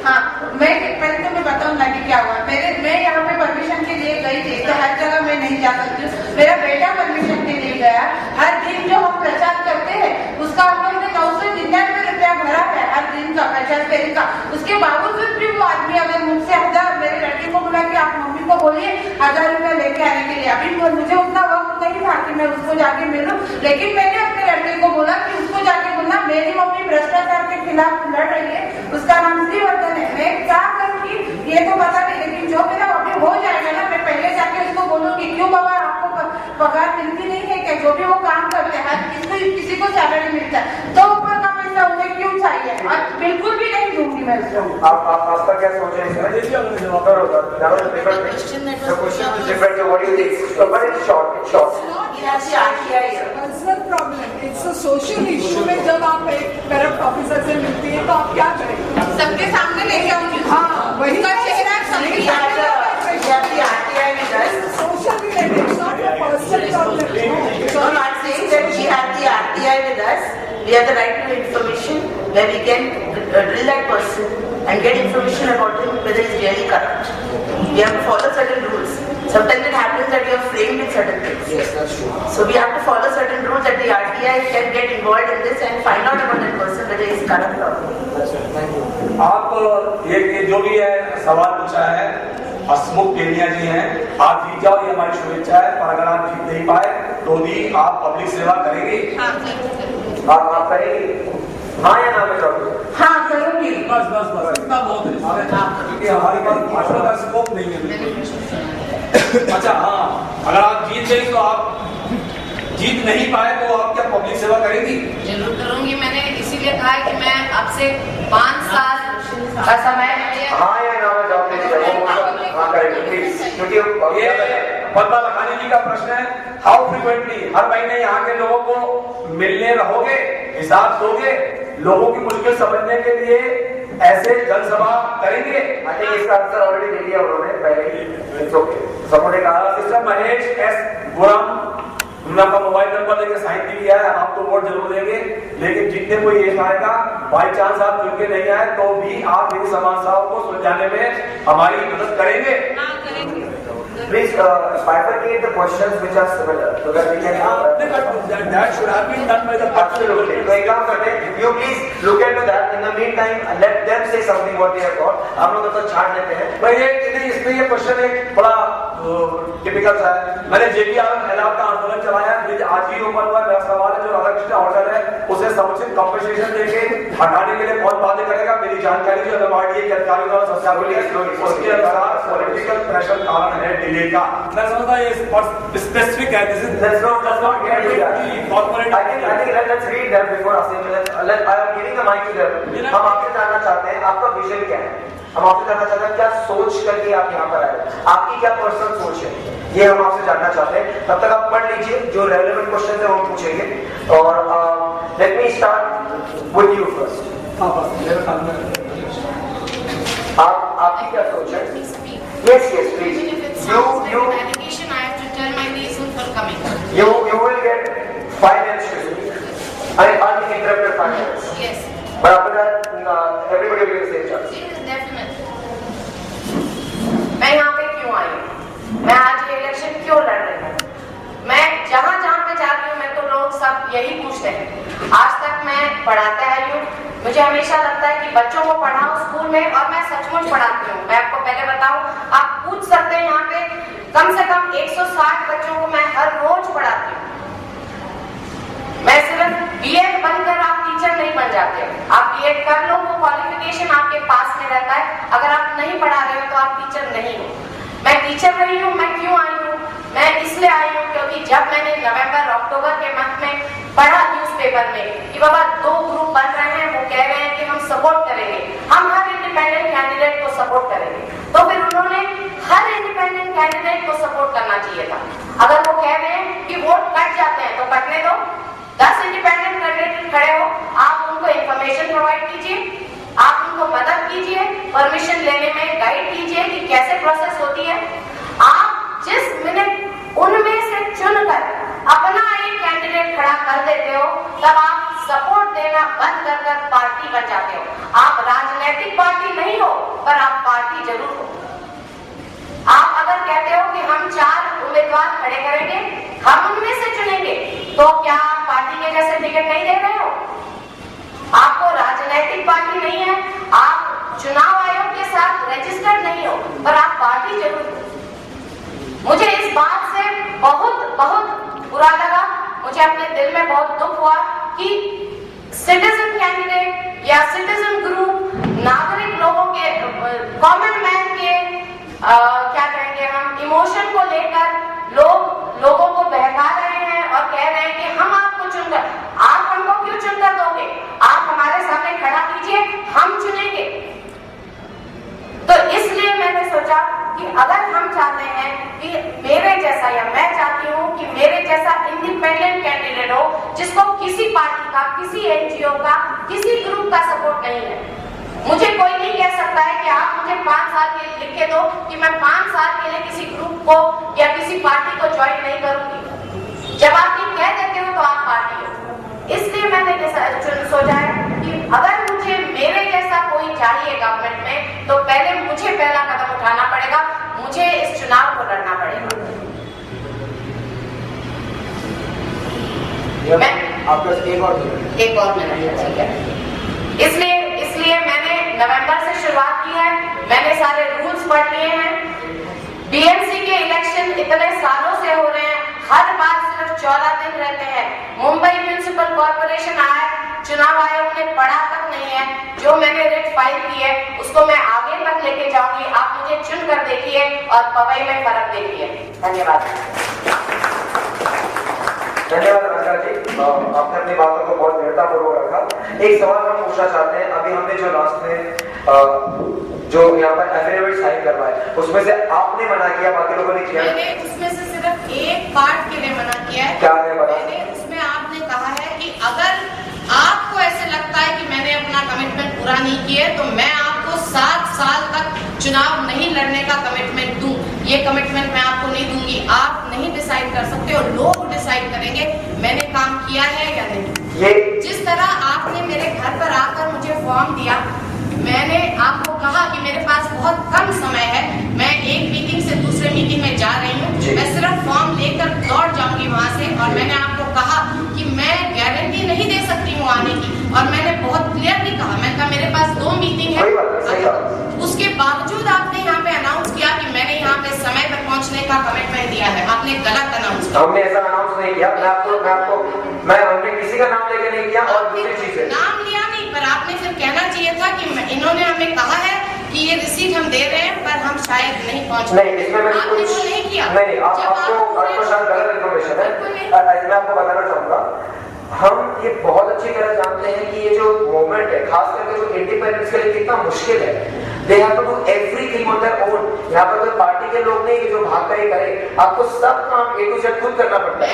S9: हाँ मैं पहले तो मैं बताऊंगा कि क्या हुआ। मैं यहाँ पे परमिशन के लिए गई थी, तो हर जगह मैं नहीं जा सकती हूँ, मेरा बेटा परमिशन के लिए गया। हर दिन जो हम प्रचार करते हैं उसका हम लोगों ने 999 रुपया भरा है हर दिन का प्रचार फेरी का। उसके बावजूद भी वो आदमी अगर मुझसे 1000, मेरे लड़के को बोला कि आप मम्मी को बोलिए 1000 रुपया लेके आने के लिए, अभी मुझे उतना वक्त नहीं था कि मैं उसको जाके मिलूं, लेकिन मैंने अपने लड़के को बोला कि उसको जाके बोलना मेरी मम्मी भ्रष्टाचार के खिलाफ लड़ रही है, उसका नाम श्रीवर्धन है, मैं क्या करूंगी ये तो पता नहीं, लेकिन जो मेरा अभी हो जाएगा ना, मैं पहले जाके उसको बोलूंगी क्यों बाबा आपको पगार मिलती नहीं है क्या? जो भी वो काम करते हैं किसी को सैलरी मिलता है, तो ऊपर का पैसा उन्हें क्यों चाहिए? और बिल्कुल भी नहीं दूंगी मैं उसको।
S4: आपका क्या सोच है इसमें? The question is different. So what do you think? So, but it's short.
S13: Personal problem, it's a social issue में जब आप एक करप्ट ऑफिसर से मिलती है तो आप क्या करेंगे?
S9: सबके सामने लेके आऊंगी।
S13: हाँ, वही
S9: उसका चेहरा सबके सामने
S13: social related, it's not a personal problem.
S8: So I'm not saying that we have the RTI with us. We have the right to information where we can drill that person and get information about him whether he's really corrupt. We have to follow certain rules. Sometimes it happens that you are framed with certain things.
S12: Yes, that's true.
S8: So we have to follow certain rules that the RTI can get involved in this and find out about that person whether he's corrupt or not.
S12: That's right. Thank you.
S5: आप ये जो भी है सवाल पूछा है, हसमुख केनिया जी हैं, आप जीत जाओ ये हमारी शुभेच्छा है, पर अगर आप जीत नहीं पाए तो भी आप पब्लिक सेवा करेंगे?
S4: आप करेंगे? हाँ या ना में
S9: हाँ करूंगी।
S5: बस इतना बहुत है, क्योंकि हमारे पास भाषण का स्कोप नहीं है। अच्छा हाँ, अगर आप जीत गई तो आप जीत नहीं पाए तो आप क्या पब्लिक सेवा करेंगी?
S11: जरूर करूंगी। मैंने इसीलिए कहा कि मैं आपसे 5 साल का समय
S4: हाँ या ना में जवाब दीजिए। हाँ करेंगे प्लीज, क्योंकि
S5: ये पद्मा लखानी जी का प्रश्न है, हाउ फ्रीक्वेंटली हर महीने यहाँ के लोगों को मिलने रहोगे, हिसाब दोगे, लोगों की मुश्किल समझने के लिए ऐसे जनसभा करेंगे?
S4: आई थिंक इसका आंसर ऑलरेडी दे दिया उन्होंने पहले ही। It's okay. सबने कहा
S5: मिस्टर महेश एस गुरम उन्होंने आपका मोबाइल नंबर लेके साइन भी किया है, आप तो वोट जरूर देंगे, लेकिन जितने कोई एज आएगा, बाई चांस आप चुन के नहीं आए तो भी आप मेरी समस्याओं को सुलझाने में हमारी मदद करेंगे।
S4: Please bifurcate the questions which are similar so that we can.
S5: That should have been done by the
S4: Absolutely. तो एक काम करते हैं, you please look into that. In the meantime, let them say something what they have got. हम लोग तब तक छाट लेते हैं.
S5: भाई इसमें ये क्वेश्चन एक बड़ा टिपिकल सा है। मैंने JBR खिलाफ का आंदोलन चलाया, आज ही ओपन हुआ। मेरा सवाल है, जो राधाकृष्ण होटल है उसे समुचित कंपनसेशन देके हटाने के लिए कौन बातें करेगा? मेरी जानकारी जो MMRDA के अधिकारियों द्वारा सत्यापित उसके अनुसार पॉलिटिकल प्रेशर कारण है डिले का। मैं समझता हूं ये स्पेसिफिक है। This is does not get the corporate.
S4: I think let's read them before asking. I am giving the mic to them. हम आपसे जानना चाहते हैं आपका विजन क्या है? हम आपसे जानना चाहते हैं क्या सोच करके आप यहाँ पर आए, आपकी क्या पर्सनल सोच है, ये हम आपसे जानना चाहते हैं। तब तक आप पढ़ लीजिए, जो रेलेवेंट क्वेश्चन है वो पूछेंगे। और let me start with you first. आपकी क्या सोच है? Yes, please.
S11: Allegation, I have to tell my reason for coming.
S4: You will get 5 minutes to speak. I uninterrupted 5 minutes.
S11: Yes.
S4: But after that, everybody will get the same chance.
S11: Yes, definitely. मैं यहाँ पे क्यों आई हूँ? मैं आज ये इलेक्शन क्यों लड़ रही हूँ? मैं जहाँ पे जा रही हूँ, मैं तो लोग सब यही पूछते हैं। आज तक मैं पढ़ाते आई हूँ, मुझे हमेशा लगता है कि बच्चों को पढ़ाओ स्कूल में, और मैं सचमुच पढ़ाती हूँ। मैं आपको पहले बताऊँ, आप पूछ सकते हैं यहाँ पे कम से कम 160 बच्चों को मैं हर रोज पढ़ाती हूँ। मैं सिर्फ B.Ed बनकर आप टीचर नहीं बन जाते। आप B.Ed कर लो, वो क्वालिफिकेशन आपके पास में रहता है। अगर आप नहीं पढ़ा रहे हो तो आप टीचर नहीं हो। मैं टीचर रही हूँ। मैं क्यों आई हूँ? मैं इसलिए आई हूँ क्योंकि जब मैंने नवंबर-अक्टूबर के मंथ में पढ़ा न्यूज़पेपर में कि बाबा 2 ग्रुप बन रहे हैं, वो कह रहे हैं कि हम सपोर्ट करेंगे, हम हर इंडिपेंडेंट कैंडिडेट को सपोर्ट करेंगे, तो फिर उन्होंने हर इंडिपेंडेंट कैंडिडेट को सपोर्ट करना चाहिए था। अगर वो कह रहे हैं कि वोट कट जाते हैं तो कटने दो। 10 इंडिपेंडेंट कैंडिडेट खड़े हो, आप उनको इंफॉर्मेशन प्रोवाइड कीजिए, आप उनको मदद कीजिए, परमिशन लेने में गाइड कीजिए कि कैसे प्रोसेस होती है। आप जिस मिनट उनमें से चुनकर अपना एक कैंडिडेट खड़ा कर देते हो, तब आप सपोर्ट देना बंद कर पार्टी बन जाते हो। आप राजनीतिक पार्टी नहीं हो, पर आप पार्टी जरूर हो। आप अगर कहते हो कि हम 4 उम्मीदवार खड़े करेंगे, हम उनमें से चुनेंगे, तो क्या आप पार्टी के जैसे टिकट नहीं दे रहे हो? आपको राजनीतिक पार्टी नहीं है, आप चुनाव आयोग के साथ रजिस्टर्ड नहीं हो, पर आप पार्टी जरूर हो। मुझे इस बात से बहुत बुरा लगा, मुझे अपने दिल में बहुत दुख हुआ कि सिटीजन कैंडिडेट या सिटीजन ग्रुप, नागरिक लोगों के, कॉमन मैन के क्या कहेंगे हम, इमोशन को लेकर लोगों को बहका रहे हैं और कह रहे हैं कि हम आपको चुनकर, आप हमको क्यों चुनकर दोगे? आप हमारे सामने खड़ा कीजिए, हम चुनेंगे। तो इसलिए मैंने सोचा कि अगर हम चाहते हैं कि मेरे जैसा, या मैं चाहती हूँ कि मेरे जैसा इंडिपेंडेंट कैंडिडेट हो, जिसको किसी पार्टी का, किसी NGO का, किसी ग्रुप का सपोर्ट नहीं है। मुझे कोई नहीं कह सकता है कि आप मुझे 5 साल के लिए लिख के दो कि मैं 5 साल के लिए किसी ग्रुप को या किसी पार्टी को ज्वाइन नहीं करूंगी। जब आप ये कह देते हो तो आप पार्टी हो। इसलिए मैंने सोचा है कि अगर मुझे मेरे जैसा कोई चाहिए गवर्नमेंट में, तो पहले मुझे पहला कदम उठाना पड़ेगा, मुझे इस चुनाव को लड़ना पड़ेगा। मैं
S12: आपका एक और
S11: मिनट, ठीक है। इसलिए मैंने नवंबर से शुरुआत की है। मैंने सारे रूल्स पढ़ लिए हैं। BMC के इलेक्शन इतने सालों से हो रहे हैं, हर बार सिर्फ 14 दिन रहते हैं। मुंबई म्युनिसिपल कॉर्पोरेशन आया, चुनाव आयोग ने पढ़ा तक नहीं है। जो मैंने रिट फाइल की है उसको मैं आगे तक लेके जाऊंगी। आप मुझे चुन कर देखिए और पवई में फर्क देखिए। धन्यवाद।
S4: धन्यवाद रंगा जी, आपने अपनी बातों को बहुत दृढ़तापूर्वक रखा। एक सवाल हम पूछना चाहते हैं, अभी हमने जो लास्ट में जो यहाँ पर एफिडेविट साइन करवाए, उसमें से आपने मना किया, बाकी लोगों ने किया?
S11: मैंने उसमें से सिर्फ एक पार्ट के लिए मना किया है।
S4: क्या है बता?
S11: मैंने उसमें आपने कहा है कि अगर आपको ऐसे लगता है कि मैंने अपना कमिटमेंट पूरा नहीं किया, तो मैं आपको 7 साल तक चुनाव नहीं लड़ने का कमिटमेंट दूं। ये कमिटमेंट मैं आपको नहीं दूंगी। आप नहीं डिसाइड कर सकते, और लोग डिसाइड
S7: डिसाइड करेंगे मैंने काम किया है या नहीं।
S4: ये
S7: जिस तरह आपने मेरे घर पर आकर मुझे फॉर्म दिया, मैंने आपको कहा कि मेरे पास बहुत कम समय है, मैं एक मीटिंग से दूसरे मीटिंग में जा रही हूँ, मैं सिर्फ फॉर्म लेकर दौड़ जाऊंगी वहाँ से, और मैंने आपको कहा कि मैं गारंटी नहीं दे सकती हूँ आने की, और मैंने बहुत क्लियरली कहा, मैंने कहा मेरे पास 2 मीटिंग है। उसके बावजूद आपने यहाँ पे अनाउंस किया कि मैंने यहाँ पे समय पर पहुँचने का कमिटमेंट दिया है, आपने गलत अनाउंस किया।
S4: हमने ऐसा अनाउंस नहीं किया, हमने किसी का नाम लेके नहीं किया। और दूसरी चीज है,
S7: नाम लिया नहीं, पर आपने फिर कहना चाहिए था कि इन्होंने हमें कहा है कि ये रिसीट हम दे रहे हैं, पर हम शायद नहीं पहुँच
S4: नहीं, इसमें मैंने
S7: आपने
S4: कुछ
S7: वो नहीं किया।
S4: नहीं, आपको शायद गलत इन्फॉर्मेशन है। मैं आपको बताना चाहूंगा, हम ये बहुत अच्छी तरह जानते हैं कि ये जो मूवमेंट है, खास करके जो इंडिपेंडेंस के लिए कितना मुश्किल है। They have to do everything on their own। यहाँ पर कोई पार्टी के लोग नहीं जो भाग कर करे, आपको सब काम A to Z खुद करना पड़ता है।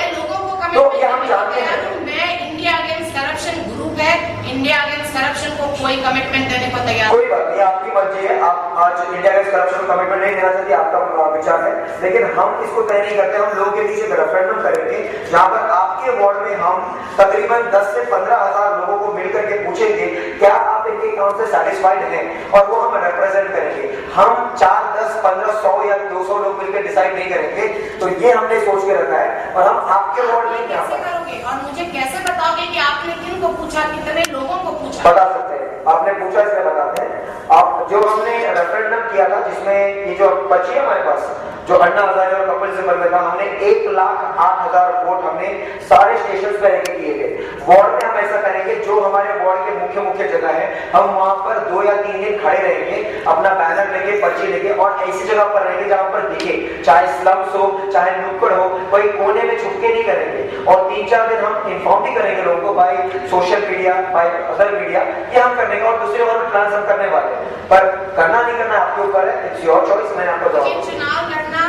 S4: तो ये हम जानते हैं।
S7: मैं इंडिया अगेंस्ट करप्शन ग्रुप है, इंडिया अगेंस्ट करप्शन को कोई कमिटमेंट देने को तैयार।
S4: कोई बात नहीं, आपकी मर्जी है, आप आज इंडिया अगेंस्ट करप्शन को कमिटमेंट नहीं देना चाहती, आपका विचार है, लेकिन हम इसको तय नहीं करते। हम लोगों के बीच एक रेफरेंडम करेंगे जहाँ पर आपके वार्ड में हम तकरीबन 10 से 15 हजार लोगों को मिलकर के पूछेंगे क्या आप इनके अकाउंट से सेटिस्फाइड हैं, और वो हम रिप्रेजेंट करेंगे। हम 4, 10, 15, 100 या 200 लोग मिलकर डिसाइड नहीं करेंगे। तो ये हमने सोच के रखा है, और हम आपके वार्ड में
S7: कैसे करोगे, और मुझे कैसे बताओगे कि आपने किन को पूछा, कितने लोगों को पूछा?
S4: बता सकते हैं, आपने पूछा इसलिए बताते हैं। आप जो हमने रेफरेंडम किया था, जिसमें ये जो पर्ची है हमारे पास, जो अन्ना हजारे और कपिल सिब्बल में था, हमने 1,08,000 वोट हमने सारे स्टेशन पे लेके किए थे। वार्ड में हम ऐसा करेंगे, जो हमारे वार्ड के मुख्य जगह है, हम वहां पर 2 या 3 दिन खड़े रहेंगे, अपना बैनर लेके, पर्ची लेके, और ऐसी जगह पर रहेंगे जहां पर दिखे, चाहे स्लम्स हो, चाहे नुक्कड़ हो, कोई कोने में छुपके नहीं करेंगे। और 3-4 दिन हम इन्फॉर्म भी करेंगे लोगों को by social media, by other media, ये हम करने का। और दूसरे और प्लान हम करने वाले हैं, पर करना नहीं करना आपके ऊपर है, इट्स योर चॉइस। मैंने आपको जवाब
S7: चुनाव लड़ना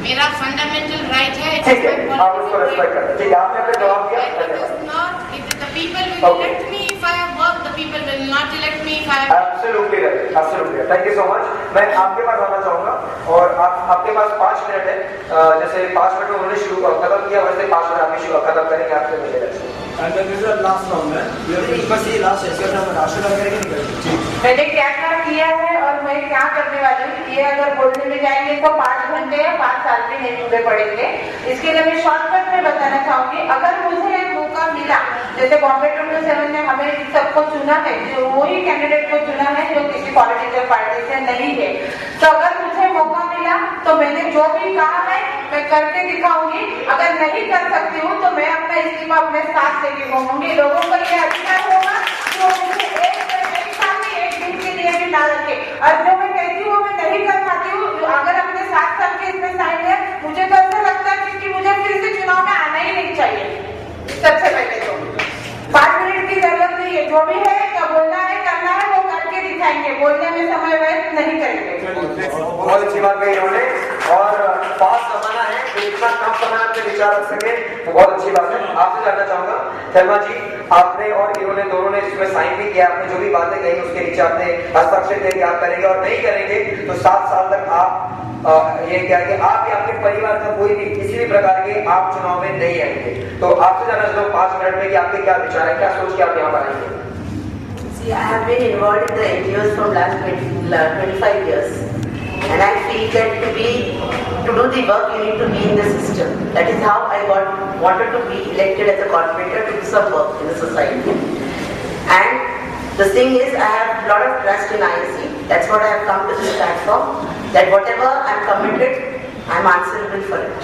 S7: मेरा फंडामेंटल राइट है।
S4: ठीक है, आप उसको रेस्पेक्ट करते हैं। ठीक है, आपने अपना जवाब दिया। Absolutely right, absolutely right. Thank you so much। मैं आपके पास आना चाहूंगा, और आपके पास 5 मिनट है। जैसे 5 मिनट में उन्होंने खत्म किया, वैसे 5 मिनट आप भी खत्म करेंगे, आपसे मिलेगा।
S12: लास्ट राउंड है, बस ये लास्ट सेशन हम राष्ट्र करेंगे, नहीं करेंगे।
S9: मैंने क्या क्या किया है और मैं क्या करने वाली हूँ, ये अगर बोलने में जाएंगे तो 5 घंटे या 5 साल के नहीं मुझे पड़ेंगे। इसके लिए मैं शॉर्टकट में बताना चाहूंगी, अगर मुझे एक मौका मिला, जैसे बॉम्बे 27 ने हमें सबको चुना है, जो वही कैंडिडेट को चुना है जो किसी पॉलिटिकल पार्टी से नहीं है, तो अगर मुझे मौका मिला तो मैंने जो भी कहा है मैं करके दिखाऊंगी। अगर नहीं कर सकती हूँ तो मैं अपना इस्तीफा अपने साथ लेके घूमूंगी। लोगों को ये अधिकार होगा तो मुझे एक दिन के लिए भी ना रखे, और जो मैं कहती हूँ मैं नहीं कर पाती हूँ, अगर अपने साथ सबके इसमें साइन है, मुझे तो ऐसा लगता है कि मुझे फिर से चुनाव में आना ही नहीं चाहिए। सबसे पहले तो 5 मिनट की जरूरत नहीं है, जो भी है क्या बोलना है करना है वो करके दिखाएंगे, बोलने में समय व्यर्थ नहीं करेंगे।
S4: बहुत अच्छी बात कही उन्होंने, और फास्ट जमाना है तो इतना कम समय अपने विचार रख सके, तो बहुत अच्छी बात है। आपसे जानना चाहूंगा शर्मा जी, आपने और इन्होंने दोनों ने इसमें साइन भी किया, आपने जो भी बातें कही उसके नीचे आपने हस्ताक्षर किया कि आप करेंगे, और नहीं करेंगे तो 7 साल तक आप ये क्या कि आप या आपके परिवार का कोई भी किसी भी प्रकार के आप चुनाव में नहीं आएंगे। तो आपसे जानना चाहता हूँ 5 मिनट में कि आपके क्या विचार है, क्या सोच के आप यहाँ पर आएंगे?
S8: See, I have been involved in the NGOs from last 25 years, and I feel that to do the work you need to be in the system. That is how I wanted to be elected as a corporator to do some work in the society. And the thing is, I have a lot of trust in IEC. That's what I have come to this platform. That whatever I'm committed, I'm answerable for it.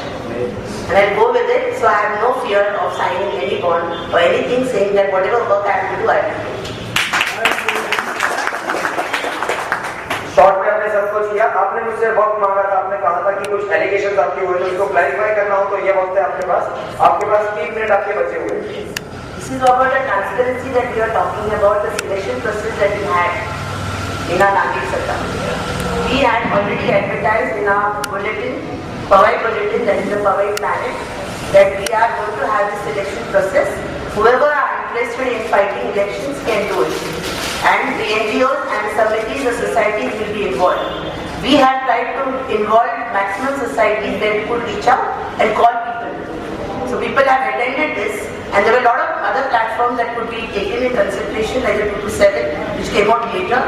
S8: And I'll go with it, so I have no fear of signing any bond or anything saying that whatever work I have to do, I will do.
S4: Short में आपने सब कुछ किया, आपने मुझसे वक्त मांगा था, आपने कहा था कि कुछ एलिगेशंस आपके हुए तो उसको क्लैरिफाई करना हो, तो ये वक्त है आपके पास 3 मिनट आपके बचे हुए।
S8: This is about the transparency that we are talking about, the selection process that we had in our Nagik Sarkar. We had already advertised in our bulletin, Powai bulletin, that is the Powai planet, that we are going to have the selection process. Whoever are interested in fighting elections can do it. And the NGOs and committees of societies will be involved. We have tried to involve maximum societies that we could reach out and call people. So people have attended this, and there were a lot of other platforms that could be taken in consideration, like the 2 to 7, which came out later.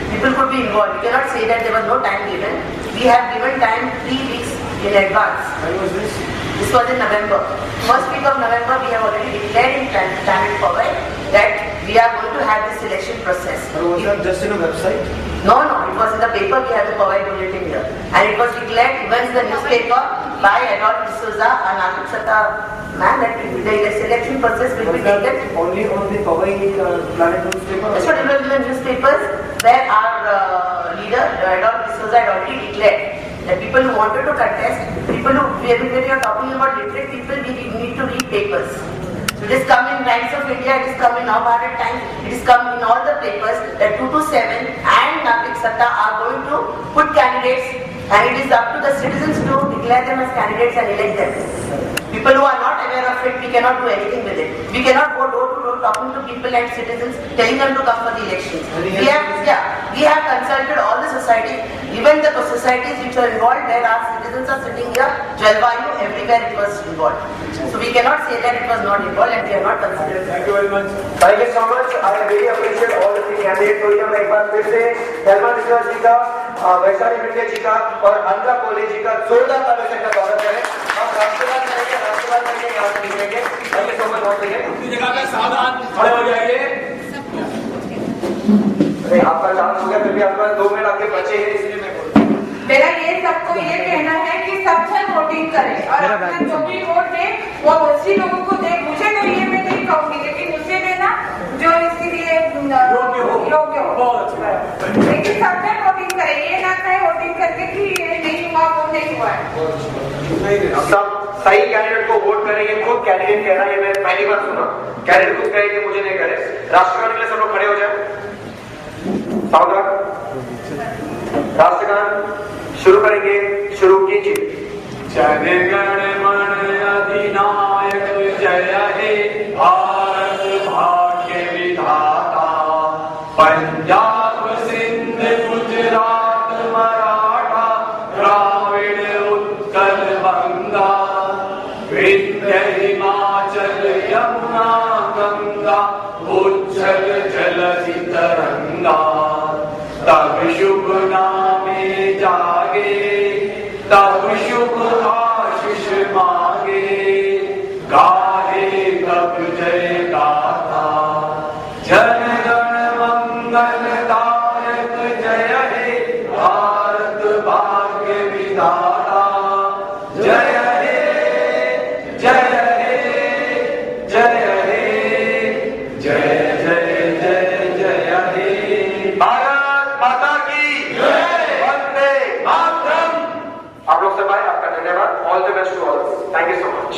S8: People could be involved. You cannot say that there was no time given. We have given time 3 weeks in advance.
S12: When was this?
S8: This was in November. First week of November, we have already declared in Planet Powai that we are going to have this selection process.
S12: Or was that just in a website?
S8: No, it was in the paper. We have the Powai bulletin here, and it was declared even in the newspaper by Adolf D'Souza and Nakul Satta. Man, that the selection process will be taken.
S12: Only on the Powai Planet newspaper?
S8: That's what it was in the newspapers, where our leader, Adolf D'Souza, had already declared that people who wanted to contest, people who, when you are talking about literate people, we need to read papers. So it has come in Times of India, it has come in Navbharat Times, it has come in all the papers that 2 to 7 and Nakul Satta are going to put candidates, and it is up to the citizens to declare them as candidates and elect them. People who are not aware of it, we cannot do anything with it. We cannot go door to door talking to people and citizens, telling them to come for the elections. We have consulted all the societies, even the societies which are involved, where our citizens are sitting here, Jalvayu, everywhere it was involved. So we cannot say that it was not involved, and we have not considered it.
S12: Thank you very much.
S4: Thank you so much. I really appreciate all the 3 candidates. तो हम एक बार फिर से हेमा मिश्रा जी का, वैशाली मिर्जा जी का और अंधा कोहली जी का जोरदार ताली से स्वागत करें। हम राष्ट्रवाद करेंगे यहाँ से निकलेंगे। Thank you so much once again।
S5: अपनी जगह पे सावधान खड़े हो जाइए।
S4: अरे आपका चांस हो गया, फिर भी आपके पास 2 मिनट आपके बचे हैं, इसलिए मैं बोल रहा हूँ।
S9: मेरा ये सबको ये कहना है कि सब जन वोटिंग करें और अपना जो भी वोट दे वो उसी लोगों को दे। मुझे तो ये मैं नहीं कहूँगी, लेकिन उसे देना जो इसके लिए योग्य हो। लेकिन सब जन वोटिंग करें, ये ना कहे वोटिंग करके कि ये नहीं हुआ वो नहीं हुआ है।
S4: सब सही कैंडिडेट को वोट करें, ये खुद कैंडिडेट कह रहा है, ये मैं पहली बार सुना। कैंडिडेट खुद कहे कि मुझे नहीं करे। राष्ट्रगान के लिए सब लोग खड़े हो जाए। सावधान, राष्ट्रगान शुरू करेंगे, शुरू कीजिए।
S5: जन गण मन अधिनायक जय हे भारत भाग्य विधाता, पंजाब सिंध गुजरात मराठा द्राविड़ उत्कल बंगा, विंध्य हिमाचल यमुना गंगा उच्छल जलधि तरंगा, तब शुभ नामे जागे तब शुभ आशीष मांगे, गाहे तब जय गाथा, जन गण मंगल दायक जय हे भारत भाग्य विधाता, जय हे जय हे जय हे जय जय जय जय हे
S4: भारत माता की जय, वंदे मातरम। आप लोग सब आए, आपका धन्यवाद। All the best to all. Thank you so much.